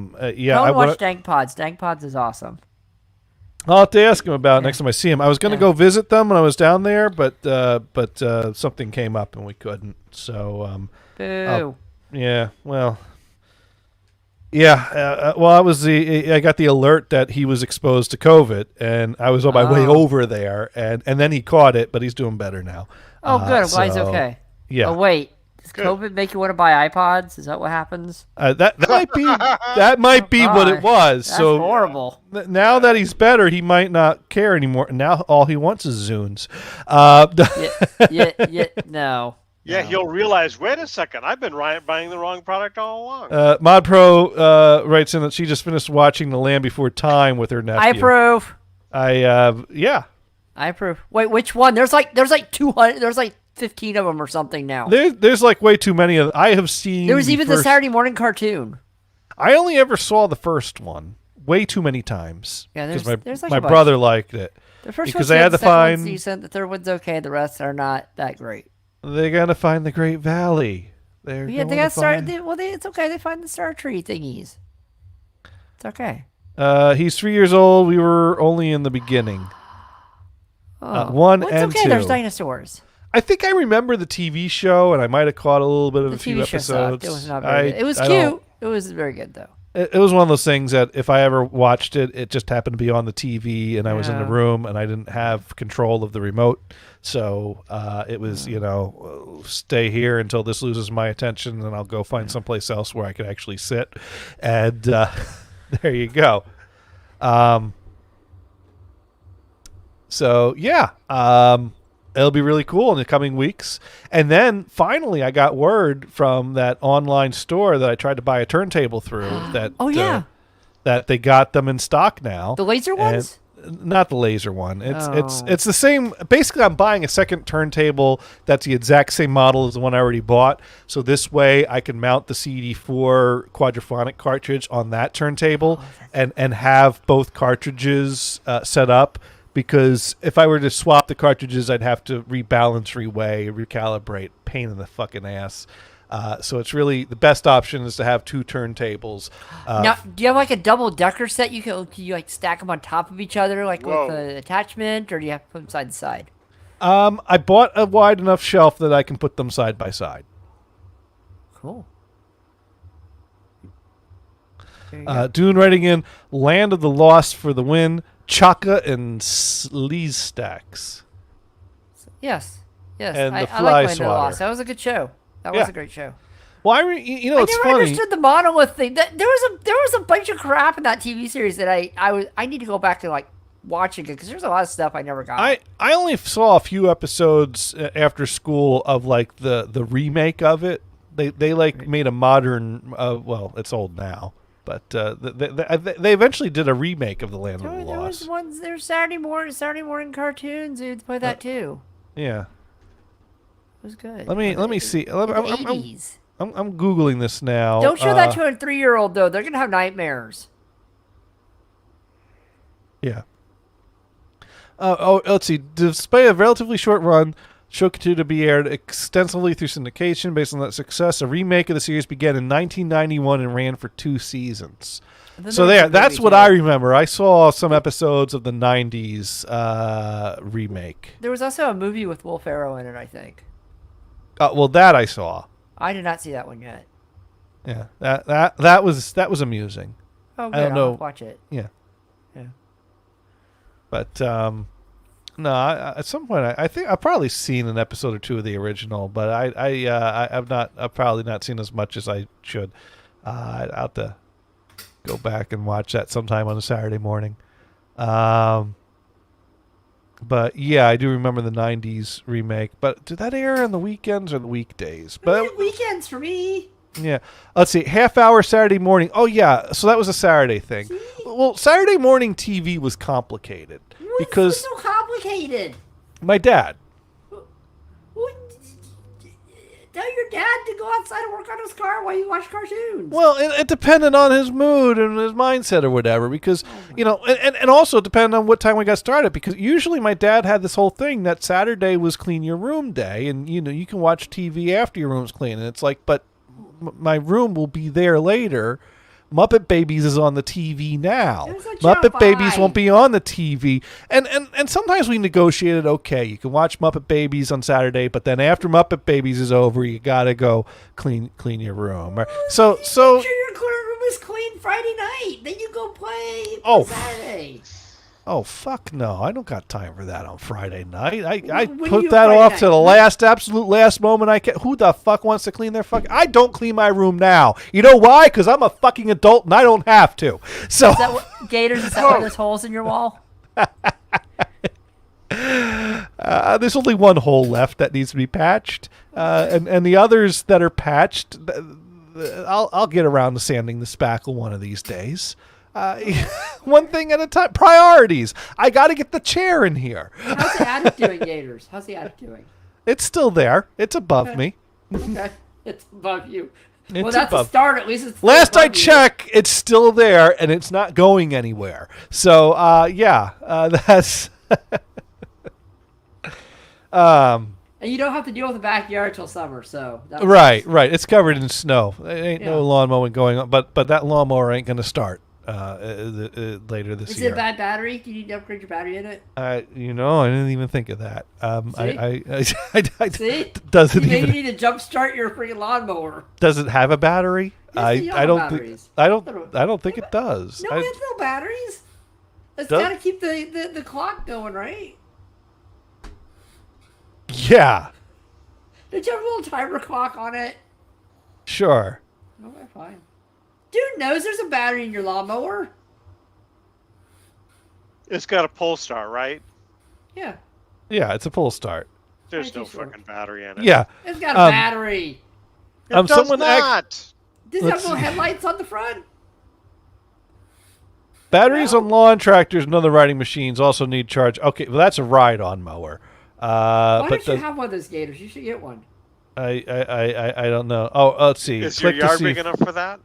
S4: watch Dank Pods. Dank Pods is awesome.
S1: I'll have to ask him about it next time I see him. I was going to go visit them when I was down there, but something came up and we couldn't. So
S4: boo.
S1: Yeah, well, I got the alert that he was exposed to COVID, and I was on my way over there, and then he caught it, but he's doing better now.
S4: Oh, good. Well, he's okay.
S1: Yeah.
S4: Oh, wait. Does COVID make you want to buy iPods? Is that what happens?
S1: That might be what it was.
S4: That's
S1: so
S4: horrible.
S1: Now that he's better, he might not care anymore. Now all he wants is Zunes.
S4: No.
S2: Yeah, he'll realize, wait a second, I've been buying the wrong product all along.
S1: ModPro writes in that she just finished watching The Land Before Time with her nephew.
S4: I approve.
S1: I
S4: approve. Wait, which one? There's like 200. There's like 15 of them or something now.
S1: There's like way too many of them. I have seen.
S4: There was even the Saturday morning cartoon.
S1: I only ever saw the first one. Way too many times.
S4: Yeah, there's like
S1: my brother liked it.
S4: The first
S1: because
S4: one's
S1: they had
S4: good,
S1: to
S4: the second
S1: find.
S4: one's decent. The third one's okay. The rest are not that great.
S1: They gotta find the Great Valley.
S4: It's okay. They find the Star Tree thingies. It's okay.
S1: He's 3 years old. We were only in the beginning. One and
S4: okay.
S1: two.
S4: There's dinosaurs.
S1: I think I remember the TV show, and I might have caught a little bit of a few episodes.
S4: Sucked. It was not very good. It was cute. It was very good though.
S1: It was one of those things that if I ever watched it, it just happened to be on the TV, and I was in the room, and I didn't have control of the remote. So it was, stay here until this loses my attention, and I'll go find someplace else where I could actually sit. And there you go. It'll be really cool in the coming weeks. And then finally, I got word from that online store that I tried to buy a turntable through that that they got them in stock now.
S4: The laser ones?
S1: Not the laser one. It's the same. Basically, I'm buying a second turntable that's the exact same model as the one I already bought. So this way, I can mount the CD4 quadraphonic cartridge on that turntable and have both cartridges set up. Because if I were to swap the cartridges, I'd have to rebalance, reweigh, recalibrate. Pain in the fucking ass. So it's really the best option is to have two turntables.
S4: Now, do you have like a double decker set? Can you like stack them on top of each other, like with an attachment, or do you have to put them side to side?
S1: I bought a wide enough shelf that I can put them side by side.
S4: Cool.
S1: Dune writing in Land of the Lost for the win. Chaka and Sleaze Stacks.
S4: Yes.
S1: And
S4: I
S1: the Fly
S4: like Land of the
S1: Swatter.
S4: Lost. That was a good show. That was a great show.
S1: Well, it's
S4: I never
S1: funny.
S4: understood the monolith thing. There was a bunch of crap in that TV series that I need to go back and like watching it because there's a lot of stuff I never got.
S1: I only saw a few episodes after school of like the remake of it. They made a modern. It's old now. But they eventually did a remake of The Land of the
S4: There was
S1: Lost.
S4: ones. There's Saturday morning cartoons. You'd play that too.
S1: Yeah.
S4: It was good.
S1: Let me see.
S4: In the 80s.
S1: I'm googling this now.
S4: Don't show that to a 3-year-old though. They're gonna have nightmares.
S1: Yeah. Let's see. Despite a relatively short run, show continued to be aired extensively through syndication. Based on that success, a remake of the series began in 1991 and ran for 2 seasons. So that's what I remember. I saw some episodes of the 90s remake.
S4: There was also a movie with Will Ferrell in it, I think.
S1: Well, that I saw.
S4: I did not see that one yet.
S1: Yeah, that was amusing.
S4: Oh, good.
S1: I don't know.
S4: I'll watch it.
S1: Yeah.
S4: Yeah.
S1: But no, at some point I think I've probably seen an episode or 2 of the original, but I've probably not seen as much as I should. I'll have to go back and watch that sometime on a Saturday morning. But yeah, I do remember the 90s remake. But did that air on the weekends or the weekdays? But
S4: weekends for me.
S1: Yeah. Let's see. Half-hour Saturday morning. Oh, yeah. So that was a Saturday thing.
S4: See?
S1: Well, Saturday morning TV was complicated. Because
S4: so complicated.
S1: My dad.
S4: Tell your dad to go outside and work on his car while you watch cartoons.
S1: Well, it depended on his mood and his mindset or whatever. Because, and also it depended on what time we got started. Because usually my dad had this whole thing that Saturday was clean your room day. And, you can watch TV after your room's clean. And it's like, but my room will be there later. Muppet Babies is on the TV now. Muppet Babies won't be on the TV. And sometimes we negotiated, okay, you can watch Muppet Babies on Saturday, but then after Muppet Babies is over, you got to go clean your room. So
S4: make sure your room is clean Friday night. Then you go play Saturday.
S1: Oh, fuck no. I don't got time for that on Friday night. I put that off to the absolute last moment I can. Who the fuck wants to clean their fucking... I don't clean my room now. You know why? Because I'm a fucking adult and I don't have to. So...
S4: Is that what, Gators, is that why there's holes in your wall?
S1: There's only one hole left that needs to be patched. And the others that are patched, I'll get around to sanding the spackle one of these days. One thing at a time. Priorities. I got to get the chair in here.
S4: How's the attic doing, Gators? How's the attic doing?
S1: It's still there. It's above me.
S4: Okay. It's above you.
S1: Well,
S4: that's a start. At least it's
S1: last I check, it's still there and it's not going anywhere. So, that's.
S4: And you don't have to deal with the backyard till summer, so.
S1: Right. It's covered in snow. There ain't no lawn mowing going on, but that lawnmower ain't going to start. Later this year.
S4: Is it a bad battery? Do you need to upgrade your battery in it?
S1: I didn't even think of that.
S4: See?
S1: Does it
S4: Maybe you need to jumpstart your freaking lawnmower.
S1: Does it have a battery?
S4: Yes,
S1: I don't think it does.
S4: No, it's no batteries. It's got to keep the clock going, right?
S1: Yeah.
S4: Did you have a little timer clock on it?
S1: Sure.
S4: Okay, fine. Dude knows there's a battery in your lawnmower.
S2: It's got a pull start, right?
S4: Yeah.
S1: Yeah, it's a pull start.
S2: There's no fucking battery in it.
S1: Yeah.
S4: It's got a battery.
S2: It does not.
S4: Does it have no headlights on the front?
S1: Batteries on lawn tractors and other riding machines also need charge. Okay, well that's a ride-on mower.
S4: Why don't you have one of those, Gators? You should get one.
S1: I don't know. Oh, let's see.
S2: Is your yard big enough for that?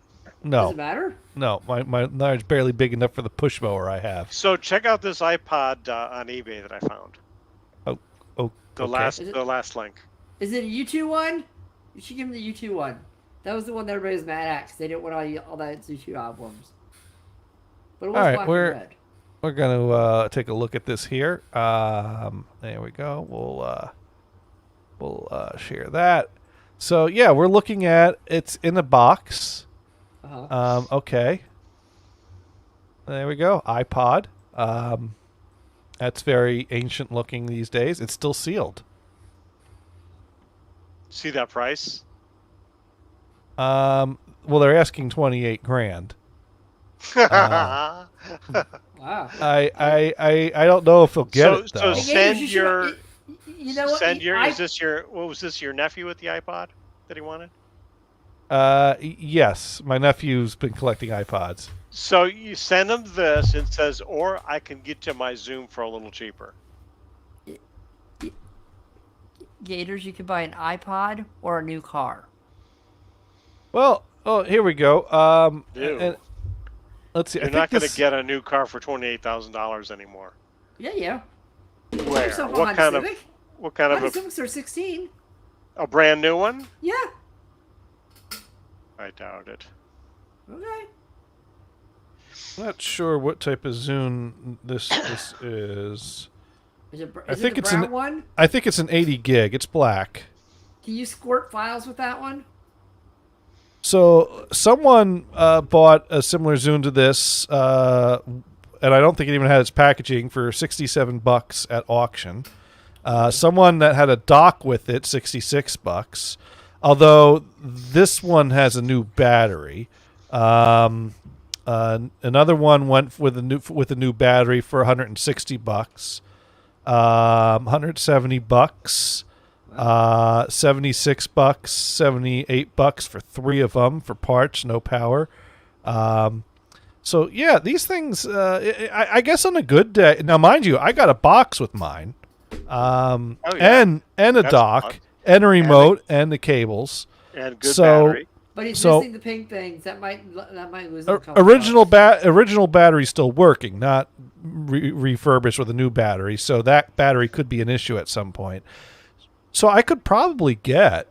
S1: No.
S4: Does it matter?
S1: No, my yard's barely big enough for the push mower I have.
S2: So check out this iPod on eBay that I found. The last link.
S4: Is it a U2 one? You should give him the U2 one. That was the one that everybody was mad at because they didn't want all that U2 albums. But it was black and red.
S1: We're gonna take a look at this here. There we go. We'll share that. So yeah, we're looking at it's in a box. Okay. There we go. iPod. That's very ancient looking these days. It's still sealed.
S2: See that price?
S1: Well, they're asking $28,000.
S4: Wow.
S1: I don't know if they'll get it though.
S2: So send your. You know what? Send your. Is this your? What was this? Your nephew with the iPod that he wanted?
S1: Yes, my nephew's been collecting iPods.
S2: So you send them this and says, or I can get you my Zoom for a little cheaper.
S4: Gators, you could buy an iPod or a new car.
S1: Well, here we go. And let's see.
S2: You're
S1: I
S2: not
S1: think
S2: going to get a new car for $28,000 anymore.
S4: Yeah.
S2: Where? What kind of
S4: Honda Civics are 16.
S2: a brand new one?
S4: Yeah.
S2: I doubt it.
S4: Okay.
S1: I'm not sure what type of Zune this is.
S4: Is it
S1: I think
S4: the
S1: it's
S4: brown one?
S1: I think it's an 80 gig. It's black.
S4: Can you squirt files with that one?
S1: So someone bought a similar Zune to this, and I don't think it even had its packaging, for $67 at auction. Someone that had a dock with it, $66. Although this one has a new battery. Another one went with a new battery for $160. $170. $76, $78 for three of them for parts, no power. So yeah, these things. I guess on a good day. Now, mind you, I got a box with mine, and a dock,
S2: fun.
S1: and a remote, and the cables.
S2: And good battery.
S4: But he's missing the pink things. That might lose him.
S1: Original battery still working, not refurbished with a new battery. So that battery could be an issue at some point. So I could probably get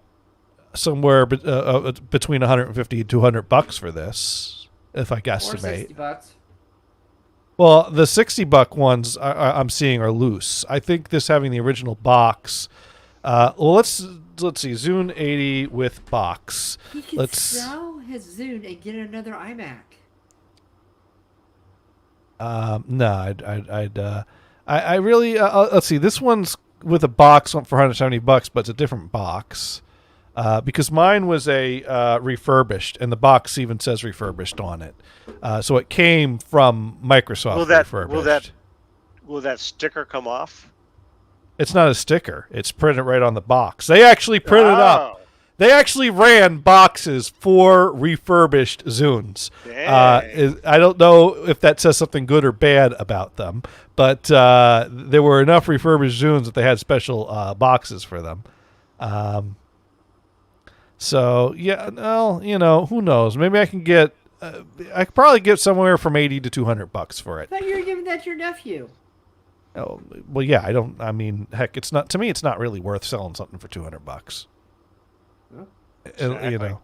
S1: somewhere between $150 and $200 for this, if I guesstimate.
S4: Or $60.
S1: Well, the $60 ones I'm seeing are loose. I think this having the original box. Let's see. Zune 80 with box.
S4: He could sell his Zune and get another iMac.
S1: No, I really. Let's see. This one's with a box went for $170, but it's a different box. Because mine was a refurbished, and the box even says refurbished on it. So it came from Microsoft refurbished.
S2: Will that sticker come off?
S1: It's not a sticker. It's printed right on the box. They actually printed up. They actually ran boxes for refurbished Zunes. I don't know if that says something good or bad about them, but there were enough refurbished Zunes that they had special boxes for them. So yeah, well, who knows? Maybe I can get. I could probably get somewhere from $80 to $200 for it.
S4: I thought you were giving that to your nephew.
S1: Oh, well, yeah. I mean, heck, it's not. To me, it's not really worth selling something for $200.
S2: Exactly.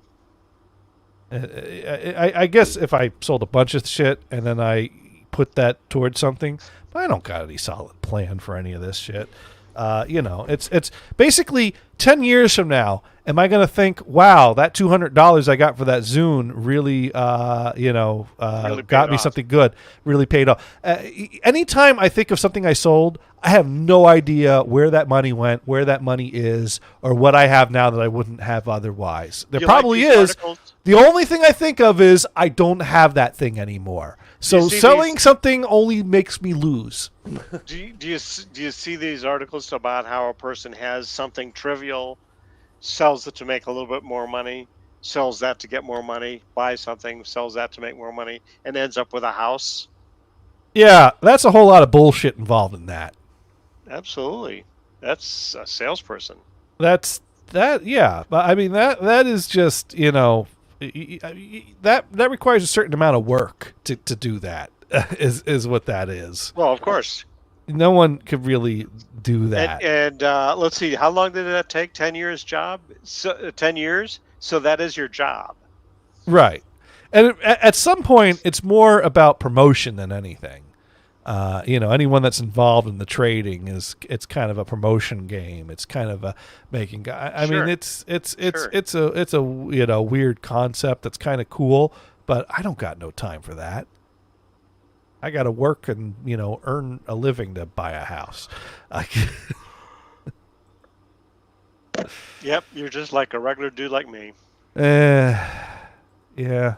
S1: I guess if I sold a bunch of shit and then I put that towards something, but I don't got any solid plan for any of this shit. It's basically 10 years from now. Am I going to think, wow, that $200 I got for that Zune really,
S2: really
S1: got me something good, really paid off. Anytime I think of something I sold, I have no idea where that money went, where that money is, or what I have now that I wouldn't have otherwise. There probably is. Articles? The only thing I think of is I don't have that thing anymore. So selling something only makes me lose.
S2: Do you see these articles about how a person has something trivial, sells it to make a little bit more money, sells that to get more money, buys something, sells that to make more money, and ends up with a house?
S1: Yeah, that's a whole lot of bullshit involved in that.
S2: Absolutely. That's a salesperson.
S1: Yeah. But I mean, that is just, that requires a certain amount of work to do that, is what that is.
S2: Well, of course.
S1: No one could really do that.
S2: And let's see, how long did that take? 10 years job? 10 years? So that is your job.
S1: Right. And at some point, it's more about promotion than anything. Anyone that's involved in the trading it's kind of a promotion game. It's kind of a making. I mean, it's a weird concept that's kind of cool, but I don't got no time for that. I got to work and earn a living to buy a house.
S2: Yep, you're just like a regular dude like me.
S1: Yeah,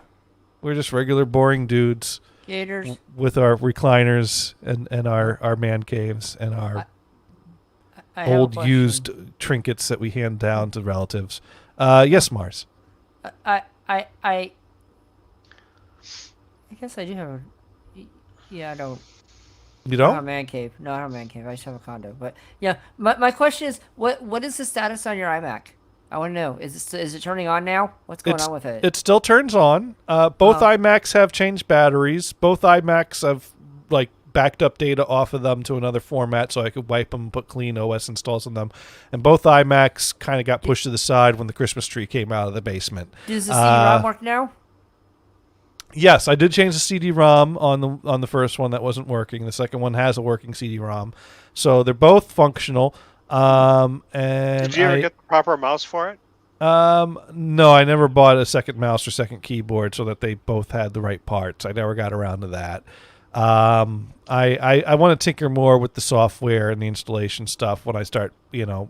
S1: we're just regular boring dudes.
S4: Gators.
S1: With our recliners and our man caves and our
S4: I
S1: old used trinkets that we hand down to relatives. Yes, Mars.
S4: I guess I do have a. Yeah, I don't.
S1: You
S4: I don't have
S1: don't?
S4: a man cave. No, I don't have a man cave. I just have a condo. But yeah, my question is, what is the status on your iMac? I want to know. Is it turning on now? What's going
S1: It's
S4: on with it?
S1: it still turns on. Both
S4: Oh,
S1: iMacs have changed batteries. Both iMacs have like backed up data off of them to another format, so I could wipe them, put clean OS installs on them. And both iMacs kind of got pushed to the side when the Christmas tree came out of the basement.
S4: does the CD-ROM work now?
S1: Yes, I did change the CD-ROM on the first one that wasn't working. The second one has a working CD-ROM, so they're both functional. And
S2: Did you ever get the proper mouse for it?
S1: No, I never bought a second mouse or second keyboard so that they both had the right parts. I never got around to that. I want to tinker more with the software and the installation stuff when I start, doing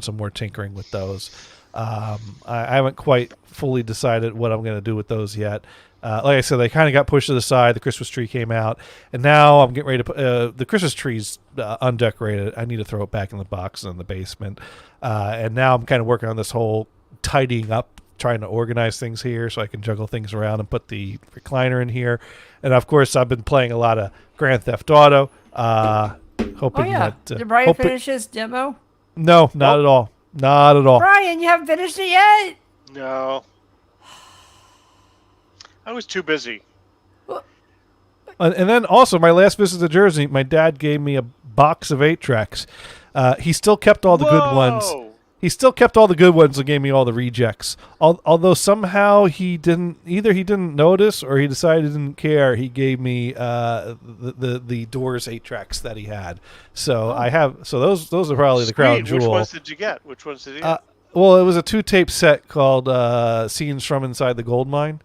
S1: some more tinkering with those. I haven't quite fully decided what I'm going to do with those yet. Like I said, they kind of got pushed to the side. The Christmas tree came out, and now I'm getting ready to put the Christmas tree's undecorated. I need to throw it back in the box in the basement. And now I'm kind of working on this whole tidying up, trying to organize things here so I can juggle things around and put the recliner in here. And of course, I've been playing a lot of Grand Theft Auto. Hoping
S4: Yeah.
S1: that
S4: Did Brian finish his demo?
S1: No, not at all. Not at all.
S4: Brian, you haven't finished it yet.
S2: No. I was too busy.
S1: And then also, my last visit to Jersey, my dad gave me a box of 8-tracks. He still kept all the good ones. He still kept all the good ones and gave me all the rejects. Although somehow he didn't notice or he decided he didn't care. He gave me the Doors 8-tracks that he had. So I have. So those are probably the crown jewel.
S2: Which ones did you get?
S1: Well, it was a 2-tape set called Scenes from Inside the Gold Mine.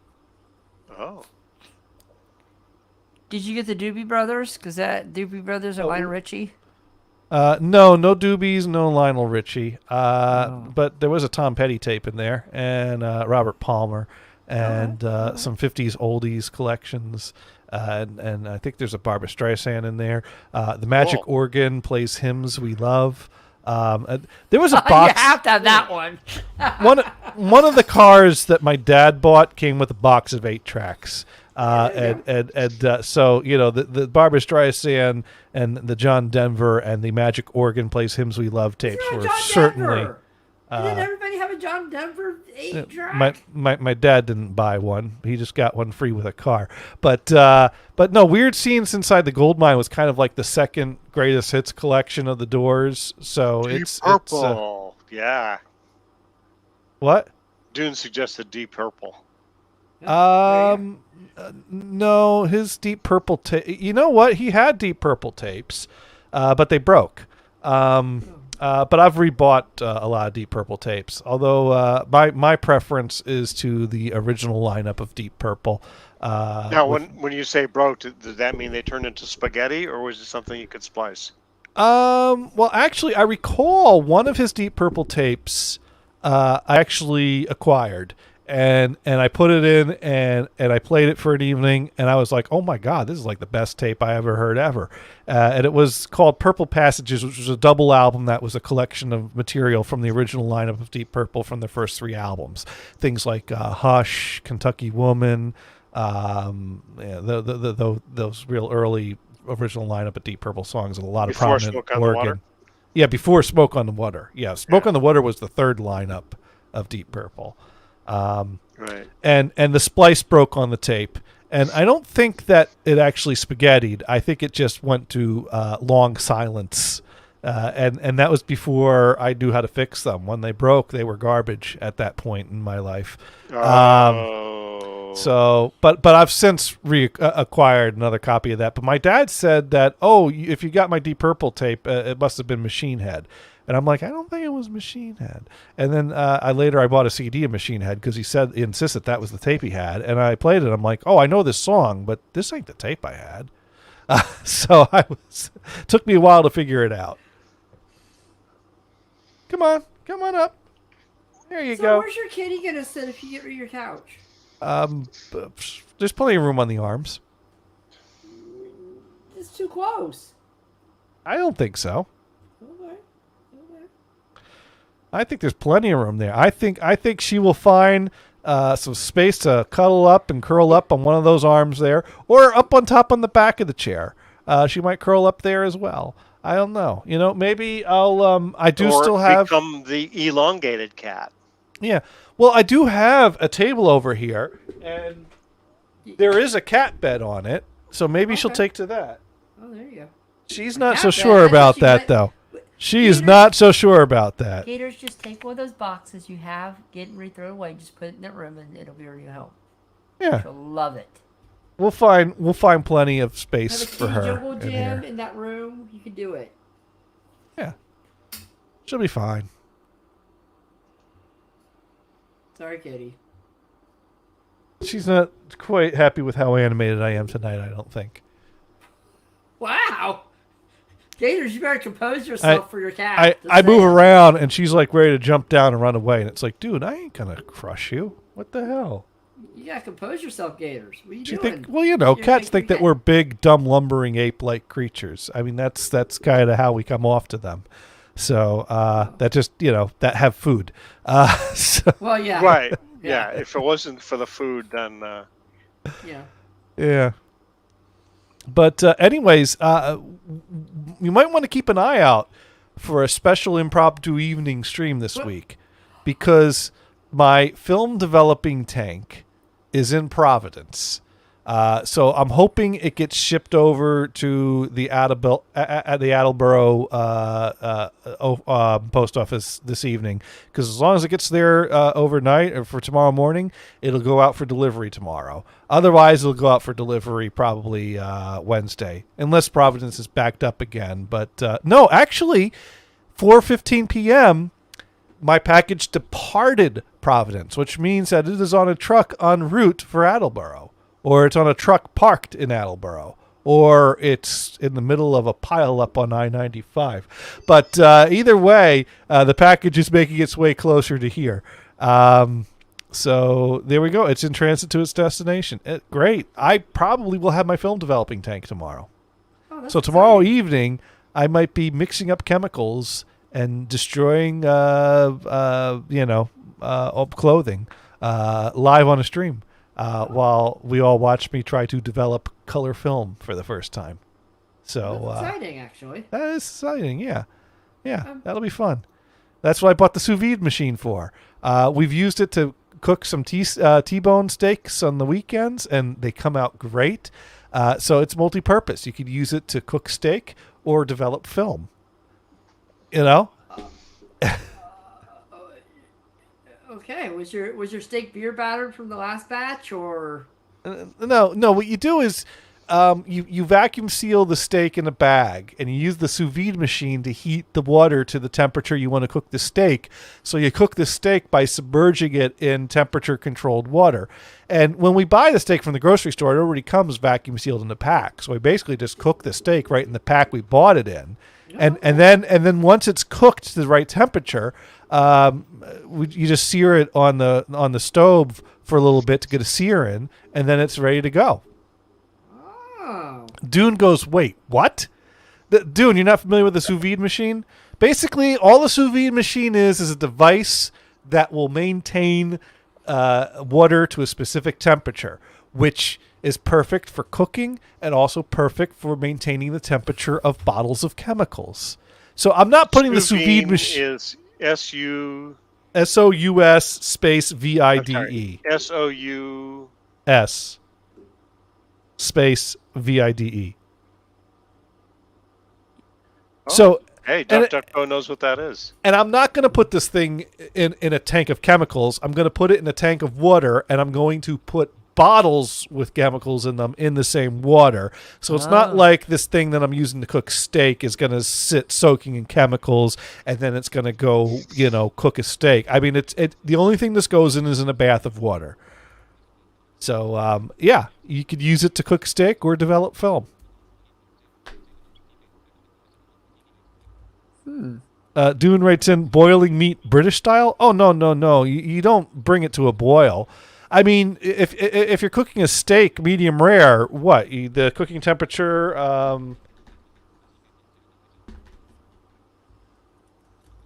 S2: Oh.
S4: Did you get the Doobie Brothers? Because that Doobie Brothers are Lionel Richie.
S1: No Doobies, no Lionel Richie. But there was a Tom Petty tape in there, and Robert Palmer, and some 50s oldies collections. And I think there's a Barbra Streisand in there. The Magic Organ plays Hymns We Love. There was a box.
S4: You have to have that one.
S1: one of the cars that my dad bought came with a box of 8-tracks. So the Barbra Streisand and the John Denver and the Magic Organ plays Hymns We Love tapes were certainly.
S4: Didn't everybody have a John Denver 8-track?
S1: My dad didn't buy one. He just got one free with a car. But no, Weird Scenes Inside the Gold Mine was kind of like the second greatest hits collection of the Doors. So
S2: Deep Purple. Yeah.
S1: What?
S2: Dune suggested Deep Purple.
S1: No, his Deep Purple tape. You know what? He had Deep Purple tapes, but they broke. But I've rebought a lot of Deep Purple tapes. Although my preference is to the original lineup of Deep Purple.
S2: Now, when you say broke, does that mean they turned into spaghetti, or was it something you could splice?
S1: Well, actually, I recall one of his Deep Purple tapes I actually acquired. And I put it in and I played it for an evening and I was like, oh my God, this is like the best tape I ever heard ever. And it was called Purple Passages, which was a double album that was a collection of material from the original lineup of Deep Purple from the first 3 albums. Things like Hush, Kentucky Woman, those real early original lineup of Deep Purple songs and a lot
S2: Before
S1: of prominent
S2: Smoke on the
S1: organ.
S2: Water?
S1: Yeah, before Smoke on the Water. Yeah, Smoke on the Water was the third lineup of Deep Purple.
S2: Right.
S1: And the splice broke on the tape. And I don't think that it actually spaghettied. I think it just went to long silence. And that was before I knew how to fix them. When they broke, they were garbage at that point in my life. So, but I've since acquired another copy of that. But my dad said that, if you got my Deep Purple tape, it must have been Machine Head. And I'm like, I don't think it was Machine Head. And then I bought a CD of Machine Head because he insisted that was the tape he had. And I played it. I'm like, I know this song, but this ain't the tape I had. So took me a while to figure it out. Come on up. There you go.
S4: So where's your kitty gonna sit if you get rid of your couch?
S1: There's plenty of room on the arms.
S4: It's too close.
S1: I don't think so.
S4: Okay.
S1: I think there's plenty of room there. I think she will find some space to cuddle up and curl up on one of those arms there, or up on top on the back of the chair. She might curl up there as well. I don't know. Maybe I'll. I do still have
S2: become the elongated cat.
S1: Yeah. Well, I do have a table over here, and there is a cat bed on it, so maybe she'll take to that.
S4: Oh, there you go.
S1: She's not so sure about that, though. She is not so sure about that.
S4: Gators, just take one of those boxes you have, get and throw it away, just put it in that room, and it'll be your home.
S1: Yeah.
S4: She'll love it.
S1: We'll find plenty of space
S4: have a
S1: for her.
S4: jungle gym in that room. You can do it.
S1: Yeah. She'll be fine.
S4: Sorry, Kitty.
S1: She's not quite happy with how animated I am tonight, I don't think.
S4: Wow. Gators, you better compose yourself for your cat.
S1: I move around, and she's like ready to jump down and run away. And it's like, dude, I ain't going to crush you. What the hell?
S4: You got to compose yourself, Gators. What are you doing?
S1: Well, cats think that we're big, dumb, lumbering ape-like creatures. I mean, that's kind of how we come off to them. So that just, that have food.
S4: Well, yeah.
S2: Right. Yeah. If it wasn't for the food, then.
S4: Yeah.
S1: Yeah. But anyways, you might want to keep an eye out for a special impromptu evening stream this week, because my film developing tank is in Providence. So I'm hoping it gets shipped over to the Attleboro post office this evening, because as long as it gets there overnight or for tomorrow morning, it'll go out for delivery tomorrow. Otherwise, it'll go out for delivery probably Wednesday, unless Providence is backed up again. But no, actually, 4:15 p.m., my package departed Providence, which means that it is on a truck en route for Attleboro. Or it's on a truck parked in Attleboro, or it's in the middle of a pileup on I-95. But either way, the package is making its way closer to here. So there we go. It's in transit to its destination. Great. I probably will have my film developing tank tomorrow. So tomorrow evening, I might be mixing up chemicals and destroying, clothing live on a stream. While we all watch me try to develop color film for the first time. So
S4: that's exciting, actually.
S1: That is exciting, yeah. Yeah, that'll be fun. That's what I bought the sous vide machine for. We've used it to cook some T-bone steaks on the weekends, and they come out great. So it's multi-purpose. You could use it to cook steak or develop film.
S4: Okay, was your steak beer battered from the last batch, or?
S1: No. What you do is you vacuum seal the steak in a bag, and you use the sous vide machine to heat the water to the temperature you want to cook the steak. So you cook the steak by submerging it in temperature-controlled water. And when we buy the steak from the grocery store, it already comes vacuum sealed in the pack. So we basically just cook the steak right in the pack we bought it in. And then once it's cooked to the right temperature, you just sear it on the stove for a little bit to get a sear in, and then it's ready to go.
S4: Oh.
S1: Dune goes, wait, what? Dune, you're not familiar with the sous vide machine? Basically, all the sous vide machine is a device that will maintain water to a specific temperature, which is perfect for cooking and also perfect for maintaining the temperature of bottles of chemicals. So I'm not putting the sous vide machine.
S2: Is
S1: SOUS space VIDE.
S2: SOUS
S1: space VIDE.
S2: Oh,
S1: so
S2: hey, DuckDuckGo knows what that is.
S1: And I'm not going to put this thing in a tank of chemicals. I'm going to put it in a tank of water, and I'm going to put bottles with chemicals in them in the same water. So it's not like this thing that I'm using to cook steak is going to sit soaking in chemicals and then it's going to go, cook a steak. I mean, the only thing this goes in is in a bath of water. So, you could use it to cook steak or develop film. Dune writes in, boiling meat British style? Oh, no. You don't bring it to a boil. I mean, if you're cooking a steak medium rare, the cooking temperature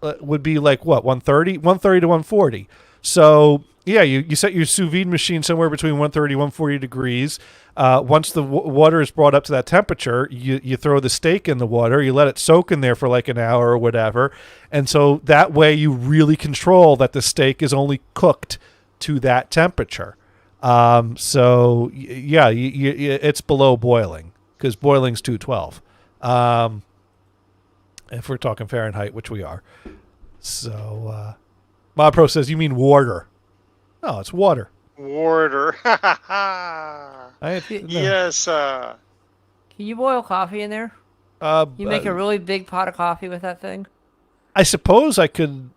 S1: would be like 130 to 140. So Yeah, you set your sous vide machine somewhere between 130 140 degrees. Once the water is brought up to that temperature, you throw the steak in the water. You let it soak in there for like an hour or whatever. And so that way you really control that the steak is only cooked to that temperature. It's below boiling because boiling's 212. If we're talking Fahrenheit, which we are. So, ModPro says, you mean water. No, it's water.
S2: Water. Yes.
S4: Can you boil coffee in there? You make a really big pot of coffee with that thing?
S1: I suppose I could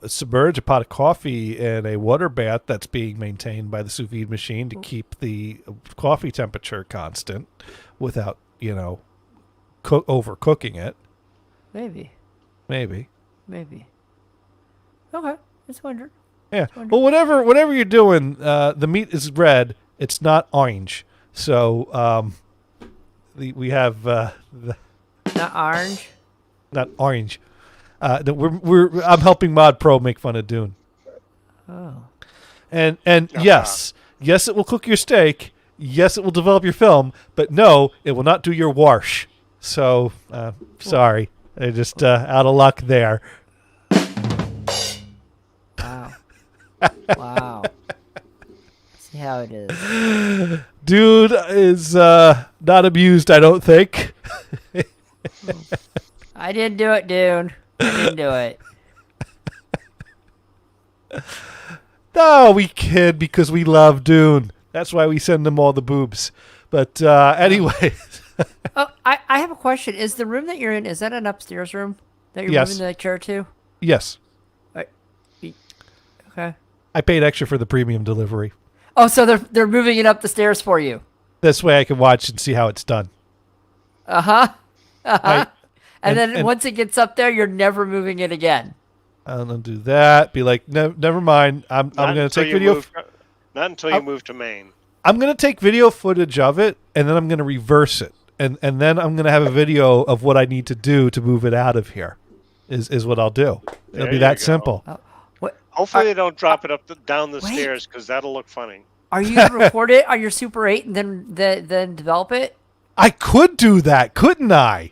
S1: submerge a pot of coffee in a water bath that's being maintained by the sous vide machine to keep the coffee temperature constant without, overcooking it.
S4: Maybe. Okay, just wondering.
S1: Yeah. Well, whatever you're doing, the meat is red. It's not orange. So we have
S4: not orange.
S1: Not orange. I'm helping Mod Pro make fun of Dune.
S4: Oh.
S1: And yes, it will cook your steak. Yes, it will develop your film. But no, it will not do your wash. So sorry, I just out of luck there.
S4: Wow. See how it is.
S1: Dude is not amused, I don't think.
S4: I didn't do it, dude. I didn't do it.
S1: No, we kid because we love Dune. That's why we send them all the boobs. But anyway.
S4: I have a question. Is the room that you're in, is that an upstairs room that you're moving the chair to?
S1: Yes.
S4: Okay.
S1: I paid extra for the premium delivery.
S4: Oh, so they're moving it up the stairs for you.
S1: This way I can watch and see how it's done.
S4: Uh-huh. And then once it gets up there, you're never moving it again.
S1: I'm going to do that. Be like, no, never mind. I'm going to take video.
S2: Not until you move to Maine.
S1: I'm going to take video footage of it, and then I'm going to reverse it. And then I'm going to have a video of what I need to do to move it out of here is what I'll do. It'll be that simple.
S2: Hopefully they don't drop it down the stairs because that'll look funny.
S4: Are you going to record it on your Super 8 and then develop it?
S1: I could do that, couldn't I?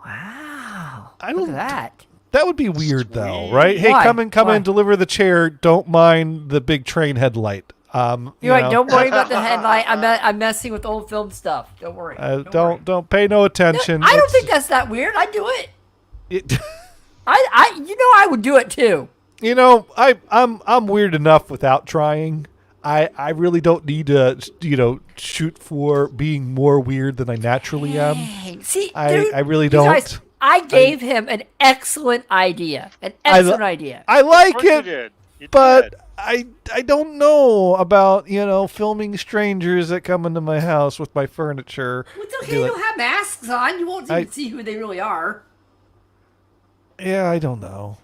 S4: Wow.
S1: I don't,
S4: look at that.
S1: That would be weird, though, right? Hey,
S4: Why?
S1: come in, deliver the chair. Don't mind the big train headlight.
S4: You're right. Don't worry about the headlight. I'm messing with old film stuff. Don't worry.
S1: Don't pay no attention.
S4: I don't think that's that weird. I'd do it. I would do it too.
S1: I'm weird enough without trying. I really don't need to shoot for being more weird than I naturally am.
S4: See, dude,
S1: I really don't.
S4: Guys, I gave him an excellent idea. Idea.
S1: I like it,
S2: You
S1: but
S2: did.
S1: I don't know about filming strangers that come into my house with my furniture.
S4: Well, it's okay. You'll have masks on. You won't even see who they really are.
S1: Yeah, I don't know.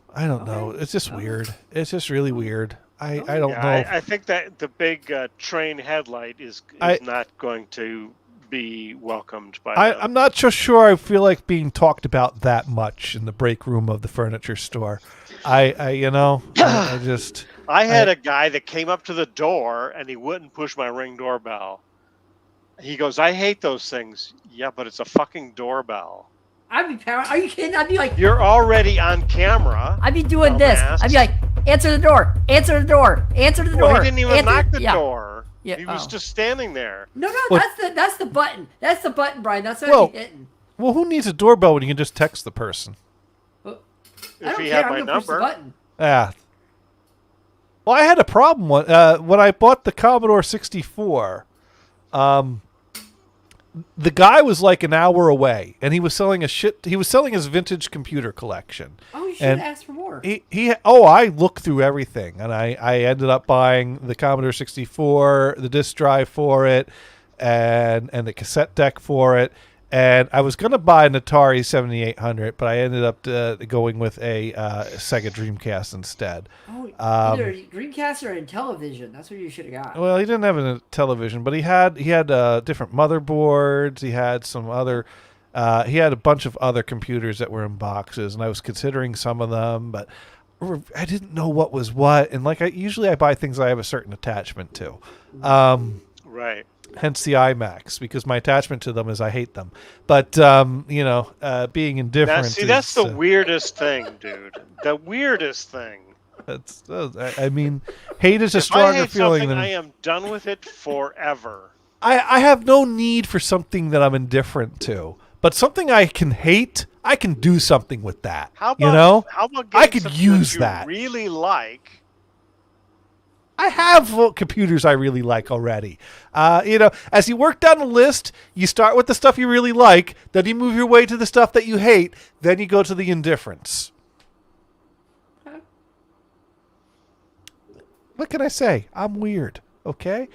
S1: It's just weird. It's just really weird. I don't know.
S2: I think that the big train headlight is not going to be welcomed by them.
S1: I'm not so sure I feel like being talked about that much in the break room of the furniture store. I
S2: had a guy that came up to the door and he wouldn't push my Ring doorbell. He goes, I hate those things. Yeah, but it's a fucking doorbell.
S4: I'd be paranoid. Are you kidding? I'd be like,
S2: you're already on camera.
S4: I'd be doing this. I'd be like, answer the door. Answer the door. Answer the door.
S2: Well, he didn't even knock the door.
S4: Yeah.
S2: He was just standing there.
S4: No, that's the button. That's the button, Brian. That's what I'd be hitting.
S1: Well, who needs a doorbell when you can just text the person?
S2: If
S4: he
S2: had my number.
S1: Yeah. Well, I had a problem when I bought the Commodore 64. The guy was like an hour away, and he was selling He was selling his vintage computer collection.
S4: Oh, you should have asked for more.
S1: I looked through everything, and I ended up buying the Commodore 64, the disk drive for it, and the cassette deck for it. And I was going to buy an Atari 7800, but I ended up going with a Sega Dreamcast instead.
S4: Oh, either Dreamcast or Intellivision. That's what you should have got.
S1: Well, he didn't have a television, but he had different motherboards. He had some other. He had a bunch of other computers that were in boxes, and I was considering some of them, but I didn't know what was what, and like usually I buy things I have a certain attachment to.
S2: Right.
S1: Hence the IMAX, because my attachment to them is I hate them. But being indifferent.
S2: Now, see, that's the weirdest thing, dude. The weirdest thing.
S1: That's. I mean, hate is a stronger feeling than.
S2: I am done with it forever.
S1: I have no need for something that I'm indifferent to, but something I can hate, I can do something with that.
S2: How about
S1: I could use that.
S2: Really like.
S1: I have computers I really like already. As you work down the list, you start with the stuff you really like, then you move your way to the stuff that you hate, then you go to the indifference. What can I say? I'm weird, okay?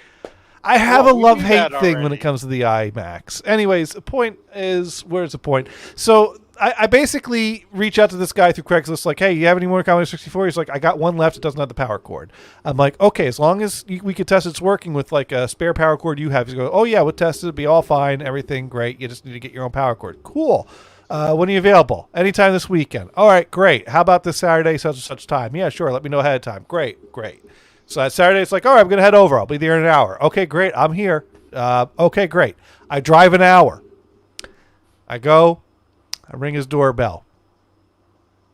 S1: I have a love-hate thing when it comes to the IMAX. Anyways, the point is, where's the point? So I basically reach out to this guy through Craigslist, like, hey, you have any more Commodore 64? He's like, I got one left. It doesn't have the power cord. I'm like, okay, as long as we can test it's working with like a spare power cord you have. He's going, oh, yeah, we'll test it. It'll be all fine. Everything great. You just need to get your own power cord. Cool. When are you available? Anytime this weekend. All right, great. How about this Saturday, such and such time? Yeah, sure. Let me know ahead of time. Great. So that Saturday, it's like, all right, I'm going to head over. I'll be there in an hour. Okay, great. I'm here. Okay, great. I drive an hour. I go. I ring his doorbell.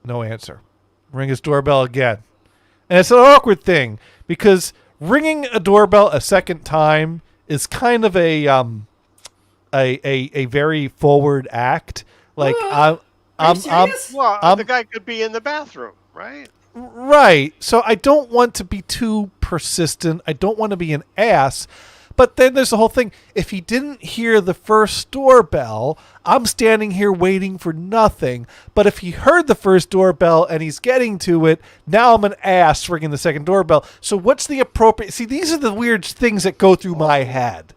S1: No answer. Ring his doorbell again. And it's an awkward thing because ringing a doorbell a second time is kind of a very forward act. Like
S2: the guy could be in the bathroom, right?
S1: Right. So I don't want to be too persistent. I don't want to be an ass. But then there's the whole thing. If he didn't hear the first doorbell, I'm standing here waiting for nothing. But if he heard the first doorbell and he's getting to it, now I'm an ass ringing the second doorbell. So what's the appropriate... See, these are the weird things that go through my head.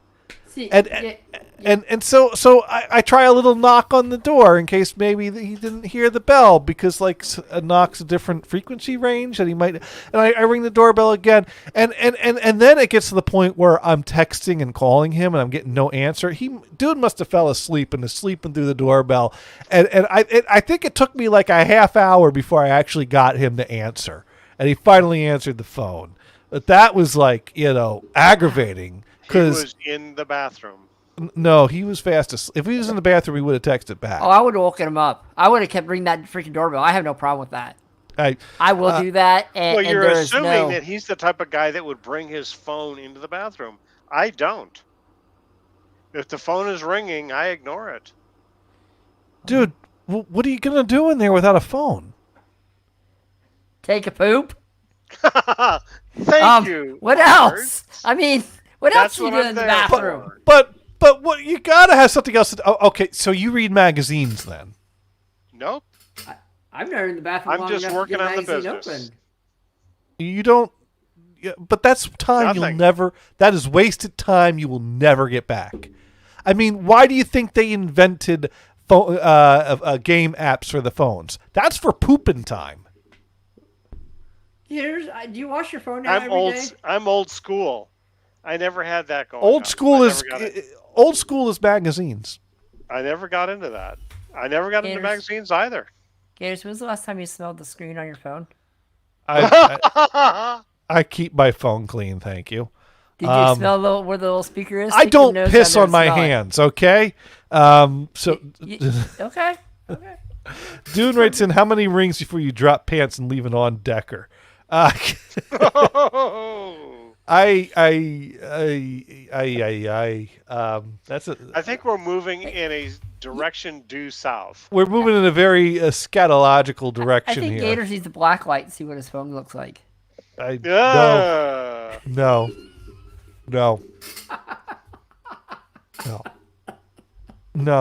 S1: And so I try a little knock on the door in case maybe he didn't hear the bell because like a knock's a different frequency range and he might. And I ring the doorbell again and then it gets to the point where I'm texting and calling him and I'm getting no answer. Dude must have fell asleep and is sleeping through the doorbell. And I think it took me like a half hour before I actually got him to answer. And he finally answered the phone. But that was like, aggravating.
S2: He was in the bathroom.
S1: No, he was fast asleep. If he was in the bathroom, he would have texted back.
S4: Oh, I would have woken him up. I would have kept ringing that freaking doorbell. I have no problem with that. I will do that.
S2: Well, you're assuming that he's the type of guy that would bring his phone into the bathroom. I don't. If the phone is ringing, I ignore it.
S1: Dude, what are you going to do in there without a phone?
S4: Take a poop.
S2: Thank you.
S4: What else? I mean... What else do you do in the bathroom?
S1: But what you gotta have something else. Okay, so you read magazines then?
S2: Nope.
S4: I'm never in the bathroom.
S2: I'm just working on the business.
S4: Open.
S1: You don't. Yeah, but that's time you'll never. That is wasted time you will never get back. I mean, why do you think they invented game apps for the phones? That's for pooping time.
S4: Do you wash your phone now every day?
S2: I'm old school. I never had that going.
S1: Old school is magazines.
S2: I never got into that. I never got into magazines either.
S4: Gators, when's the last time you smelled the screen on your phone?
S1: I keep my phone clean, thank you.
S4: Did you smell where the little speaker is?
S1: I don't piss on my hands, okay?
S4: Okay.
S1: Dune writes in, how many rings before you drop pants and leave it on Decker? I
S2: think we're moving in a direction due south.
S1: We're moving in a very scatological direction here.
S4: I think Gator needs a black light and see what his phone looks like.
S1: No. No,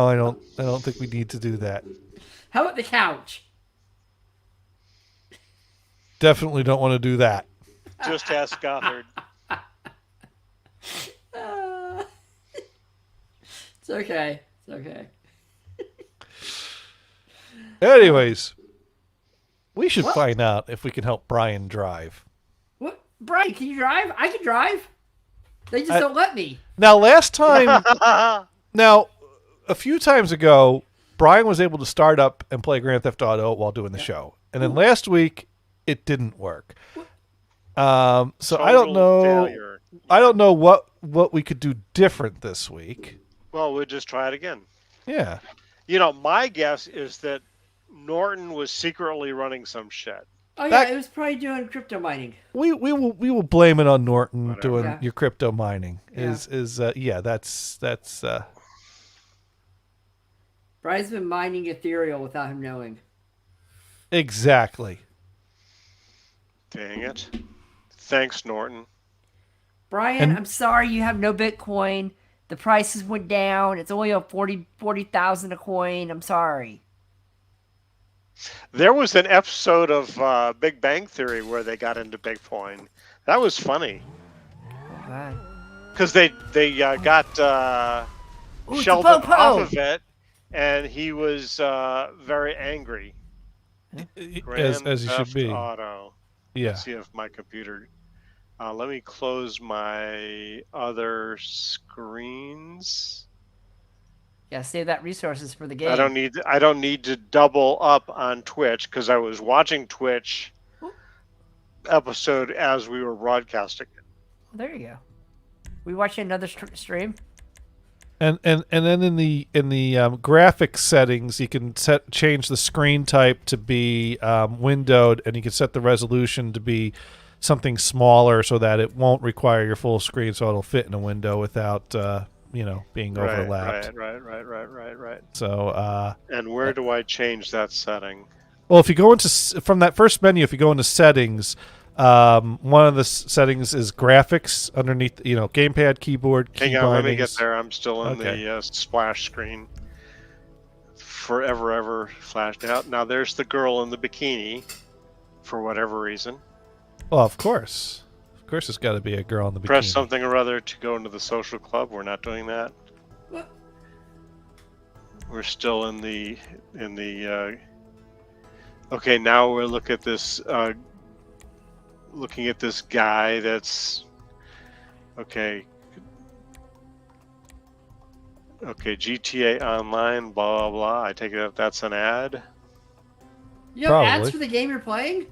S1: I don't think we need to do that.
S4: How about the couch?
S1: Definitely don't want to do that.
S2: Just ask Gothard.
S4: It's okay.
S1: Anyways, we should find out if we can help Brian drive.
S4: What? Brian, can you drive? I can drive. They just don't let me.
S1: Now, a few times ago, Brian was able to start up and play Grand Theft Auto while doing the show. And then last week, it didn't work. So I don't
S2: Total
S1: know.
S2: failure.
S1: I
S2: Yeah.
S1: don't know what we could do different this week.
S2: Well, we'll just try it again.
S1: Yeah.
S2: My guess is that Norton was secretly running some shit.
S4: Oh yeah,
S1: That
S4: it was probably doing crypto mining.
S1: we will blame it on Norton
S2: Whatever.
S1: doing
S4: Yeah.
S1: your crypto mining.
S4: Yeah.
S1: Yeah, that's
S4: Brian's been mining ethereal without him knowing.
S1: exactly.
S2: Dang it. Thanks, Norton.
S4: Brian,
S1: And
S4: I'm sorry you have no Bitcoin. The prices went down. It's only up 40,000 a coin. I'm sorry.
S2: There was an episode of Big Bang Theory where they got into Bitcoin. That was funny
S4: Oh god.
S2: because they got
S4: Ooh, it's a
S2: Sheldon
S4: po-po.
S2: off of it, and he was very angry. Grand
S1: as you should
S2: Theft
S1: be.
S2: Auto.
S1: Yeah.
S2: Let's see if my computer. Let me close my other screens.
S4: Yeah, save that resources for the game.
S2: I don't need to double up on Twitch because I was watching Twitch episode as we were broadcasting it.
S4: Well, there you go. We watching another stream.
S1: And then in the graphics settings, you can change the screen type to be windowed, and you can set the resolution to be something smaller so that it won't require your full screen, so it'll fit in a window without being overlapped.
S2: Right.
S1: So
S2: And where do I change that setting?
S1: well, if you go into from that first menu, if you go into settings, one of the settings is graphics underneath. Gamepad, keyboard, key
S2: Hang on, let me get
S1: bindings.
S2: there. I'm still in
S1: Okay.
S2: the splash screen. Forever ever flashed out. Now there's the girl in the bikini, for whatever reason.
S1: Well, of course, there's got to be a girl in the bikini.
S2: Press something or other to go into the social club. We're not doing that.
S4: What?
S2: We're still in the okay, now we're looking at this guy that's okay, GTA Online, blah blah blah. I take it that's an ad.
S4: You have ads
S1: Probably.
S4: for the game you're playing?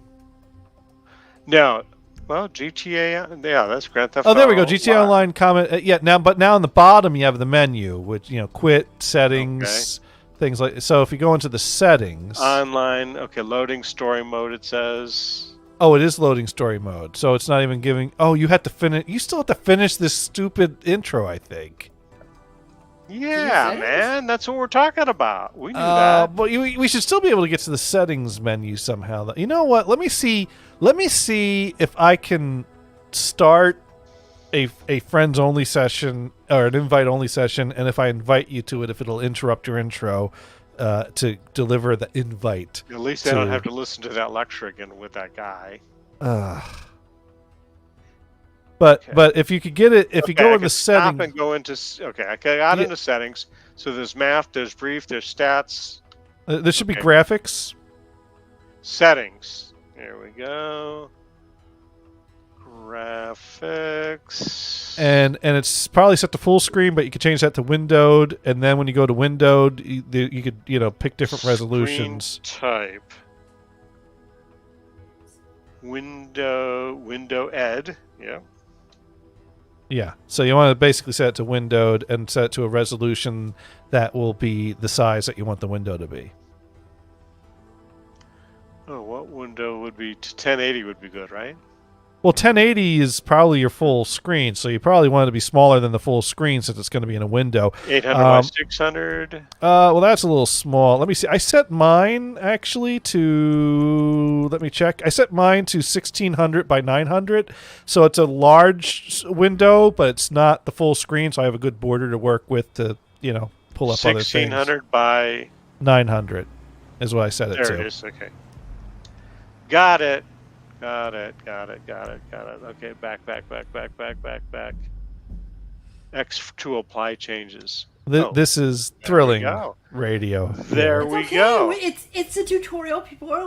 S2: No, well, GTA, yeah, that's Grand Theft
S1: Oh, there we go.
S2: Auto
S1: GTA
S2: Live.
S1: Online comment. But now on the bottom you have the menu, which quit settings, things like. So if you go into the settings,
S2: Online, okay, loading story mode. It says.
S1: oh, it is loading story mode. So it's not even giving. Oh, you have to finish. You still have to finish this stupid intro, I think.
S2: Yeah,
S4: settings?
S2: man, that's what we're talking about. We knew that.
S1: But we should still be able to get to the settings menu somehow. You know what? Let me see if I can start a friends only session or an invite only session, and if I invite you to it, if it'll interrupt your intro to deliver the invite.
S2: At least I don't have to listen to that lecture again with that guy.
S1: But
S2: Okay.
S1: if you could get it, if you go
S2: I
S1: in
S2: can
S1: the
S2: stop
S1: settings,
S2: and go into. Okay, I got
S1: Yeah.
S2: into settings. So there's math, there's brief, there's stats,
S1: there should be
S2: Okay.
S1: graphics.
S2: settings. There we go. Graphics.
S1: And it's probably set to full screen, but you could change that to windowed. And then when you go to windowed, you could pick different resolutions.
S2: Screen type. Window ed. Yeah.
S1: Yeah. So you want to basically set it to windowed and set it to a resolution that will be the size that you want the window to be.
S2: Oh, what window would be 1080 would be good, right?
S1: Well, 1080 is probably your full screen, so you probably want it to be smaller than the full screen since it's going to be in a window.
S2: 800 by 600.
S1: Well, that's a little small. Let me see. I set mine actually to. Let me check. I set mine to 1600 by 900, so it's a large window, but it's not the full screen. So I have a good border to work with to pull up other things.
S2: 1600 by
S1: 900 is what I set it
S2: there
S1: to.
S2: it is. Okay. Got it. Okay, back. X to apply changes.
S1: This is
S2: There we
S1: thrilling
S2: go.
S1: radio.
S2: There
S4: It's
S2: we
S4: okay.
S2: go.
S4: It's a tutorial. People are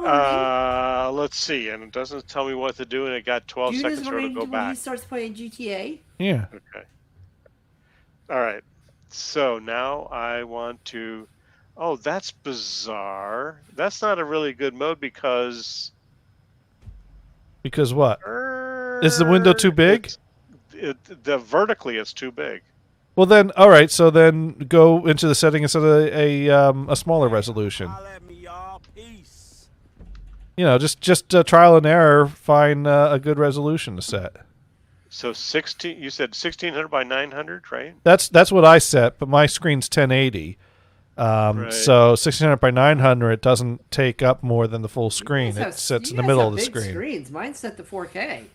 S4: learning.
S2: Let's see, and it doesn't tell me what to do, and it got 12
S4: Dude is
S2: seconds for it to
S4: learning
S2: go
S4: when
S2: back.
S4: he starts playing GTA.
S1: Yeah.
S2: Okay. All right. So now I want to. Oh, that's bizarre. That's not a really good mode because
S1: Because what? Is the window too big?
S2: The vertically it's too big.
S1: Well then, all right. So then go into the setting and set a smaller resolution. You know, just trial and error. Find a good resolution to set.
S2: So 16. You said 1600 by 900, right?
S1: That's what I set, but my screen's 1080.
S2: Right.
S1: So 1600 by 900 doesn't take up more than the full screen. It sits in the middle of the
S4: big
S1: screen.
S4: Screens. Mine's set to 4K.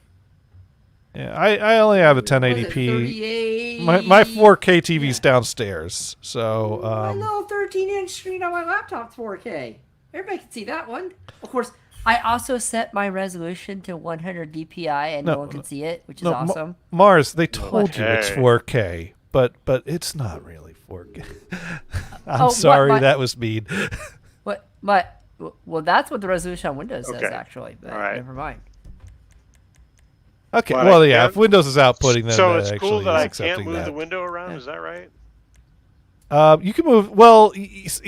S1: Yeah, I only have a 1080p. My 4K TV's downstairs, so
S4: my little 13-inch screen on my laptop's 4K. Everybody can see that one. Of course, I also set my resolution to 100 dpi, and no one can see it, which is awesome.
S1: Mars, they told you it's 4K, but it's not really 4K. I'm sorry, that was mean.
S4: What? Well, that's what the resolution on Windows says, actually. But never mind.
S1: Okay, well, yeah, if Windows is outputting, then
S2: so it's cool that I
S1: can't
S2: move the window around. Is that right?
S1: You can move. Well,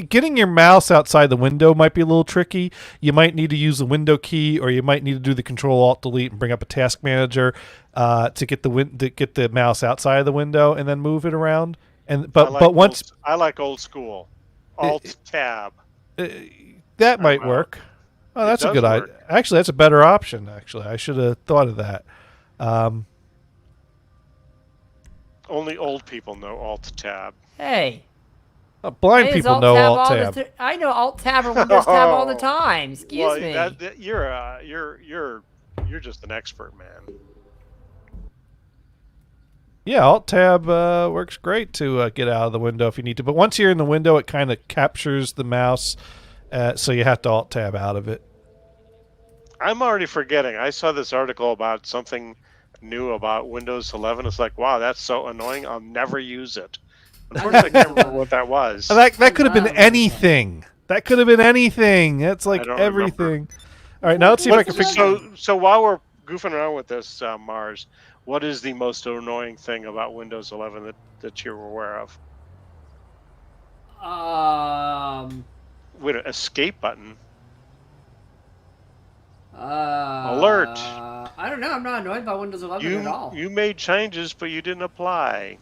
S1: getting your mouse outside the window might be a little tricky. You might need to use the window key, or you might need to do the Control-Alt-Delete and bring up a task manager to get the mouse outside of the window and then move it around. But once
S2: I like old school, Alt-Tab.
S1: That might work. Oh, that's a good idea. Actually, that's a better option. Actually, I should have thought of that.
S2: Only old people know Alt-Tab.
S4: Hey.
S1: Blind people know Alt-Tab.
S4: I know Alt-Tab or Windows Tab all the time. Excuse me.
S2: You're just an expert, man.
S1: Yeah, Alt-Tab works great to get out of the window if you need to. But once you're in the window, it kind of captures the mouse, so you have to Alt-Tab out of it.
S2: I'm already forgetting. I saw this article about something new about Windows 11. It's like, wow, that's so annoying. I'll never use it. Unfortunately, I can't remember what that was.
S1: That could have been anything. That could have been anything. That's like everything.
S2: Remember.
S1: All right, now let's see if I can figure.
S2: So while we're goofing around with this, Mars, what is the most annoying thing about Windows 11 that you're aware of? Wait, an escape button. Alert.
S4: I don't know. I'm not annoyed by Windows 11 at all.
S2: You made changes, but you didn't apply.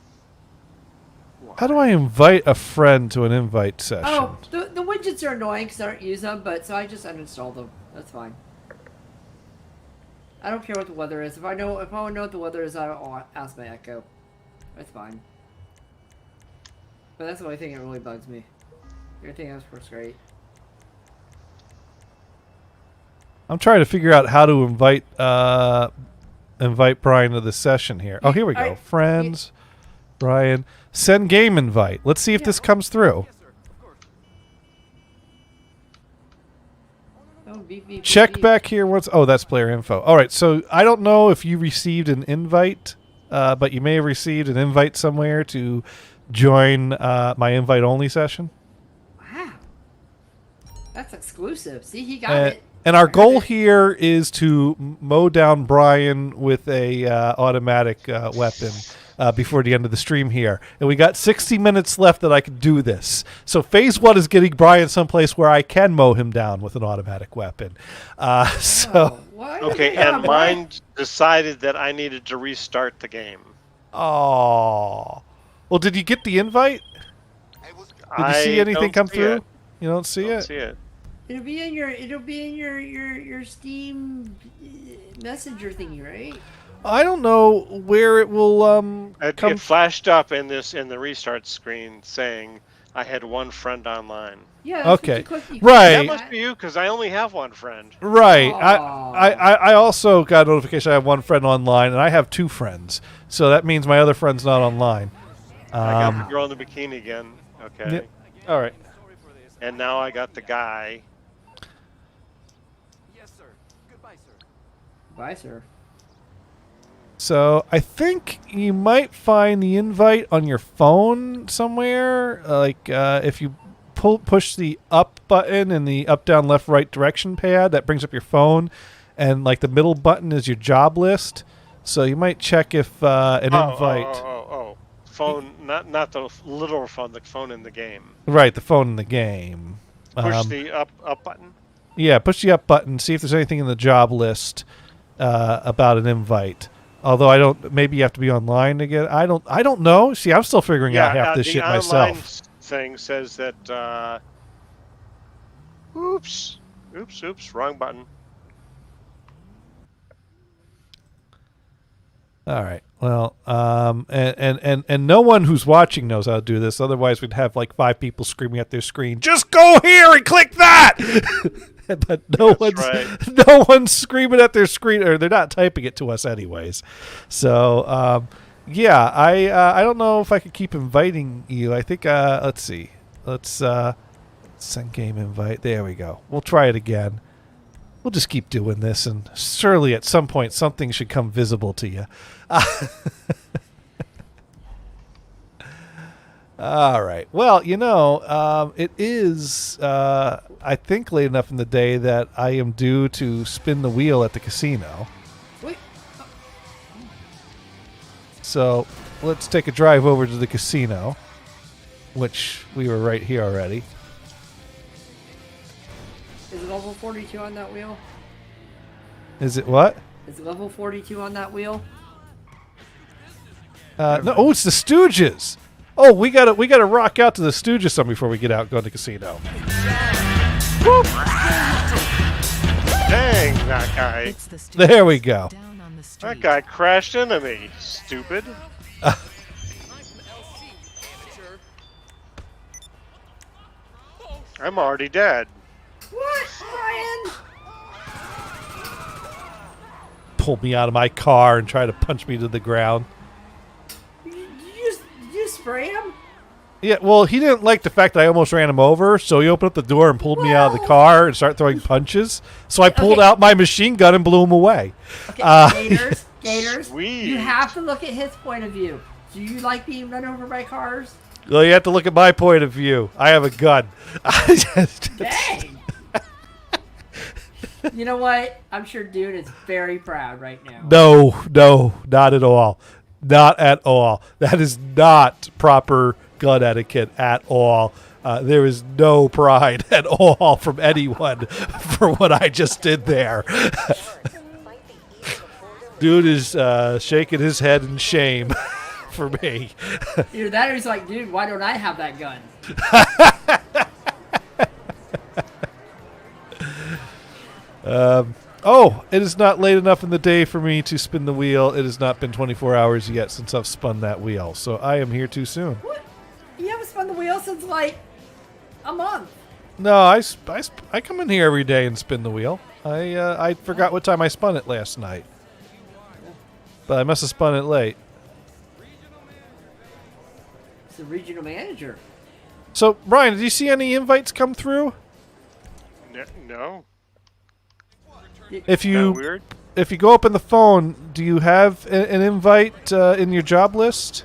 S1: How do I invite a friend to an invite session?
S4: Oh, the widgets are annoying because I don't use them, but so I just uninstall them. That's fine. I don't care what the weather is. If I want to know what the weather is, I'll ask my Echo. That's fine. But that's the only thing that really bugs me. Everything else works great.
S1: I'm trying to figure out how to invite Brian to the session here. Oh, here we go. Friends, Brian, send game invite. Let's see if this comes through. Check back here once. Oh, that's player info. All right, so I don't know if you received an invite, but you may have received an invite somewhere to join my invite-only session.
S4: Wow. That's exclusive. See, he got it.
S1: And our goal here is to mow down Brian with a automatic weapon before the end of the stream here. And we got 60 minutes left that I can do this. So phase 1 is getting Brian someplace where I can mow him down with an automatic weapon.
S2: Okay, and mine decided that I needed to restart the game.
S1: Oh. Well, did you get the invite? Did you see anything come through? You don't see it?
S2: See it.
S4: It'll be in your Steam Messenger thingy, right?
S1: I don't know where it will
S2: It flashed up in the restart screen saying I had one friend online.
S4: Yeah.
S1: Okay. Right.
S2: That must be you because I only have one friend.
S1: Right. I also got a notification I have one friend online and I have 2 friends, so that means my other friend's not online.
S2: I got the girl in the bikini again. Okay.
S1: Yep. All right.
S2: And now I got the guy.
S4: Bye, sir.
S1: So I think you might find the invite on your phone somewhere. If you push the up button in the up, down, left, right direction pad, that brings up your phone, and like the middle button is your job list. So you might check if an invite.
S2: Phone, not the literal phone, the phone in the game.
S1: Right, the phone in the game.
S2: Push the up button.
S1: Yeah, push the up button. See if there's anything in the job list. about an invite. Although I don't, maybe you have to be online to get. I don't know. See, I'm still figuring out half this shit
S2: online
S1: myself.
S2: Thing says that. Oops, wrong button.
S1: All right. Well, and no one who's watching knows how to do this. Otherwise, we'd have like 5 people screaming at their screen, "Just go here and click that!" But no one's screaming at their screen, or they're not typing it to us anyways. So, yeah, I don't know if I could keep inviting you. I think let's see, let's send game invite. There we go. We'll try it again. We'll just keep doing this, and surely at some point something should come visible to you. All right. Well, it is, I think, late enough in the day that I am due to spin the wheel at the casino.
S4: Wait.
S1: So let's take a drive over to the casino, which we were right here already.
S4: Is it level 42 on that wheel?
S1: Is it what?
S4: Is it level 42 on that wheel?
S1: No. Oh, it's the Stooges. Oh, we gotta rock out to the Stooges some before we get out and go to the casino.
S2: Whoop. Dang, that guy.
S1: There we go.
S2: That guy crashed into me, stupid. I'm already dead.
S4: What, Brian?
S1: Pulled me out of my car and tried to punch me to the ground.
S4: You spray him?
S1: Yeah, well, he didn't like the fact that I almost ran him over, so he opened up the door and pulled me out of the car and started throwing punches. So I pulled out my machine gun and blew him away.
S4: Okay, Gators,
S2: Sweet.
S4: You have to look at his point of view. Do you like being run over by cars?
S1: Well, you have to look at my point of view. I have a gun.
S4: Dang! You know what? I'm sure dude is very proud right now.
S1: No, not at all. Not at all. That is not proper gun etiquette at all. There is no pride at all from anyone for what I just did there. Dude is shaking his head in shame for me.
S4: Either that or he's like, dude, why don't I have that gun?
S1: It is not late enough in the day for me to spin the wheel. It has not been 24 hours yet since I've spun that wheel, so I am here too soon.
S4: What? You haven't spun the wheel since like a month.
S1: No, I come in here every day and spin the wheel. I forgot what time I spun it last night, but I must have spun it late.
S4: It's the regional manager.
S1: So, Brian, did you see any invites come through?
S2: No.
S1: If
S2: Weird?
S1: If you go up in the phone, do you have an invite in your job list?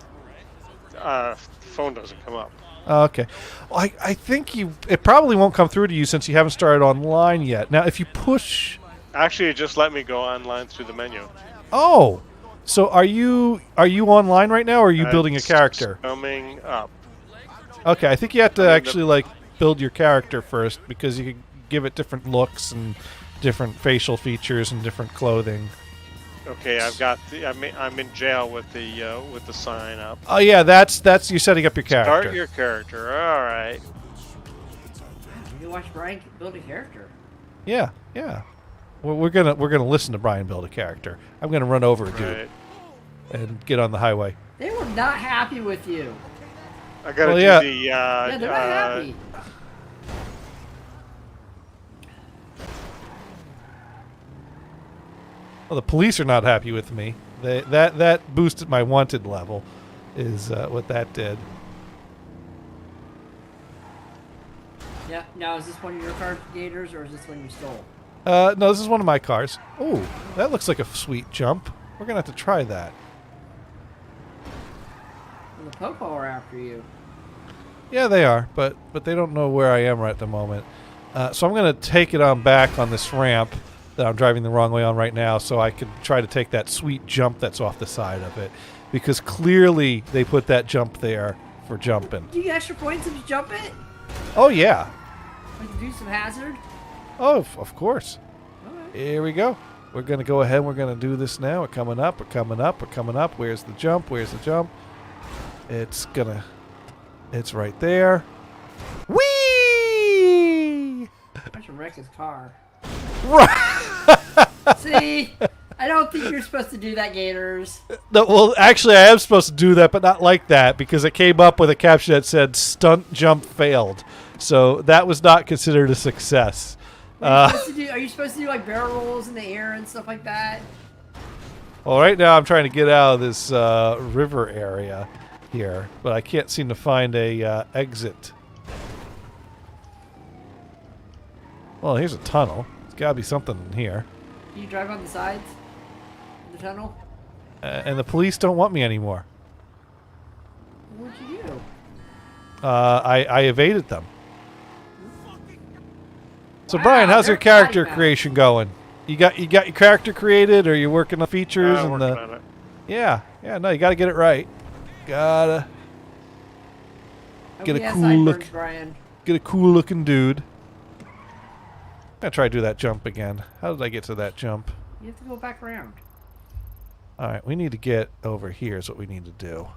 S2: Phone doesn't come up.
S1: Okay. Well, I think it probably won't come through to you since you haven't started online yet. Now, if you push...
S2: Actually, it just let me go online through the menu.
S1: Oh! So are you online right now, or are you building a character?
S2: Coming up.
S1: Okay, I think you have to actually, build your character first, because you can give it different looks and different facial features and different clothing.
S2: Okay, I've got I'm in jail with the sign up.
S1: Oh yeah, that's you setting up your character.
S2: Start your character. All right.
S4: You watch Brian build a character.
S1: Yeah. Well, we're gonna listen to Brian build a character. I'm gonna run over a dude and get on the highway.
S4: They were not happy with you.
S2: I gotta do the.
S4: Yeah, they're not happy.
S1: Well, the police are not happy with me. That boosted my wanted level, is what that did.
S4: Yeah. Now, is this one of your car gators, or is this one you stole?
S1: No, this is one of my cars. Ooh, that looks like a sweet jump. We're gonna have to try that.
S4: Well, the Popo are after you.
S1: Yeah, they are, but they don't know where I am right at the moment. So I'm gonna take it on back on this ramp that I'm driving the wrong way on right now, so I can try to take that sweet jump that's off the side of it, because clearly they put that jump there for jumping.
S4: Do you get extra points if you jump it?
S1: Oh yeah.
S4: Like do some hazard?
S1: Oh, of course.
S4: All right.
S1: Here we go. We're going to go ahead. We're going to do this now. We're coming up. We're coming up. We're coming up. Where's the jump? Where's the jump? It's right there. Whee!
S4: I should wreck his car.
S1: Right.
S4: See? I don't think you're supposed to do that, Gators.
S1: No, well, actually, I am supposed to do that, but not like that, because it came up with a caption that said "stunt jump failed," so that was not considered a success.
S4: Are you supposed to do like barrel rolls in the air and stuff like that?
S1: Well, right now I'm trying to get out of this river area here, but I can't seem to find a exit. Well, here's a tunnel. There's got to be something in here.
S4: Do you drive on the sides of the tunnel?
S1: And the police don't want me anymore.
S4: What'd you do?
S1: I evaded them. So Brian, how's your character creation going? You got your character created, or you working on features and
S2: working on it.
S1: Yeah. No, you got to get it right. Gotta get a cool looking dude. I'm gonna try to do that jump again. How did I get to that jump?
S4: You have to go back around.
S1: All right, we need to get over here. Is what we need to do.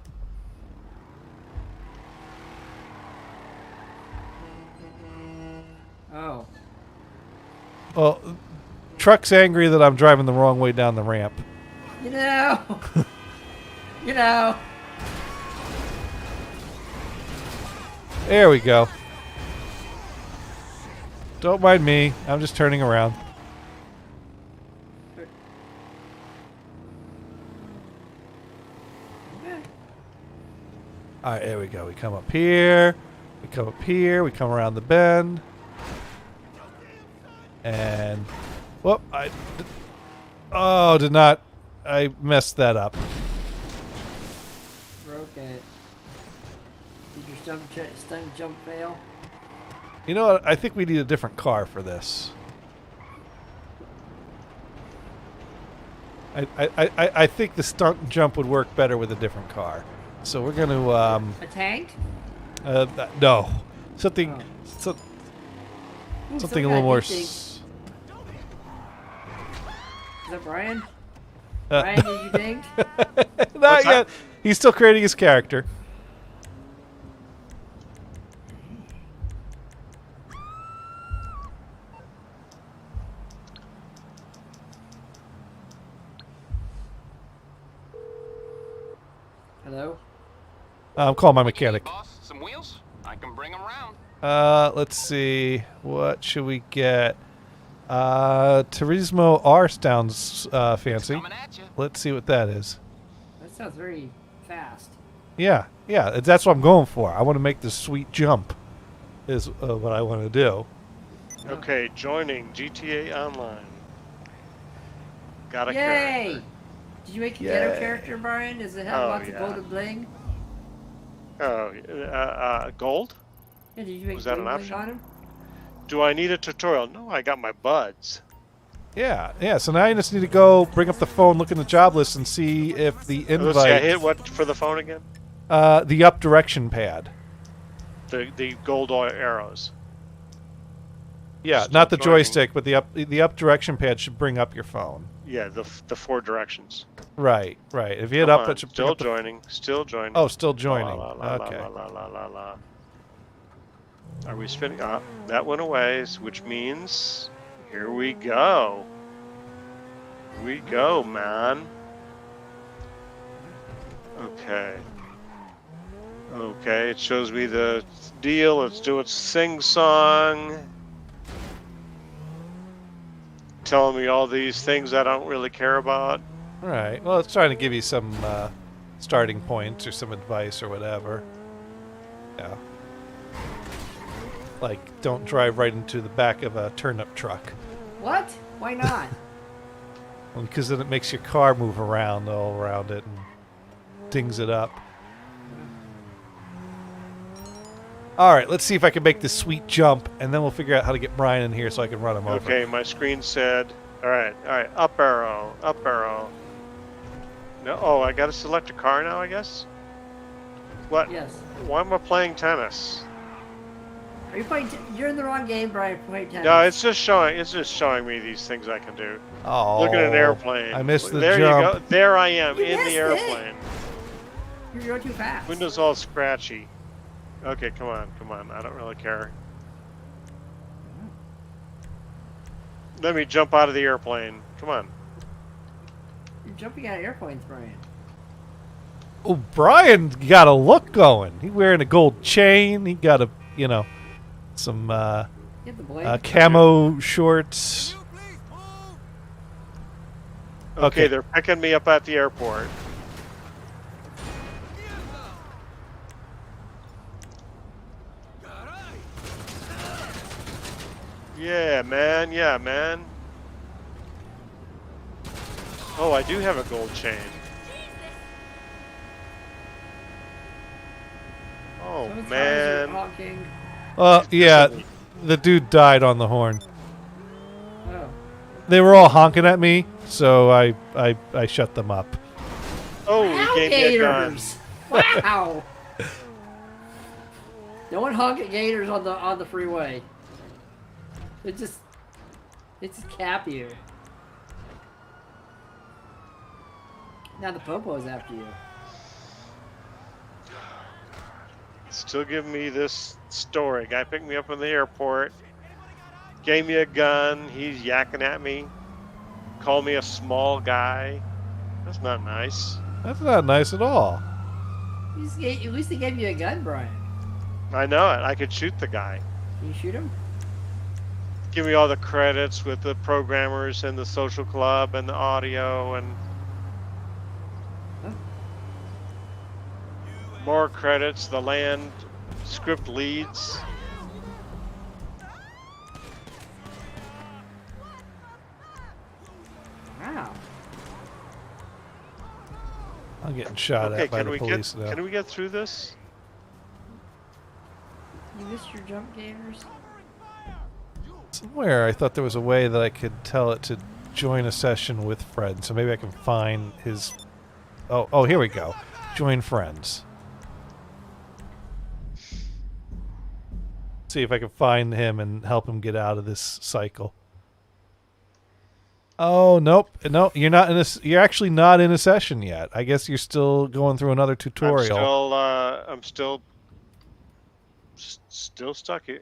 S4: Oh.
S1: Well, truck's angry that I'm driving the wrong way down the ramp.
S4: You know. You know.
S1: There we go. Don't mind me. I'm just turning around. All right, there we go. We come up here. We come up here. We come around the bend. And, whoop! Did not. I messed that up.
S4: Broke it. Did your stunt jump fail?
S1: You know what? I think we need a different car for this. I think the stunt jump would work better with a different car. So we're going to...
S4: a tank?
S1: No. Something...
S4: Oh.
S1: Something a little more...
S4: Is that Brian? Brian, did you dink?
S1: Not yet. He's still creating his character.
S4: Hello?
S1: I'm calling my mechanic.
S3: Boss, some wheels? I can bring them around.
S1: Let's see. What should we get? Turismo R sounds fancy.
S3: Coming at you.
S1: Let's see what that is.
S4: That sounds very fast.
S1: Yeah, that's what I'm going for. I want to make this sweet jump is what I want to do.
S2: Okay, joining GTA Online. Got a
S4: Yay!
S2: character.
S4: Did you make a ghetto character, Brian? Does it have lots of gold and bling?
S2: Oh, gold?
S4: Yeah, did you make
S2: Was that
S4: gold
S2: an
S4: and bling
S2: option?
S4: on him?
S2: Do I need a tutorial? No, I got my buds.
S1: Yeah. So now you just need to go bring up the phone, look in the job list, and see if the invite.
S2: Let's see, I hit what for the phone again?
S1: The up direction pad.
S2: The gold arrows.
S1: Yeah,
S2: Still
S1: not the
S2: joining.
S1: joystick, but the up direction pad should bring up your phone.
S2: Yeah, the four directions.
S1: Right. If you hit
S2: Come
S1: up,
S2: on,
S1: it should bring
S2: still
S1: up the-
S2: joining. Still joining.
S1: Oh, still joining.
S2: La, la, la,
S1: Okay.
S2: la, la, la, la, la. Are we spinning? That went away, which means here we go. We go, man. Okay. Okay, it shows me the deal. Let's do its sing-song. Telling me all these things I don't really care about.
S1: All right. Well, it's trying to give you some starting points or some advice or whatever. Yeah. Like, don't drive right into the back of a turnip truck.
S4: What? Why not?
S1: Well, because then it makes your car move around all around it and dings it up. All right, let's see if I can make this sweet jump, and then we'll figure out how to get Brian in here so I can run him over.
S2: Okay, my screen said, all right, up arrow, up arrow. No, oh, I got to select a car now, I guess? What?
S4: Yes.
S2: Why am I playing tennis?
S4: Are you playing? You're in the wrong game, Brian. Play tennis.
S2: No, it's just showing. It's just showing me these things I can do.
S1: Oh,
S2: Look at an airplane.
S1: I missed the
S2: there
S1: jump.
S2: you go. There I am
S4: You
S2: in the
S4: missed it.
S2: airplane.
S4: You're going too fast.
S2: Windows all scratchy. Okay, come on. I don't really care. Let me jump out of the airplane. Come on.
S4: You're jumping out of airplanes, Brian.
S1: Oh, Brian got a look going. He wearing a gold chain. He got a, some
S4: You have the blade.
S1: camo shorts.
S2: Okay, they're picking me up at the airport. Yeah, man. Yeah, man. Oh, I do have a gold chain. Oh,
S4: Those cars are
S2: man.
S4: honking.
S1: Yeah, the dude died on the horn.
S4: Oh.
S1: They were all honking at me, so I shut them up.
S2: Oh, he gave me a gun.
S4: Gators! Wow. No one honk at gators on the freeway. They just cap you. Now the popo's after you.
S2: Still giving me this story. Guy picked me up in the airport, gave me a gun. He's yakking at me. Called me a small guy. That's not nice.
S1: That's not nice at all.
S4: At least they gave you a gun, Brian.
S2: I know it. I could shoot the guy.
S4: Can you shoot him?
S2: Give me all the credits with the programmers and the social club and the audio and more credits. The land script leads.
S4: Wow.
S1: I'm getting shot
S2: Okay,
S1: at by the police now.
S2: can we get through this?
S4: You missed your jump, gators.
S1: Somewhere I thought there was a way that I could tell it to join a session with friends, so maybe I can find his. Oh, here we go. Join friends. See if I can find him and help him get out of this cycle. Oh, nope. No, you're not in you're actually not in a session yet. I guess you're still going through another tutorial.
S2: I'm still stuck here.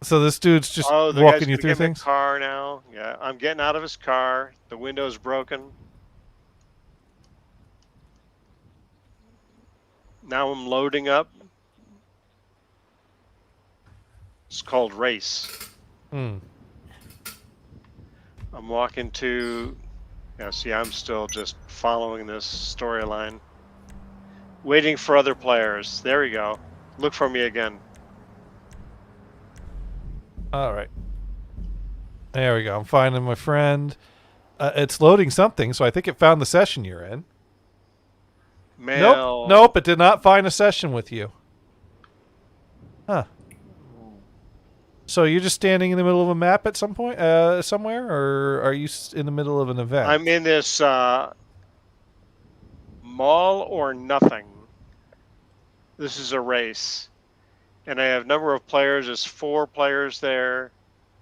S1: So this dude's just
S2: The guy's
S1: walking you
S2: gonna
S1: through
S2: get in
S1: things?
S2: the car now. Yeah, I'm getting out of his car. The window's broken. Now I'm loading up. It's called race.
S1: Hmm.
S2: I'm walking to. Yeah, see, I'm still just following this storyline. Waiting for other players. There we go. Look for me again.
S1: All right. There we go. I'm finding my friend. It's loading something, so I think it found the session you're in.
S2: Mail.
S1: Nope, it did not find a session with you. Huh. So you're just standing in the middle of a map at some point, somewhere, or are you in the middle of an event?
S2: I'm in this mall or nothing. This is a race. And I have number of players. There's 4 players there.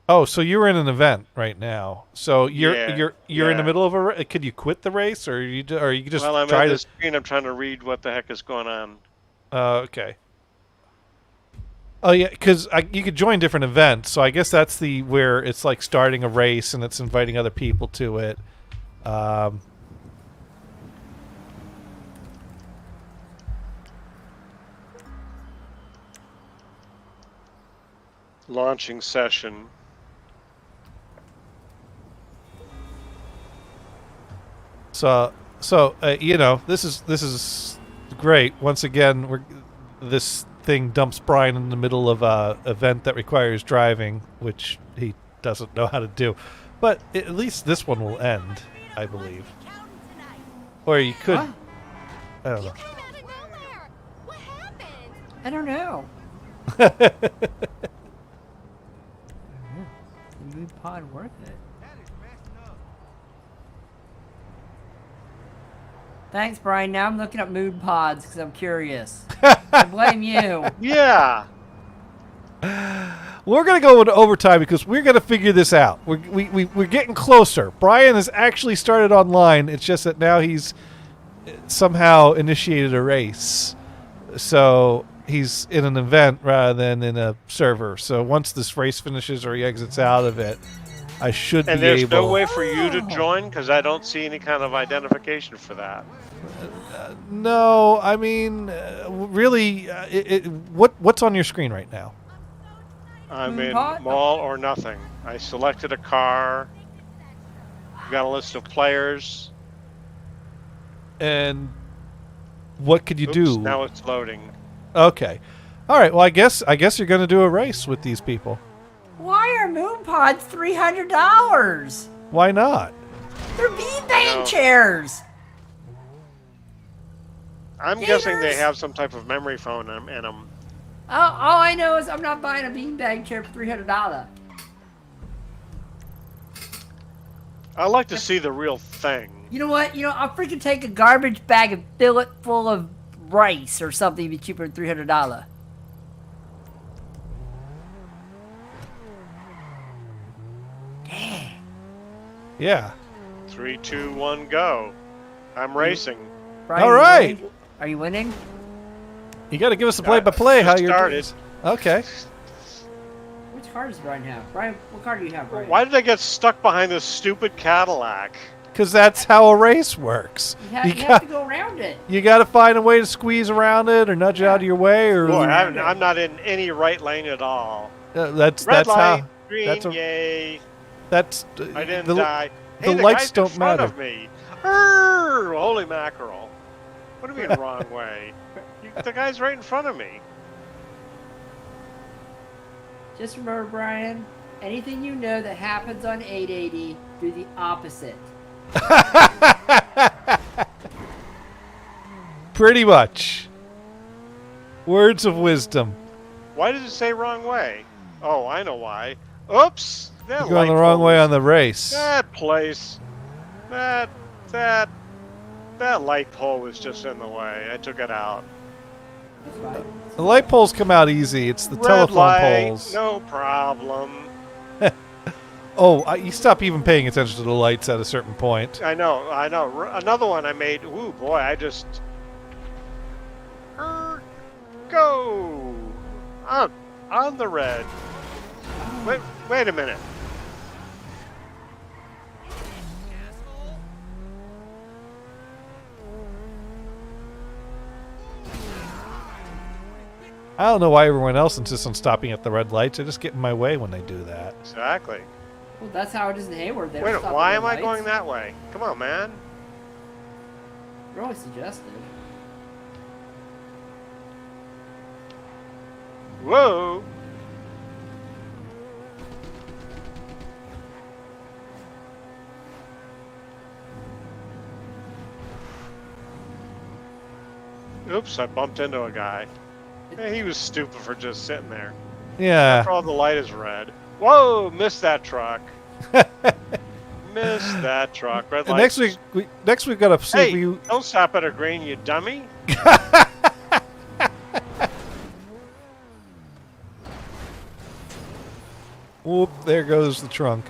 S1: Oh, so you're in an event right now. So you're in the
S2: Yeah.
S1: middle of a. Could you quit the race, or you just
S2: Well, I'm
S1: try
S2: at
S1: to?
S2: the screen. I'm trying to read what the heck is going on.
S1: Okay. Oh yeah, because you could join different events. So I guess that's where it's like starting a race and it's inviting other people to it.
S2: Launching session.
S1: So this is great. Once again, this thing dumps Brian in the middle of a event that requires driving, which he doesn't know how to do. But at least this one will end, I believe. Or you could.
S4: Huh?
S1: I don't know.
S5: What happened?
S4: I don't know. The mood pod worth it. Thanks, Brian. Now I'm looking up mood pods because I'm curious. I blame you.
S2: Yeah.
S1: We're going to go into overtime because we're going to figure this out. We're getting closer. Brian has actually started online. It's just that now he's somehow initiated a race. So he's in an event rather than in a server. So once this race finishes or he exits out of it, I should
S2: And
S1: be
S2: there's
S1: able...
S2: no way for you to join because I don't see any kind of identification for that.
S1: No, I mean, really, what's on your screen right now?
S2: I'm in
S4: What?
S2: mall or nothing. I selected a car. Got a list of players.
S1: And what could you
S2: Oops,
S1: do?
S2: now it's loading.
S1: Okay. All right, well, I guess you're going to do a race with these people.
S4: Why are moon pods $300?
S1: Why not?
S4: They're beanbag
S2: No.
S4: chairs.
S2: I'm guessing they
S4: Gators.
S2: have some type of memory foam in them.
S4: All I know is I'm not buying a beanbag chair for $300.
S2: I like to see the real thing.
S4: You know what? I'll freaking take a garbage bag and fill it full of rice or something. It'd be cheaper than $300. Dang.
S1: Yeah.
S2: 3, 2, 1, go. I'm racing.
S4: Brian,
S1: All
S4: are you
S1: right.
S4: winning? Are you winning?
S1: You got to give us a play-by-play how you're
S2: started.
S1: Okay.
S4: Which car does Brian have? Brian, what car do you have, Brian?
S2: Why did I get stuck behind this stupid Cadillac?
S1: Because that's how a race works.
S4: You have to go around it.
S1: You got to find a way to squeeze around it or nudge it out of your way, or
S2: Boy, I'm not in any right lane at all.
S1: that's
S2: Red light,
S1: how.
S2: green,
S1: that's a-
S2: yay.
S1: That's
S2: I didn't
S1: the,
S2: die.
S1: the
S2: Hey,
S1: lights
S2: guy's
S1: don't
S2: in front
S1: matter.
S2: of me. Arr, holy mackerel. What do you mean wrong way? The guy's right in front of me.
S4: Just remember, Brian, anything you know that happens on 880, do the opposite.
S1: Pretty much. Words of wisdom.
S2: Why did it say wrong way? Oh, I know why. Oops. That
S1: You're going the
S2: light
S1: wrong
S2: pole
S1: way
S2: was-
S1: on the race.
S2: That place. That light pole was just in the way. I took it out.
S4: That's fine.
S1: The light poles come out easy. It's the
S2: Red
S1: telephone
S2: light,
S1: poles.
S2: no problem.
S1: Oh, you stop even paying attention to the lights at a certain point.
S2: I know. Another one I made. Ooh, boy, I just... Go! On the red. Wait a minute.
S1: I don't know why everyone else insists on stopping at the red lights. I just get in my way when they do that.
S2: Exactly.
S4: Well, that's how it is in Hayward. They
S2: Wait,
S4: don't stop
S2: why
S4: at
S2: am I
S4: red
S2: going
S4: lights.
S2: that way? Come on, man.
S4: You're always suggested.
S2: Whoa! Oops, I bumped into a guy. He was stupid for just sitting there.
S1: Yeah.
S2: After all, the light is red. Whoa! Missed that truck. Missed that truck. Red
S1: And
S2: light.
S1: next we've got to see
S2: Hey,
S1: if you.
S2: don't stop at a green, you dummy.
S1: Whoop! There goes the trunk,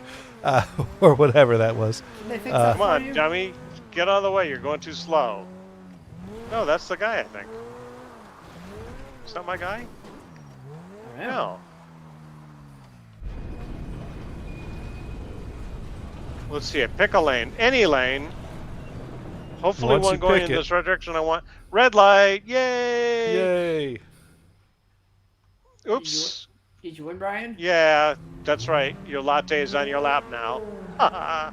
S1: or whatever that was.
S4: Can they fix that
S2: Come
S4: for
S2: on,
S4: you?
S2: dummy. Get out of the way. You're going too slow. No, that's the guy, I think. Is that my guy?
S4: Yeah.
S2: No. Let's see. Pick a lane. Any lane. Hopefully
S1: Once
S2: one
S1: you
S2: going
S1: pick
S2: in
S1: it.
S2: this right direction I want. Red light. Yay!
S1: Yay!
S2: Oops.
S4: Did you win, Brian?
S2: Yeah, that's right. Your latte is on your lap now.
S1: I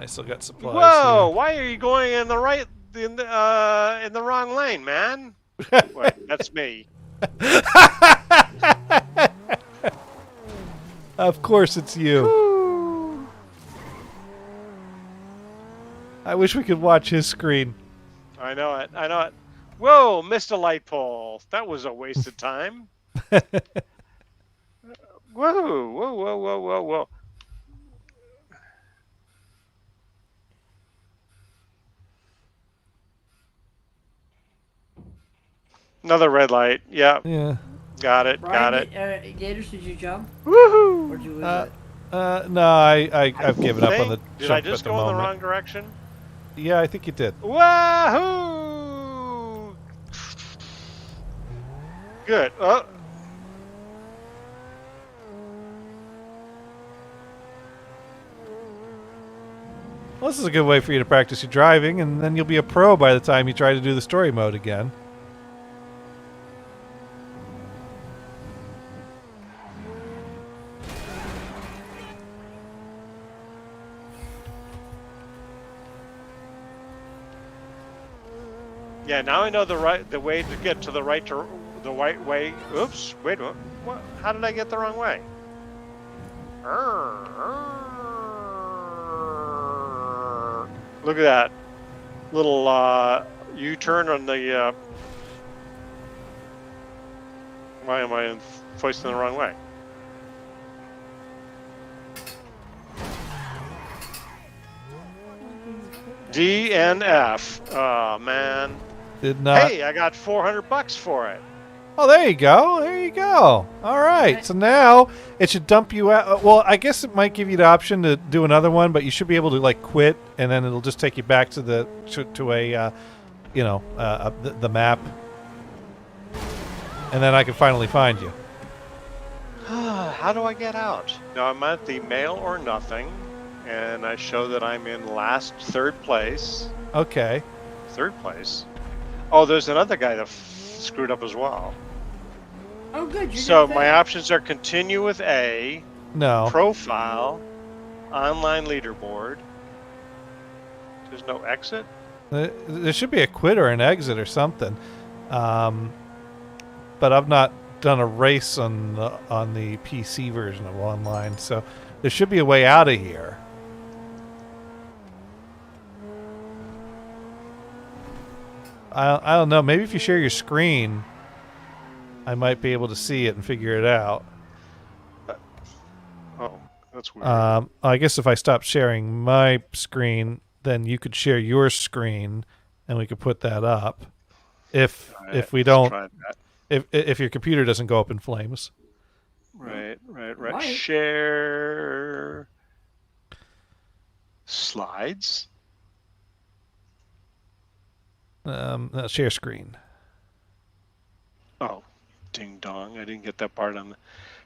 S1: still got supplies.
S2: Whoa! Why are you going in the right in the wrong lane, man? Wait, that's me.
S1: here. Of course, it's you. I wish we could watch his screen.
S2: I know it. I know it. Whoa, missed a light pole. That was a waste of time. Whoa, whoa, whoa, whoa, whoa, whoa. Another red light. Yeah.
S1: Yeah.
S2: Got it.
S4: Brian,
S2: Got it.
S4: Gators, did you jump? Or
S2: Woohoo!
S4: did you lose
S1: Uh,
S4: it?
S1: no, I've given up on the
S2: Did I
S1: jump at
S2: just
S1: the
S2: go in the
S1: moment.
S2: wrong direction?
S1: Yeah, I think you did.
S2: Wahoo! Good. Oh,
S1: Well, this is a good way for you to practice your driving, and then you'll be a pro by the time you try to do the story mode again.
S2: yeah. Now I know the way to get to the right way. Oops. Wait a minute. What? How did I get the wrong way? Look at that little U-turn on the. Why am I facing the wrong way? DNF. Oh man.
S1: Did not.
S2: Hey, I got $400 for it.
S1: Oh, there you go. There you go. All right. So now it should dump you out. Well, I guess it might give you the option to do another one, but you should be able to like quit, and then it'll just take you back to the the map, and then I can finally find you.
S2: How do I get out? Now I'm at the mail or nothing, and I show that I'm in third place.
S1: Okay.
S2: Third place. Oh, there's another guy that screwed up as well.
S4: Oh, good.
S2: So my options are continue with A,
S1: No.
S2: profile, online leaderboard. There's no exit?
S1: There should be a quit or an exit or something. But I've not done a race on the PC version of online, so there should be a way out of here. I don't know. Maybe if you share your screen, I might be able to see it and figure it out.
S2: Oh, that's weird.
S1: I guess if I stop sharing my screen, then you could share your screen, and we could put that up. If we don't,
S2: Try that.
S1: if your computer doesn't go up in flames.
S2: Right.
S4: Right.
S2: Share slides.
S1: Share screen.
S2: Oh, ding dong! I didn't get that part on the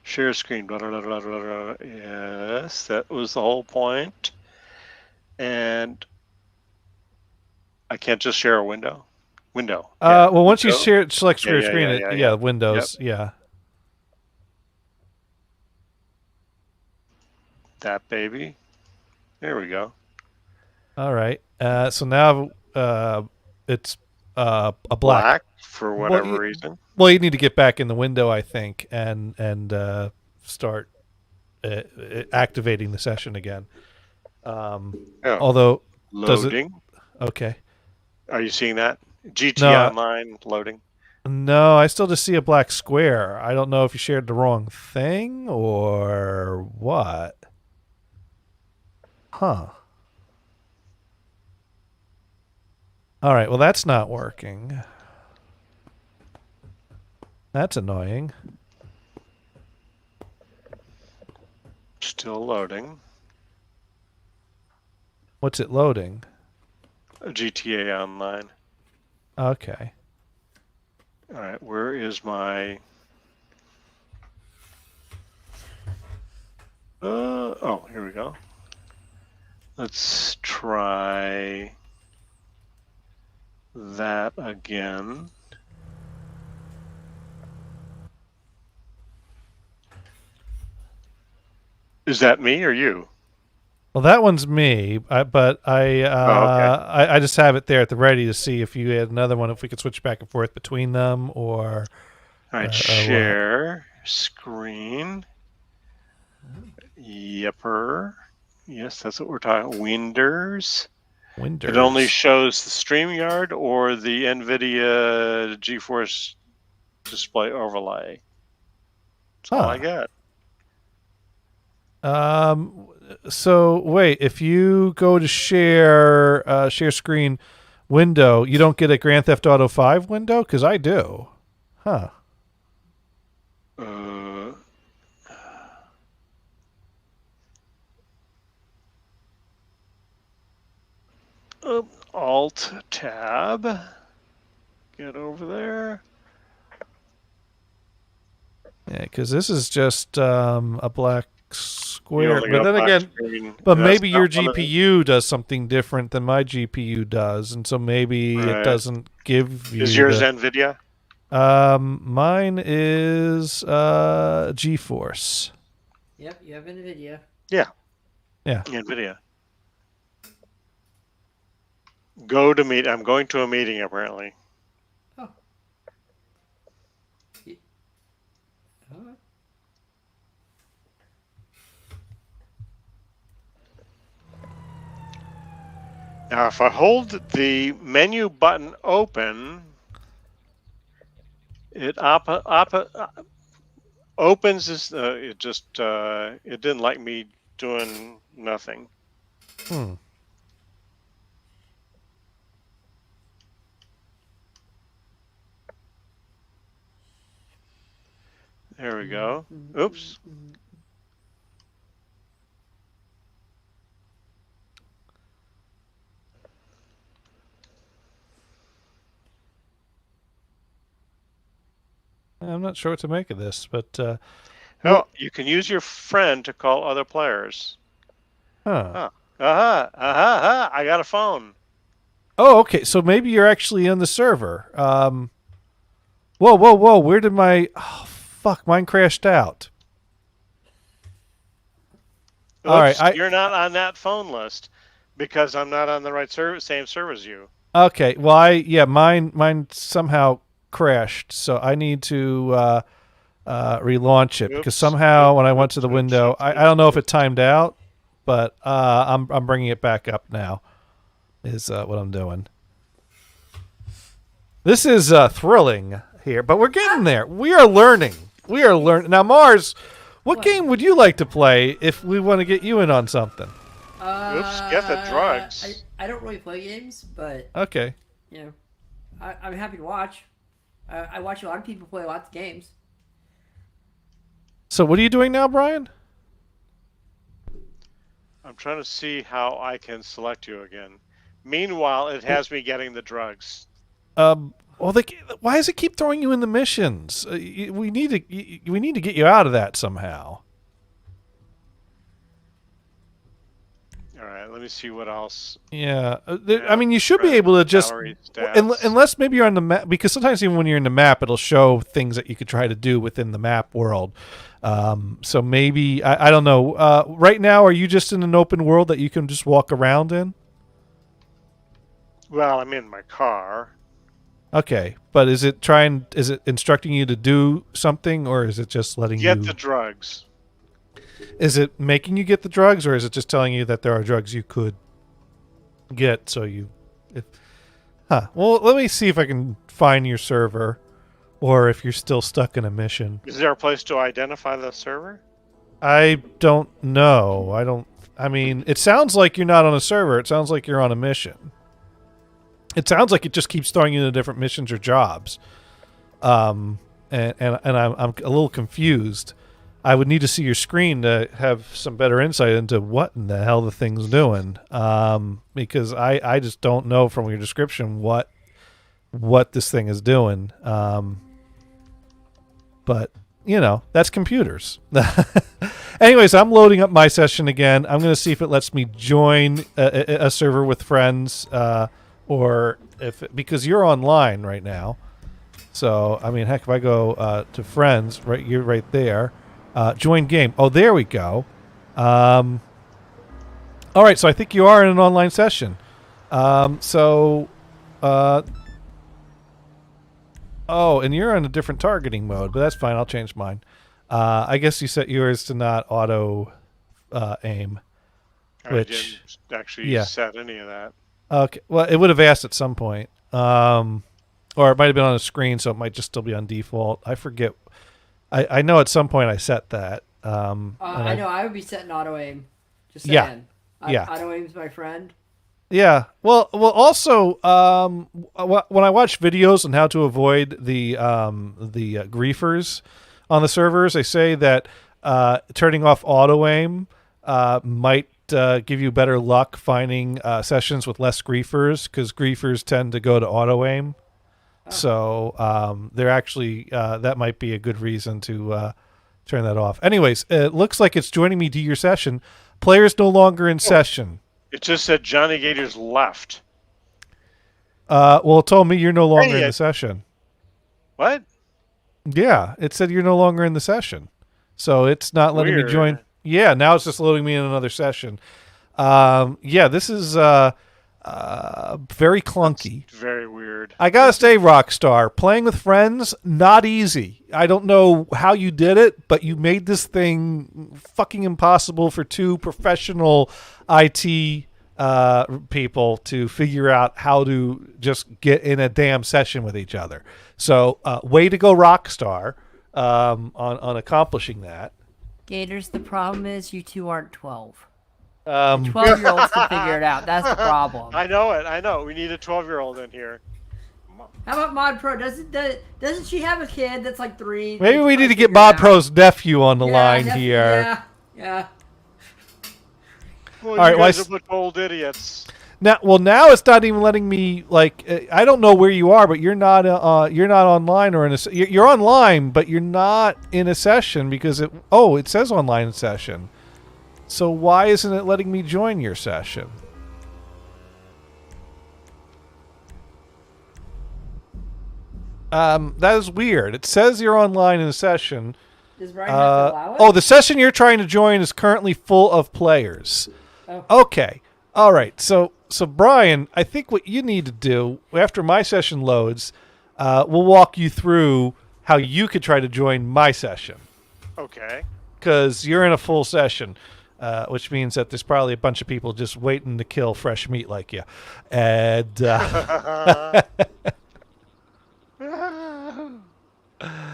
S2: share screen. Blah, blah, blah, blah, blah, blah. Yes, that was the whole point. And I can't just share a window. Yeah,
S1: Well, once you
S2: window.
S1: select share
S2: Yeah,
S1: screen,
S2: yeah.
S1: Windows, yeah.
S2: That baby. There we go.
S1: All right. So now it's a black.
S2: For whatever
S1: Well,
S2: reason.
S1: Well, you need to get back in the window, I think, and start activating the session again. Although
S2: Loading.
S1: Okay.
S2: Are you seeing that? GT
S1: No.
S2: Online loading.
S1: No, I still just see a black square. I don't know if you shared the wrong thing or what. Huh. All right, well, that's not working. That's annoying.
S2: Still loading.
S1: What's it loading?
S2: GTA Online.
S1: Okay.
S2: All right, where is my... oh, here we go. Let's try that again. Is that me or you?
S1: Well, that one's me, but I
S2: okay.
S1: I just have it there at the ready to see if you had another one, if we could switch back and forth between them, or...
S2: All right, share screen. Yepper. Yes, that's what we're talking. Winders. It only shows the StreamYard or the NVIDIA GeForce display overlay. That's all I got.
S1: So wait, if you go to share screen window, you don't get a Grand Theft Auto 5 window? Because I do. Huh.
S2: Uh, Alt tab. Get over there.
S1: Yeah, because this is just a black
S2: You
S1: square.
S2: only
S1: But
S2: got a
S1: then
S2: black
S1: again,
S2: screen.
S1: but
S2: That's
S1: maybe
S2: not
S1: your
S2: one of the-
S1: GPU does something different than my GPU does, and so maybe it
S2: Right.
S1: doesn't give you.
S2: Is yours
S1: the,
S2: NVIDIA?
S1: Mine is GeForce.
S4: Yep, you have NVIDIA.
S2: Yeah.
S1: Yeah.
S2: NVIDIA. Go to meet. I'm going to a meeting apparently.
S4: Oh. Alright.
S2: Now, if I hold the menu button open, it opens this. It just it didn't like me doing nothing. There we go. Oops.
S1: I'm not sure what to make of this, but
S2: Oh, you can use your friend to call other players.
S1: huh.
S2: I got a phone.
S1: Oh, okay. So maybe you're actually on the server. Whoa! Where did my? Oh, fuck! Mine crashed out.
S2: Oops,
S1: All right,
S2: you're not on that phone list because I'm not on the right same server as you.
S1: Okay. Well, mine somehow crashed, so I need to relaunch it because
S2: Oops.
S1: somehow when I went to the
S2: Oops,
S1: window,
S2: oops,
S1: I don't know if it timed out, but I'm bringing it back up now. Is what I'm doing. This is thrilling here, but we're getting there. We are learning. Now, Mars. What game would you like to play if we want to get you in on something?
S2: Oops, get the drugs.
S4: I don't really play games, but
S1: Okay.
S4: you know, I'm happy to watch. I watch a lot of people play lots of games.
S1: So what are you doing now, Brian?
S2: I'm trying to see how I can select you again. Meanwhile, it has me getting the drugs.
S1: Well, why does it keep throwing you in the missions? We need to get you out of that somehow.
S2: All right, let me see what else.
S1: Yeah, I mean, you should be able to just,
S2: Gallery stats.
S1: unless maybe you're on the map, because sometimes even when you're in the map, it'll show things that you could try to do within the map world. So maybe I don't know. Right now, are you just in an open world that you can just walk around in?
S2: Well, I'm in my car.
S1: Okay, but is it instructing you to do something, or is it just letting you
S2: Get the drugs.
S1: Is it making you get the drugs, or is it just telling you that there are drugs you could get? Well, let me see if I can find your server, or if you're still stuck in a mission.
S2: Is there a place to identify the server?
S1: I don't know. I mean, it sounds like you're not on a server. It sounds like you're on a mission. It sounds like it just keeps throwing you into different missions or jobs. And I'm a little confused. I would need to see your screen to have some better insight into what in the hell the thing's doing. Because I just don't know from your description what this thing is doing. But you know, that's computers. Anyways, I'm loading up my session again. I'm going to see if it lets me join a server with friends, or because you're online right now. So I mean, heck, if I go to friends, you're right there. Join game. Oh, there we go. All right, so I think you are in an online session. Oh, and you're on a different targeting mode, but that's fine. I'll change mine. I guess you set yours to not auto aim.
S2: I didn't actually set any of that.
S1: Okay. Well, it would have asked at some point. Or it might have been on a screen, so it might just still be on default. I forget. I know at some point I set that.
S4: I know I would be setting auto aim. Just saying.
S1: Yeah.
S4: Auto aim's my friend.
S1: Yeah. Well. Also, when I watch videos on how to avoid the griefers, on the servers. They say that turning off auto aim might give you better luck finding sessions with less griefers, because griefers tend to go to auto aim. So they're actually that might be a good reason to turn that off. Anyways, it looks like it's joining me to your session. Players no longer in session.
S2: It just said Johnny Gators left.
S1: Well, it told me you're no longer in
S2: Hey,
S1: the session.
S2: What?
S1: Yeah, it said you're no longer in the session. So it's not letting me
S2: Weird.
S1: join. Yeah, now it's just loading me in another session. Yeah, this is very clunky.
S2: Very weird.
S1: I gotta say, Rockstar, playing with friends, not easy. I don't know how you did it, but you made this thing fucking impossible for two professional IT people to figure out how to just get in a damn session with each other. So, way to go, Rockstar, on accomplishing that.
S4: Gators, the problem is you two aren't 12.
S1: Um,
S4: 12-year-olds can figure it out. That's the problem.
S2: I know it. I know. We need a 12-year-old in here.
S4: How about Mod Pro? Doesn't she have a kid that's like 3?
S1: Maybe we need to get
S4: Figure it
S1: Mod
S4: out.
S1: Pro's nephew on the
S4: Yeah,
S1: line
S4: that's-
S1: here.
S4: Yeah.
S2: Well,
S1: All right,
S2: you
S1: well,
S2: guys are a bunch of old idiots.
S1: Now it's not even letting me, like, I don't know where you are, but you're not online or in a you're online, but you're not in a session because it says online session. So why isn't it letting me join your session? That is weird. It says you're online in a session.
S4: Does Brian have to allow it?
S1: The session you're trying to join is currently full of players.
S4: Oh.
S1: Okay. All right. So Brian, I think what you need to do after my session loads, we'll walk you through how you could try to join my session,
S2: Okay.
S1: because you're in a full session, which means that there's probably a bunch of people just waiting to kill fresh meat like you. And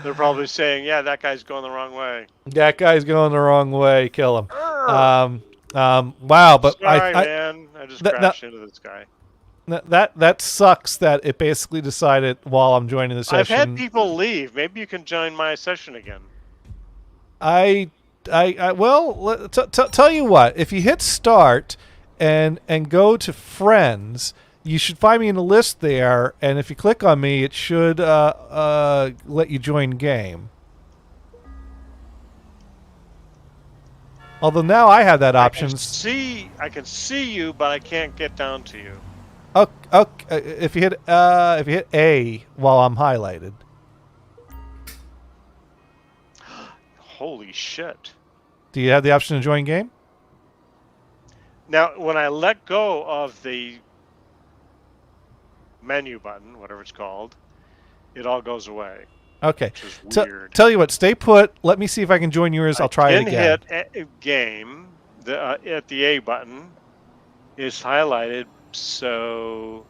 S2: They're probably saying, yeah, that guy's going the wrong way.
S1: that guy's going the wrong way. Kill him. Wow, but
S2: Sorry,
S1: I
S2: man. I just
S1: that-
S2: crashed into this guy.
S1: that sucks that it basically decided while I'm joining the
S2: I've
S1: session.
S2: had people leave. Maybe you can join my session again.
S1: Well, tell you what. If you hit start and go to friends, you should find me in the list there. And if you click on me, it should let you join game. Although now I have that option.
S2: I can see you, but I can't get down to you.
S1: Okay, if you hit A while I'm highlighted.
S2: Holy shit.
S1: Do you have the option to join game?
S2: Now, when I let go of the menu button, whatever it's called, it all goes away.
S1: Okay.
S2: Which is weird.
S1: Tell you what, stay put. Let me see if I can join yours. I'll try it again.
S2: Hit game. At the A button is highlighted. So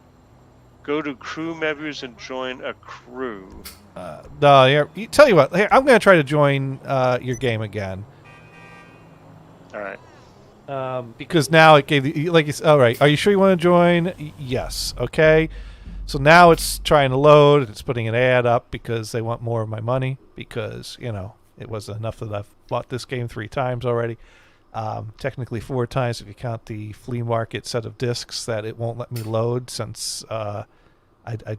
S2: go to crew members and join a crew.
S1: No, yeah. Tell you what, here, I'm going to try to join your game again.
S2: All right.
S1: Because now it gave you, like, all right, are you sure you want to join? Yes. Okay. So now it's trying to load. It's putting an ad up because they want more of my money, because, it wasn't enough that I've bought this game 3 times already. Technically 4 times if you count the flea market set of discs that it won't let me load, since I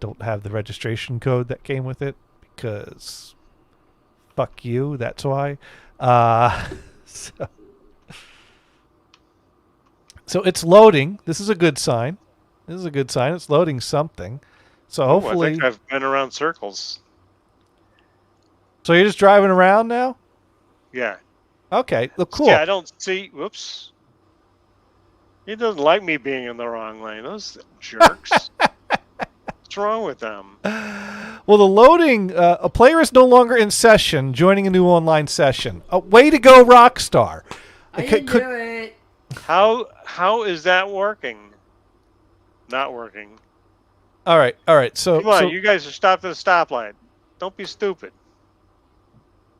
S1: don't have the registration code that came with it, because fuck you, that's why. So it's loading. This is a good sign. It's loading something. So hopefully...
S2: I think I've been around circles.
S1: So you're just driving around now?
S2: Yeah.
S1: Okay, well, cool.
S2: Yeah, I don't see... Whoops. He doesn't like me being in the wrong lane. Those jerks. What's wrong with them?
S1: Well, the loading... a player is no longer in session, joining a new online session. Way to go, Rockstar.
S4: I didn't do it.
S2: How is that working? Not working.
S1: All right. So
S2: Come on, you guys are stopped at a stoplight. Don't be stupid.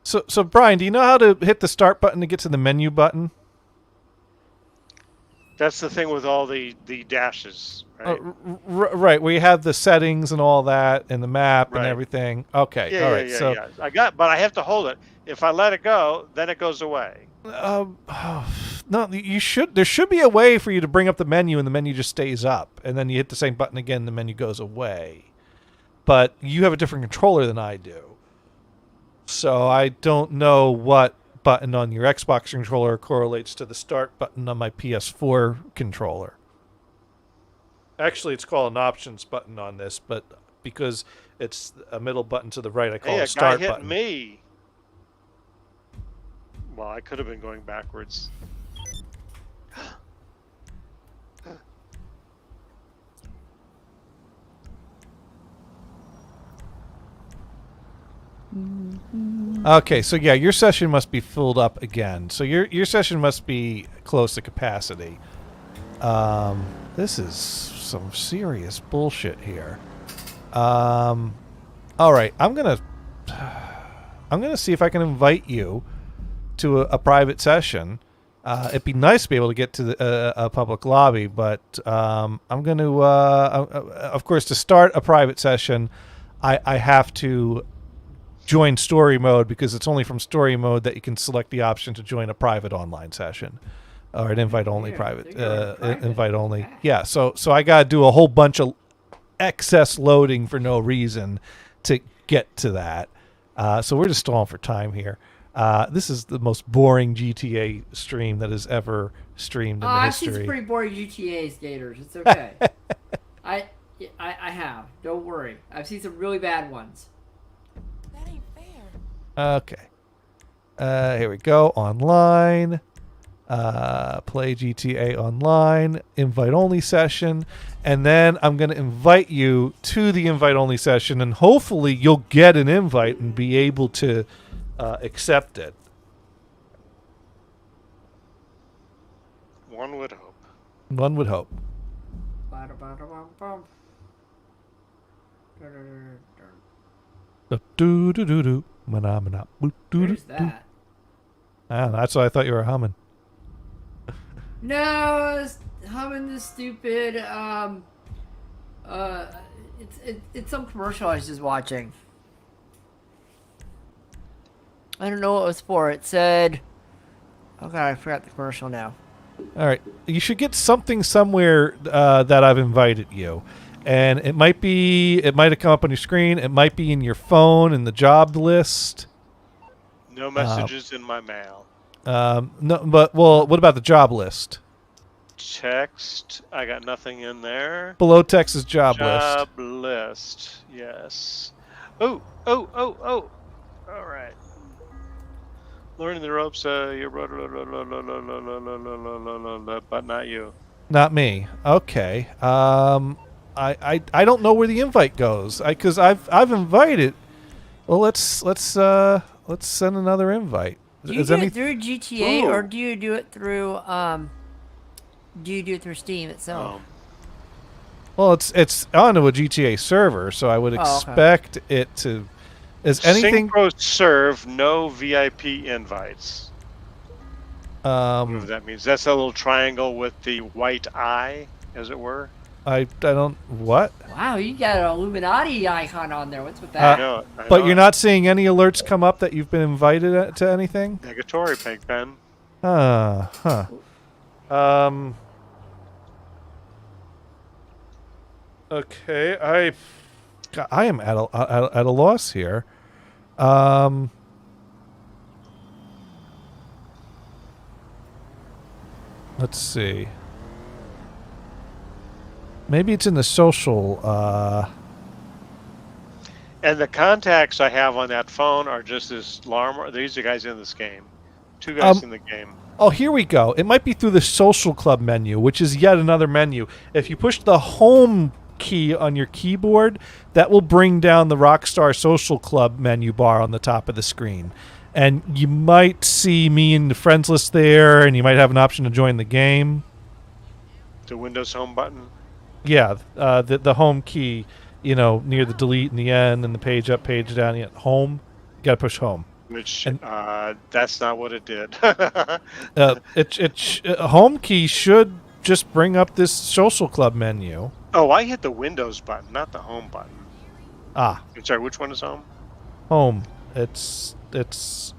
S1: So Brian, do you know how to hit the start button to get to the menu button?
S2: That's the thing with all the dashes, right?
S1: Right, where you have the settings and all that, and the map and
S2: Right.
S1: everything. Okay,
S2: Yeah,
S1: all
S2: yeah,
S1: right.
S2: yeah,
S1: So,
S2: yeah. But I have to hold it. If I let it go, then it goes away.
S1: no, you should. There should be a way for you to bring up the menu, and the menu just stays up, and then you hit the same button again, and the menu goes away. But you have a different controller than I do, so I don't know what button on your Xbox controller correlates to the start button on my PS4 controller. Actually, it's called an options button on this, but because it's a middle button to the right, I call
S2: Hey,
S1: it
S2: a
S1: a start
S2: guy hit
S1: button.
S2: me. Well, I could have been going backwards.
S1: Okay, so yeah, your session must be filled up again. So your session must be close to capacity. This is some serious bullshit here. All right, I'm gonna see if I can invite you to a private session. It'd be nice to be able to get to a public lobby, but I'm going to, of course, to start a private session, I have to join story mode because it's only from story mode that you can select the option to join a private online session or an invite only private, invite only. Yeah, so I got to do a whole bunch of excess loading for no reason to get to that. So we're just stalling for time here. This is the most boring GTA stream that has ever streamed in the
S4: I've seen
S1: history.
S4: some pretty boring GTAs, Gators. It's okay. I have. Don't worry. I've seen some really bad ones.
S5: That ain't fair.
S1: Okay. Here we go. Online. Play GTA Online. Invite only session. And then I'm going to invite you to the invite only session, and hopefully you'll get an invite and be able to accept it.
S2: One would hope.
S1: One would hope. Do-do-do-do. Mana-mana.
S4: Where's that?
S1: That's what I thought you were humming.
S4: No, I was humming this stupid, it's some commercial I was just watching. I don't know what it was for. It said, oh god, I forgot the commercial now.
S1: All right, you should get something somewhere that I've invited you, and it might have come up on your screen. It might be in your phone in the job list.
S2: No messages in my mail.
S1: No, but well, what about the job list?
S2: Text. I got nothing in there.
S1: Below text is job list.
S2: Job list. Yes. Oh. All right. Learning the ropes. You're but not you.
S1: Not me. Okay. I don't know where the invite goes. Because I've invited. Well, let's send another invite.
S4: Do you do it through GTA or do you do it through Steam itself?
S1: Well, it's onto a GTA server, so I would expect it to. Is anything
S2: Synchro serve no VIP invites? Whatever that means. That's a little triangle with the white eye, as it were.
S1: I don't what?
S4: Wow, you got an Illuminati icon on there. What's with that?
S2: I know
S1: but you're not seeing any alerts come up that you've been invited to anything?
S2: Negatory, Pigpen.
S1: Huh. Okay, I am at a loss here. Let's see. Maybe it's in the social.
S2: And the contacts I have on that phone are just this Larmer. These are guys in this game. Two guys in the game.
S1: Oh, here we go. It might be through the social club menu, which is yet another menu. If you push the home key on your keyboard, that will bring down the Rockstar Social Club menu bar on the top of the screen. And you might see me in the friends list there, and you might have an option to join the game.
S2: The Windows Home button?
S1: Yeah, the home key, near the delete in the end and the page up, page down, home. You got to push home.
S2: Which, that's not what it did.
S1: Home key should just bring up this social club menu.
S2: Oh, I hit the Windows button, not the home button.
S1: Ah,
S2: I'm sorry, which one is home?
S1: home. It's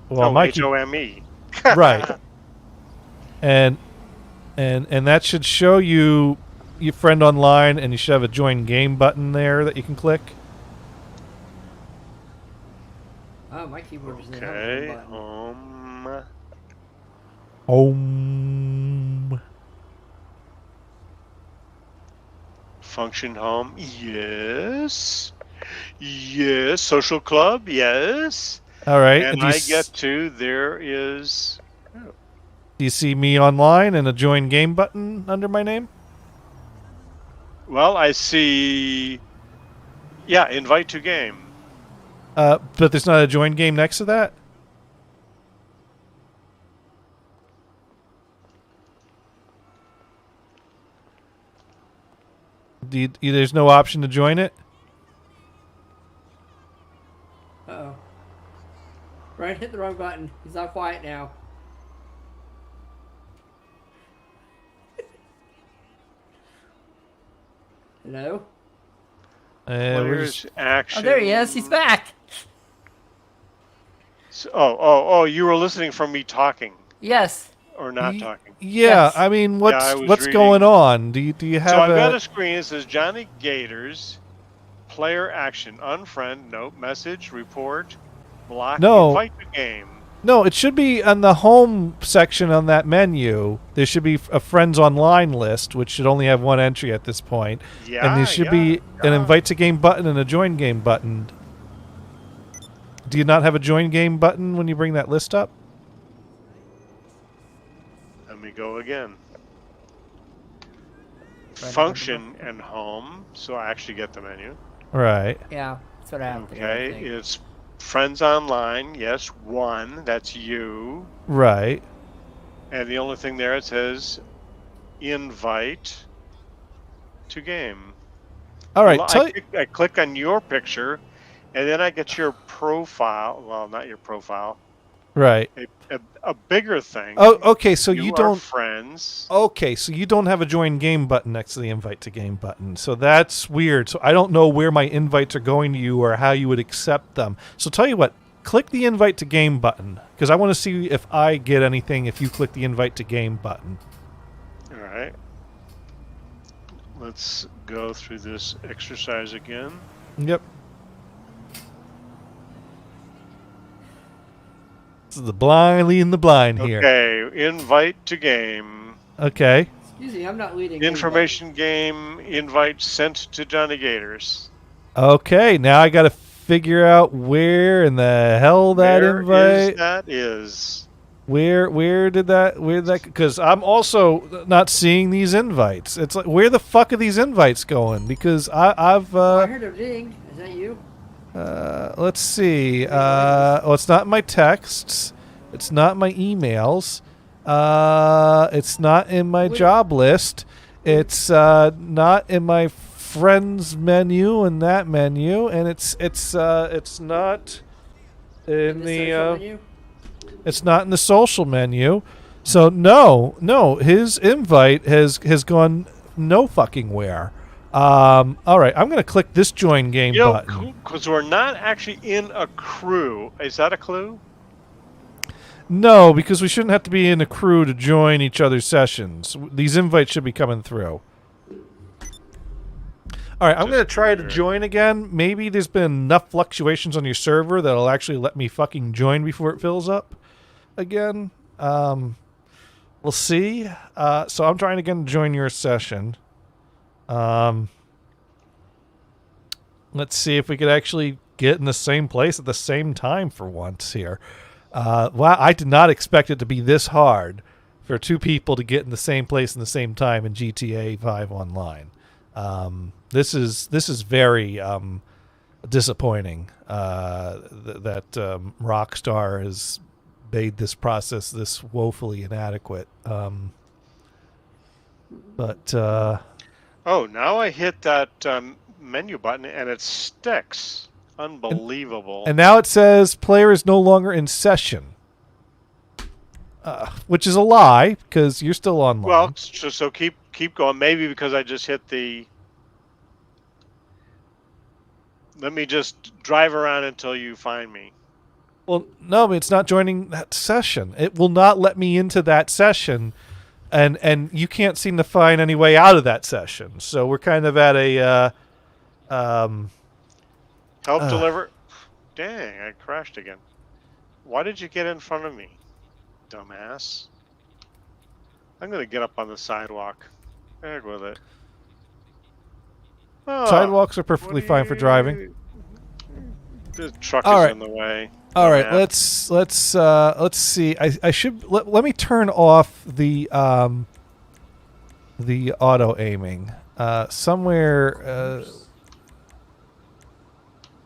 S1: well, my
S2: HOME.
S1: right. And that should show you your friend online, and you should have a join game button there that you can click.
S4: Oh, my keyboard is
S2: Okay,
S4: button.
S1: Home.
S2: Function home, yes. Yes. Social club, yes.
S1: All right.
S2: And I get to, there is...
S1: Do you see me online and a join game button under my name?
S2: Well, I see... Yeah, invite to game.
S1: But there's not a join game next to that? There's no option to join it?
S4: Uh-oh. Brian hit the wrong button. He's all quiet now. Hello?
S2: Players action.
S4: Oh, there he is. He's back.
S2: So, oh, you were listening from me talking
S4: Yes.
S2: or not talking.
S1: Yeah,
S4: Yes.
S1: I mean,
S2: I was
S1: what's
S2: reading.
S1: going on? Do you have
S2: So I've got a screen that says Johnny Gators, player action, unfriend, note, message, report, block,
S1: No.
S2: invite to game.
S1: No, it should be on the home section on that menu. There should be a friends online list, which should only have one entry at this point.
S2: Yeah,
S1: And there should be an invite to game button and a join game button. Do you not have a join game button when you bring that list up?
S2: Let me go again. Function and home, so I actually get the menu.
S1: Right.
S4: Yeah, that's what happened.
S2: Okay, it's friends online. Yes, one. That's you.
S1: Right.
S2: And the only thing there, it says invite to game.
S1: All right.
S2: Well, I click on your picture, and then I get your profile. Well, not your profile.
S1: Right.
S2: A bigger thing.
S1: Oh, okay. So you
S2: are
S1: don't.
S2: friends.
S1: Okay, so you don't have a join game button next to the invite to game button. So that's weird. So I don't know where my invites are going to you or how you would accept them. So tell you what, click the invite to game button because I want to see if I get anything if you click the invite to game button.
S2: All right. Let's go through this exercise again.
S1: Yep. This is the blind leading the blind here.
S2: Okay, invite to game.
S1: Okay.
S4: Excuse me, I'm not leading.
S2: Information game invite sent to Johnny Gators.
S1: Okay, now I got to figure out where in the hell that invite.
S2: That is.
S1: Where did that? Because I'm also not seeing these invites. It's like, where the fuck are these invites going? Because I've.
S4: I heard a ding. Is that you?
S1: Let's see. It's not my texts. It's not my emails. It's not in my job list. It's not in my friends menu and that menu, and it's not in the
S4: menu?
S1: It's not in the social menu. So no, his invite has gone no fucking where. All right, I'm going to click this join game button.
S2: Because we're not actually in a crew. Is that a clue?
S1: No, because we shouldn't have to be in a crew to join each other's sessions. These invites should be coming through. All right, I'm going to try to join again. Maybe there's been enough fluctuations on your server that'll actually let me fucking join before it fills up again. We'll see. So I'm trying again to join your session. Let's see if we could actually get in the same place at the same time for once here. Wow, I did not expect it to be this hard for two people to get in the same place in the same time in GTA 5 Online. This is very disappointing that Rockstar has made this process this woefully inadequate.
S2: Oh, now I hit that menu button and it sticks. Unbelievable.
S1: And now it says player is no longer in session. which is a lie because you're still online.
S2: Well, so keep going. Maybe because I just hit the. Let me just drive around until you find me.
S1: Well, no, it's not joining that session. It will not let me into that session, and you can't seem to find any way out of that session. So we're kind of at a
S2: Help deliver. Dang, I crashed again. Why did you get in front of me, dumbass? I'm gonna get up on the sidewalk. Heck with it. Oh,
S1: sidewalks are perfectly fine for driving.
S2: The truck
S1: All
S2: is
S1: right.
S2: in the way.
S1: All right,
S2: Dumbass.
S1: let's see. I should let me turn off the auto aiming somewhere.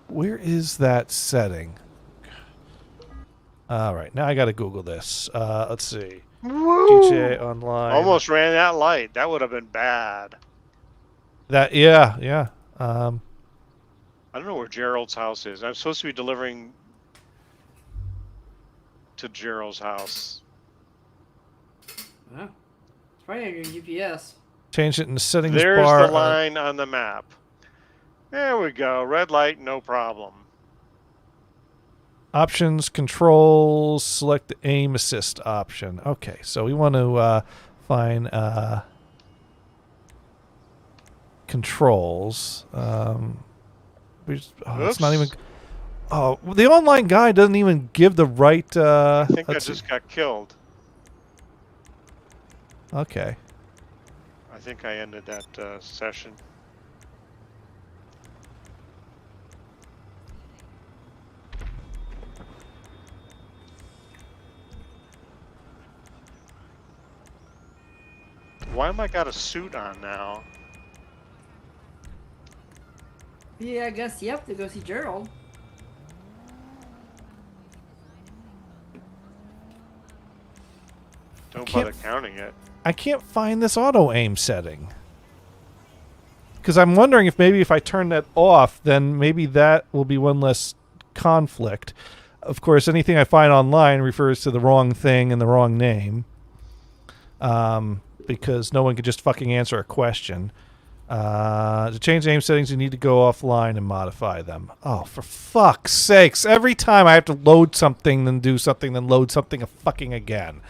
S1: Where is that setting? All right, now I got to Google this. Let's see.
S2: Woo!
S1: GTA Online.
S2: Almost ran that light. That would have been bad.
S1: Yeah.
S2: I don't know where Gerald's house is. I'm supposed to be delivering to Gerald's house.
S4: Huh? It's probably on your GPS.
S1: Change it in the settings
S2: There's
S1: bar.
S2: the line on the map. There we go. Red light, no problem.
S1: Options, controls, select the aim assist option. Okay, so we want to find controls. It's not even. Oh, the online guide doesn't even give the right.
S2: I think I just got killed.
S1: Okay.
S2: I think I ended that session. Why am I got a suit on now?
S4: Yeah, I guess you have to go see Gerald.
S2: Don't bother counting it.
S1: I can't find this auto aim setting. Because I'm wondering if maybe if I turn that off, then maybe that will be one less conflict. Of course, anything I find online refers to the wrong thing and the wrong name. Because no one could just fucking answer a question. To change aim settings, you need to go offline and modify them. Oh, for fuck's sakes. Every time I have to load something, then do something, then load something fucking again.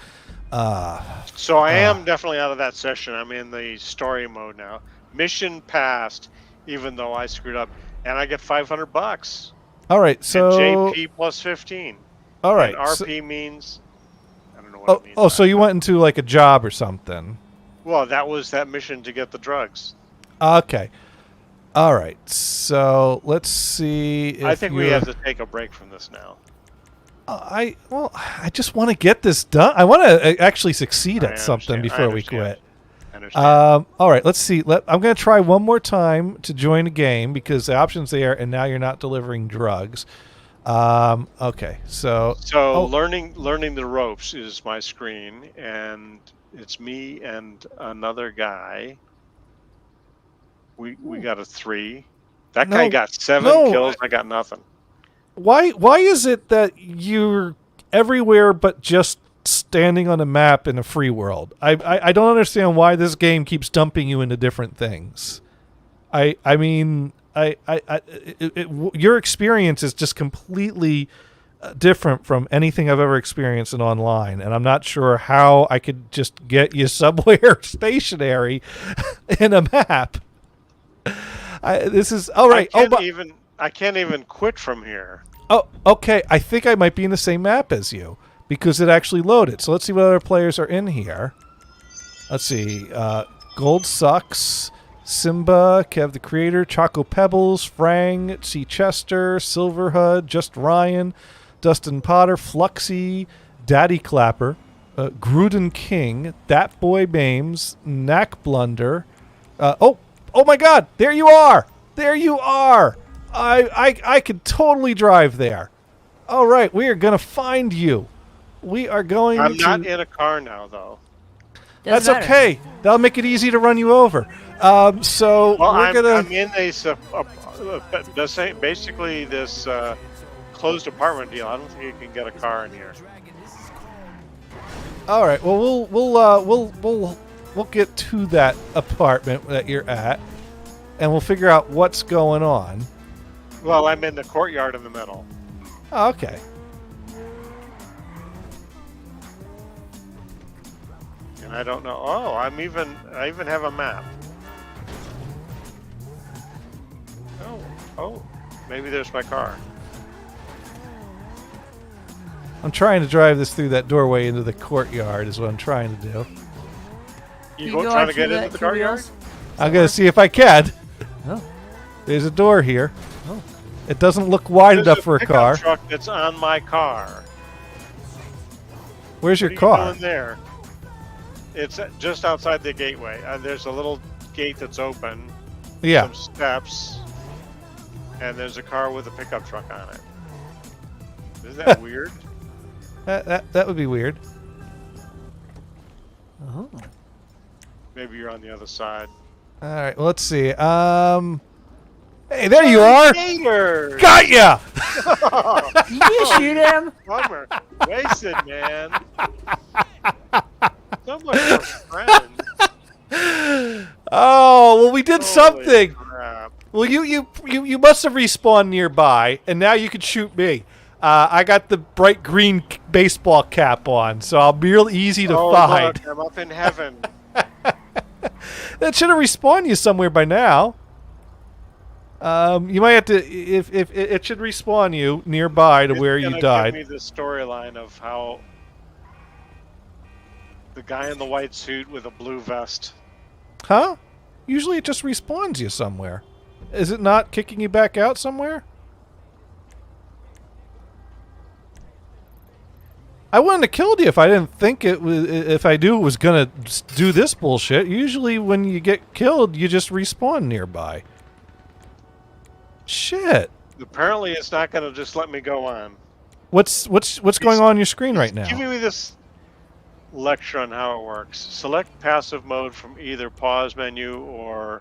S2: So I am definitely out of that session. I'm in the story mode now. Mission passed, even though I screwed up. And I get $500.
S1: All right, so...
S2: And JP plus 15.
S1: All right.
S2: And RP means... I don't know what it means.
S1: Oh, so you went into like a job or something.
S2: Well, that was that mission to get the drugs.
S1: Okay. All right. So let's see. If
S2: I think we have to take a break from this now.
S1: I just want to get this done. I want to actually succeed at something before we quit.
S2: I understand.
S1: All right. Let's see. I'm going to try one more time to join a game because the option's there, and now you're not delivering drugs. Okay. So
S2: learning the ropes is my screen, and it's me and another guy. We got a 3. That guy got 7 kills. I got nothing.
S1: Why is it that you're everywhere but just standing on a map in a free world? I don't understand why this game keeps dumping you into different things. Your experience is just completely different from anything I've ever experienced in online, and I'm not sure how I could just get you somewhere stationary in a map. This is all right.
S2: I can't even quit from here.
S1: Oh, okay. I think I might be in the same map as you because it actually loaded. So let's see what other players are in here. Let's see. Gold Sucks, Simba, Kev the Creator, Choco Pebbles, Frang, C. Chester, Silverhud, Just Ryan, Dustin Potter, Fluxy, Daddy Clapper, Gruden King, That Boy Bames, Knack Blunder. Oh my God! There you are! There you are! I could totally drive there. All right, we are gonna find you. We are going.
S2: I'm not in a car now, though.
S1: That's okay. That'll make it easy to run you over. I'm
S2: in basically this closed apartment deal. I don't think you can get a car in here.
S1: All right. Well, we'll get to that apartment that you're at, and we'll figure out what's going on.
S2: Well, I'm in the courtyard in the middle.
S1: Oh, okay.
S2: And I don't know. Oh, I even have a map. Oh, maybe there's my car.
S1: I'm trying to drive this through that doorway into the courtyard. Is what I'm trying to do.
S2: You trying to get into the courtyard?
S1: I'm gonna see if I can.
S4: Oh.
S1: There's a door here. Oh. It doesn't look wide enough for a car.
S2: There's a pickup truck that's on my car.
S1: Where's your
S2: What are
S1: car?
S2: you doing there? It's just outside the gateway. There's a little gate that's open.
S1: Yeah.
S2: Some steps. And there's a car with a pickup truck on it. Isn't that weird?
S1: That would be weird.
S4: Oh.
S2: Maybe you're on the other side.
S1: All right. Well, let's see. Hey, there you are.
S2: Gator!
S1: Got ya.
S4: Did you shoot him?
S2: Bummer. Wasted, man. Sounds like a friend.
S1: Oh, well, we did something.
S2: Crap.
S1: Well, you must have respawned nearby, and now you can shoot me. I got the bright green baseball cap on, so I'll be real easy to find.
S2: Look, I'm up in heaven.
S1: That should have respawned you somewhere by now. You might have to, if it should respawn you nearby to where you died.
S2: Give me the storyline of how the guy in the white suit with a blue vest.
S1: Huh? Usually it just respawns you somewhere. Is it not kicking you back out somewhere? I wouldn't have killed you if I didn't think it was. If I knew it was gonna do this bullshit. Usually, when you get killed, you just respawn nearby. Shit.
S2: Apparently, it's not going to just let me go on.
S1: What's going on your screen right now?
S2: Give me this lecture on how it works. Select passive mode from either pause menu or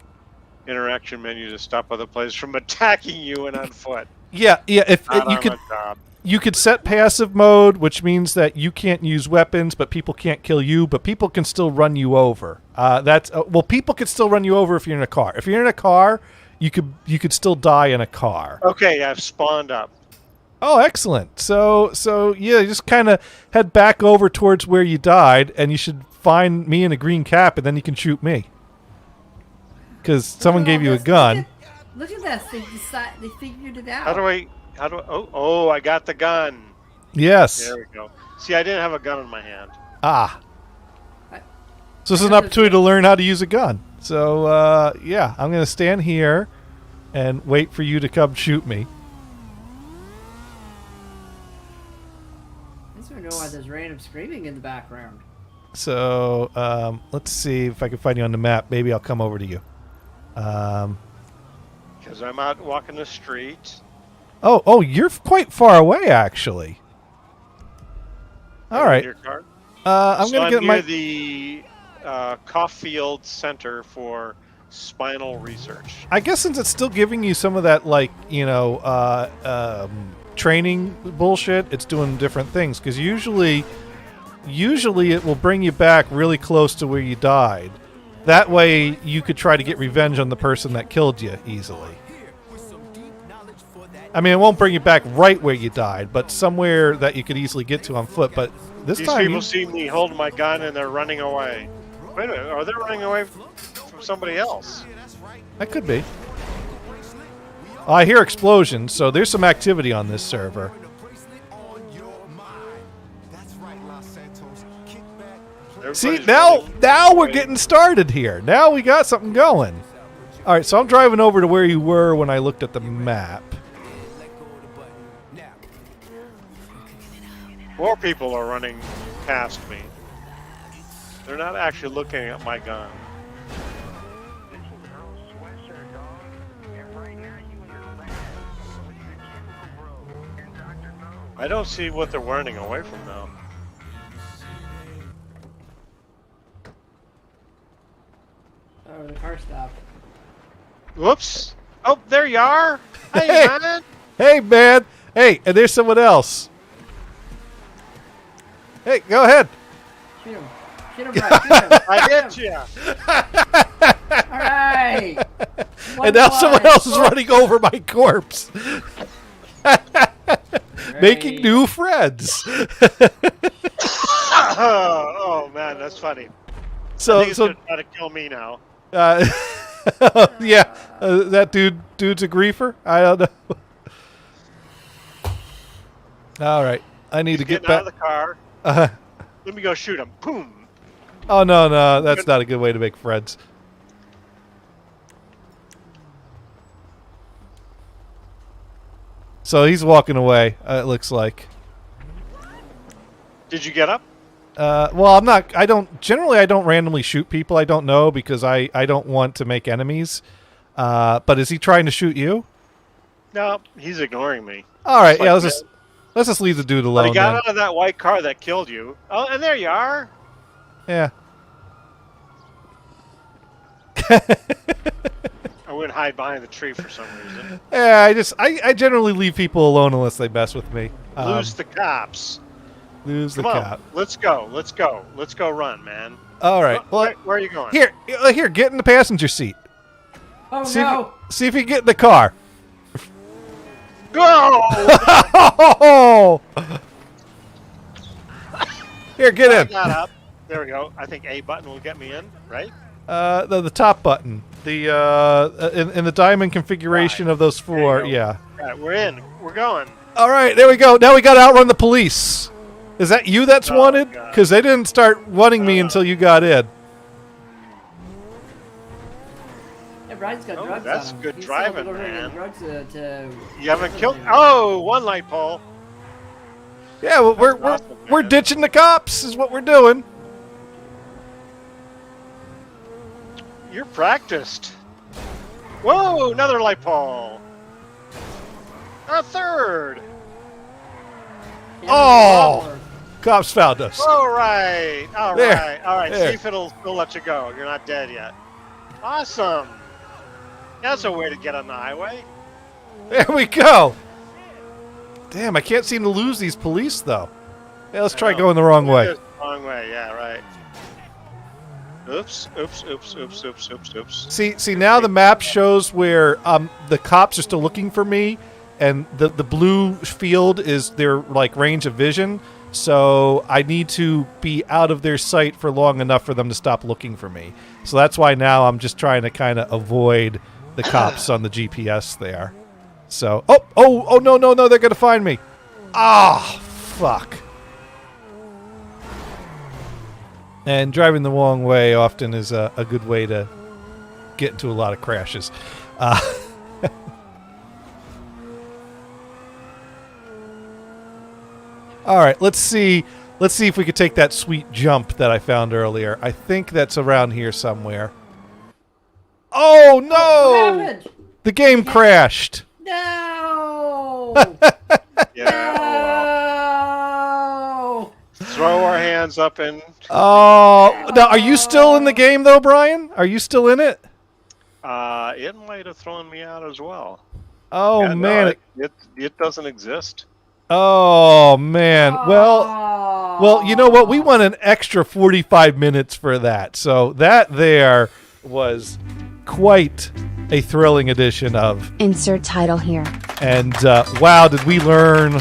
S2: interaction menu to stop other players from attacking you and on foot.
S1: Yeah. If
S2: Not
S1: you
S2: on
S1: could.
S2: my job.
S1: You could set passive mode, which means that you can't use weapons, but people can't kill you, but people can still run you over. People could still run you over if you're in a car. If you're in a car, you could still die in a car.
S2: Okay, I've spawned up.
S1: Oh, excellent. So yeah, just kind of head back over towards where you died, and you should find me in a green cap, and then you can shoot me. Because someone gave you a gun.
S4: Look at this. They figured it out.
S2: How do I? Oh, I got the gun.
S1: Yes.
S2: There we go. See, I didn't have a gun in my hand.
S1: Ah. So this is an opportunity to learn how to use a gun. So, yeah, I'm going to stand here and wait for you to come shoot me.
S4: I just don't know why there's random screaming in the background.
S1: So, let's see if I can find you on the map. Maybe I'll come over to you.
S2: Because I'm out walking the street.
S1: Oh, you're quite far away, actually. All right.
S2: Your car?
S1: I'm going to get
S2: near the Caulfield Center for Spinal Research.
S1: I guess since it's still giving you some of that, training bullshit, it's doing different things. Because usually it will bring you back really close to where you died. That way, you could try to get revenge on the person that killed you easily. I mean, it won't bring you back right where you died, but somewhere that you could easily get to on foot. But this
S2: These
S1: time,
S2: people see me holding my gun and they're running away. Wait a minute, are they running away from somebody else?
S1: that could be. Oh, I hear explosions, so there's some activity on this server. See,
S2: Everybody's
S1: now
S2: running
S1: we're
S2: away.
S1: getting started here. Now we got something going. All right, so I'm driving over to where you were when I looked at the map.
S2: More people are running past me. They're not actually looking at my gun. I don't see what they're running away from though.
S4: Oh, the car stopped.
S2: Whoops! Oh, there you are! Hey,
S1: Hey.
S2: man!
S1: Hey, man. Hey, and there's someone else. Hey, go ahead.
S4: Shoot him. Shoot him, Brian. Shoot him.
S2: I hit you.
S4: All right.
S1: And now someone else is running over my corpse. Making new friends.
S2: Oh man, that's funny. I
S1: So
S2: think he's gonna try to kill me now.
S1: yeah, that dude's a griefer. I don't know. All right, I need to get
S2: Getting
S1: back.
S2: out of the car. Let me go shoot him. Boom.
S1: Oh no, that's not a good way to make friends. So he's walking away. It looks like.
S2: Did you get up?
S1: Well, I'm not. I don't randomly shoot people I don't know because I don't want to make enemies. But is he trying to shoot you?
S2: No, he's ignoring me.
S1: All right,
S2: It's
S1: yeah.
S2: like
S1: Let's just leave the dude
S2: But
S1: alone.
S2: he got
S1: Then.
S2: out of that white car that killed you. Oh, and there you are.
S1: Yeah.
S2: I wouldn't hide behind the tree for some reason.
S1: Yeah. I generally leave people alone unless they mess with me.
S2: Lose the cops.
S1: Lose the
S2: Come on,
S1: cop.
S2: let's go. Let's go. Let's go run, man.
S1: All right. Well,
S2: Where are you going?
S1: here, get in the passenger seat.
S4: Oh,
S1: See
S4: no.
S1: see if you get in the car.
S2: Go!
S1: Oh! Here, get
S2: I
S1: in.
S2: got up. There we go. I think A button will get me in, right?
S1: The top button. The in the diamond configuration
S2: Right.
S1: of those four.
S2: There you go.
S1: Yeah.
S2: All right, we're in. We're going.
S1: All right, there we go. Now we got to outrun the police. Is that you that's
S2: Oh,
S1: wanted?
S2: God.
S1: Because they didn't start running me until you got in.
S4: Yeah, Brian's got
S2: Oh,
S4: drugs
S2: that's
S4: on him.
S2: good
S4: He's
S2: driving,
S4: still delivering
S2: man.
S4: Drugs to
S2: You haven't killed. Oh, one light pole.
S1: Yeah, well, we're
S2: awesome,
S1: we're
S2: man.
S1: ditching the cops. Is what we're doing.
S2: You're practiced. Whoa, another light pole. A third.
S1: Oh, cops found us.
S2: All right. All
S1: There.
S2: right. All right.
S1: There.
S2: See if it'll let you go. You're not dead yet. Awesome. That's a way to get on the highway.
S1: There we go. Damn, I can't seem to lose these police though. Yeah, let's try
S2: No.
S1: going the wrong way.
S2: Wrong way. Yeah. Right. Oops. Oops. Oops. Oops. Oops. Oops. Oops.
S1: See now the map shows where the cops are still looking for me, and the blue field is their like range of vision. So I need to be out of their sight for long enough for them to stop looking for me. So that's why now I'm just trying to kind of avoid the cops on the GPS there. So oh no, they're gonna find me. Ah, fuck. And driving the wrong way often is a good way to get into a lot of crashes. All right, let's see if we could take that sweet jump that I found earlier. I think that's around here somewhere. Oh
S4: What
S1: no!
S4: happened?
S1: The game crashed.
S4: No!
S2: Yeah.
S4: No!
S2: Throw our hands up and.
S1: Oh, now are you still in the game though, Brian? Are you still in it?
S2: It might have thrown me out as well.
S1: Oh
S2: Yeah, no,
S1: man.
S2: it doesn't exist.
S1: Oh man. Well, you know what? We won an extra 45 minutes for that. So that there was quite a thrilling edition of.
S6: Insert title here.
S1: And wow, did we learn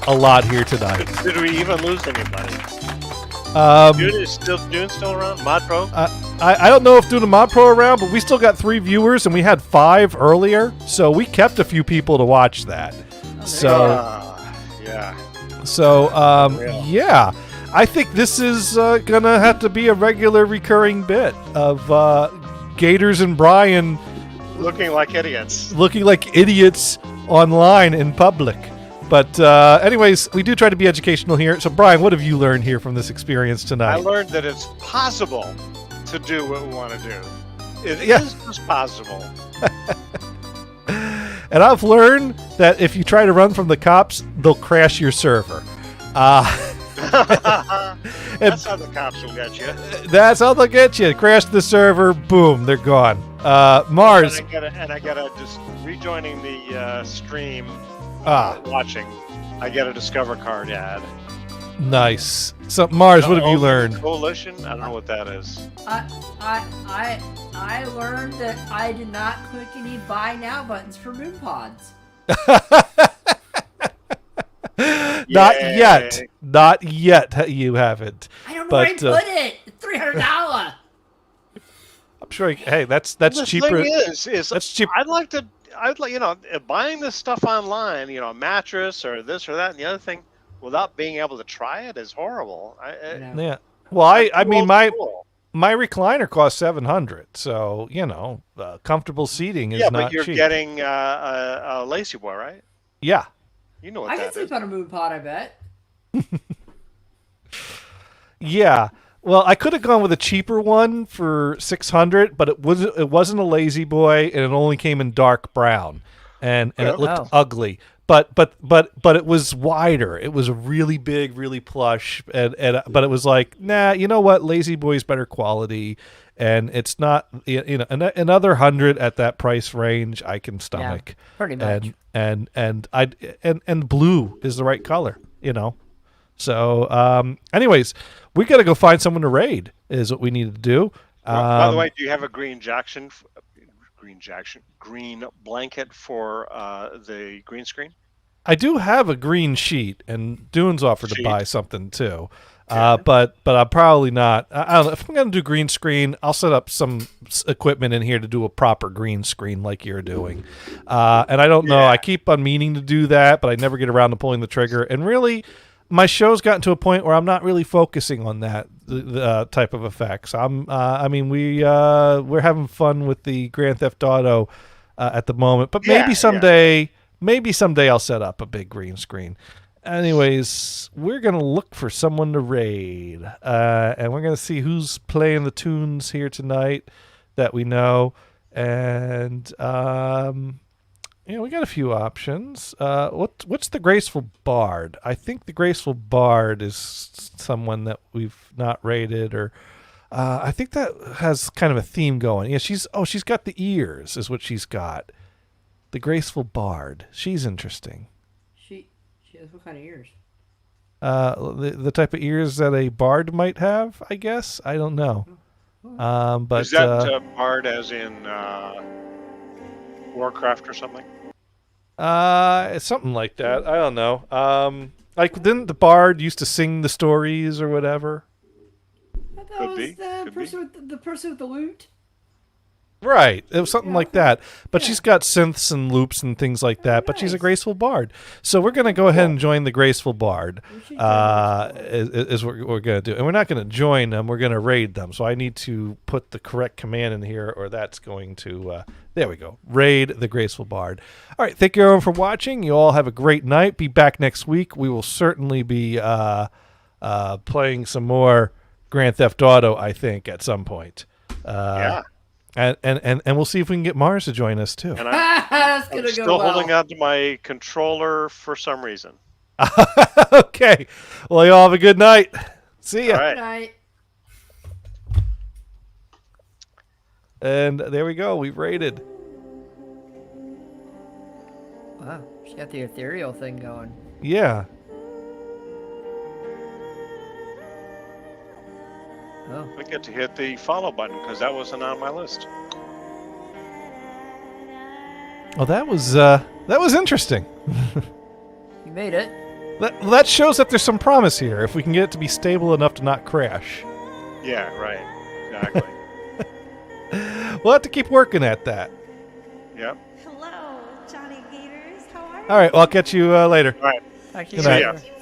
S1: a lot here tonight.
S2: Did we even lose anybody? Dune is still around? Mod Pro?
S1: I don't know if Dune and Mod Pro are around, but we still got 3 viewers, and we had 5 earlier. So we kept a few people to watch that.
S2: Yeah.
S1: So,
S2: Real.
S1: yeah. I think this is going to have to be a regular recurring bit of Gators and Brian
S2: Looking like idiots.
S1: looking like idiots online in public. But anyways, we do try to be educational here. So, Brian, what have you learned here from this experience
S2: I
S1: tonight?
S2: learned that it's possible to do what we want to do. It
S1: Yeah.
S2: is just possible.
S1: And I've learned that if you try to run from the cops, they'll crash your server.
S2: That's how the cops will get you.
S1: That's how they'll get you. Crash the server, boom, they're gone. Mars.
S2: And I gotta just rejoining the stream.
S1: Ah.
S2: Watching. I get a Discover card ad.
S1: Nice. So Mars, what have you learned?
S2: Coalition? I don't know what that is.
S4: I learned that I did not click any buy now buttons for moon pods.
S1: Not yet. Not yet. You haven't.
S4: I don't know where I put it. It's $300.
S1: I'm sure. Hey, that's cheaper.
S2: The thing is
S1: that's cheap.
S2: I'd like buying this stuff online, a mattress or this or that and the other thing, without being able to try it is horrible.
S1: Yeah. Well, I mean, my recliner costs $700, so comfortable seating is not cheap.
S2: Yeah, but you're getting a Lazy Boy, right?
S1: Yeah.
S2: You know what
S4: I
S2: that
S4: can sleep
S2: is.
S4: on a moon pod, I bet.
S1: Yeah. Well, I could have gone with a cheaper one for $600, but it wasn't a Lazy Boy, and it only came in dark brown, and it looked ugly. But it was wider. It was really big, really plush, but it was like, nah, you know what? Lazy Boy's better quality, and it's not another $100 at that price range I can stomach.
S4: Yeah, pretty much.
S1: And blue is the right color, So, anyways, we got to go find someone to raid. Is what we need to do.
S2: By the way, do you have a green blanket for the green screen?
S1: I do have a green sheet, and Dune's offered to buy something too. But I'm probably not. I don't know if I'm going to do green screen. I'll set up some equipment in here to do a proper green screen like you're doing. And I don't know. I keep on meaning to do that, but I never get around to pulling the trigger. And really, my show's gotten to a point where I'm not really focusing on that type of effects. We're having fun with the Grand Theft Auto at the moment, but maybe someday I'll set up a big green screen. Anyways, we're gonna look for someone to raid, and we're gonna see who's playing the tunes here tonight that we know, and we got a few options. What's the Graceful Bard? I think the Graceful Bard is someone that we've not rated, or I think that has kind of a theme going. Yeah, she's got the ears, is what she's got. The Graceful Bard. She's interesting.
S4: She has what kind of ears?
S1: The type of ears that a bard might have, I guess. I don't know. But
S2: is that bard as in Warcraft or something?
S1: Something like that. I don't know. Like, didn't the bard used to sing the stories or whatever?
S4: Could be. The person with the lute.
S1: Right. It was something like that. But she's got synths and loops and things like that. But she's a Graceful Bard. So we're going to go ahead and join the Graceful Bard. Is what we're going to do. And we're not going to join them. We're going to raid them. So I need to put the correct command in here, or that's going to... there we go. Raid the Graceful Bard. All right. Thank you, everyone, for watching. You all have a great night. Be back next week. We will certainly be playing some more Grand Theft Auto, I think, at some point. And we'll see if we can get Mars to join us too.
S2: And I'm still holding on to my controller for some reason.
S1: Okay. Well, you all have a good night. See ya.
S2: All right.
S4: Good night.
S1: And there we go. We've raided.
S4: Wow. She got the ethereal thing going.
S1: Yeah.
S4: Oh.
S2: I get to hit the follow button because that wasn't on my list.
S1: Well, that was interesting.
S4: You made it.
S1: That shows that there's some promise here. If we can get it to be stable enough to not crash.
S2: Yeah, right. Exactly.
S1: We'll have to keep working at that.
S2: Yep.
S5: Hello, Johnny Gators. How are you?
S1: All right. Well, I'll catch you later.
S2: All right.
S4: Thank you.
S1: Good night.
S2: See ya.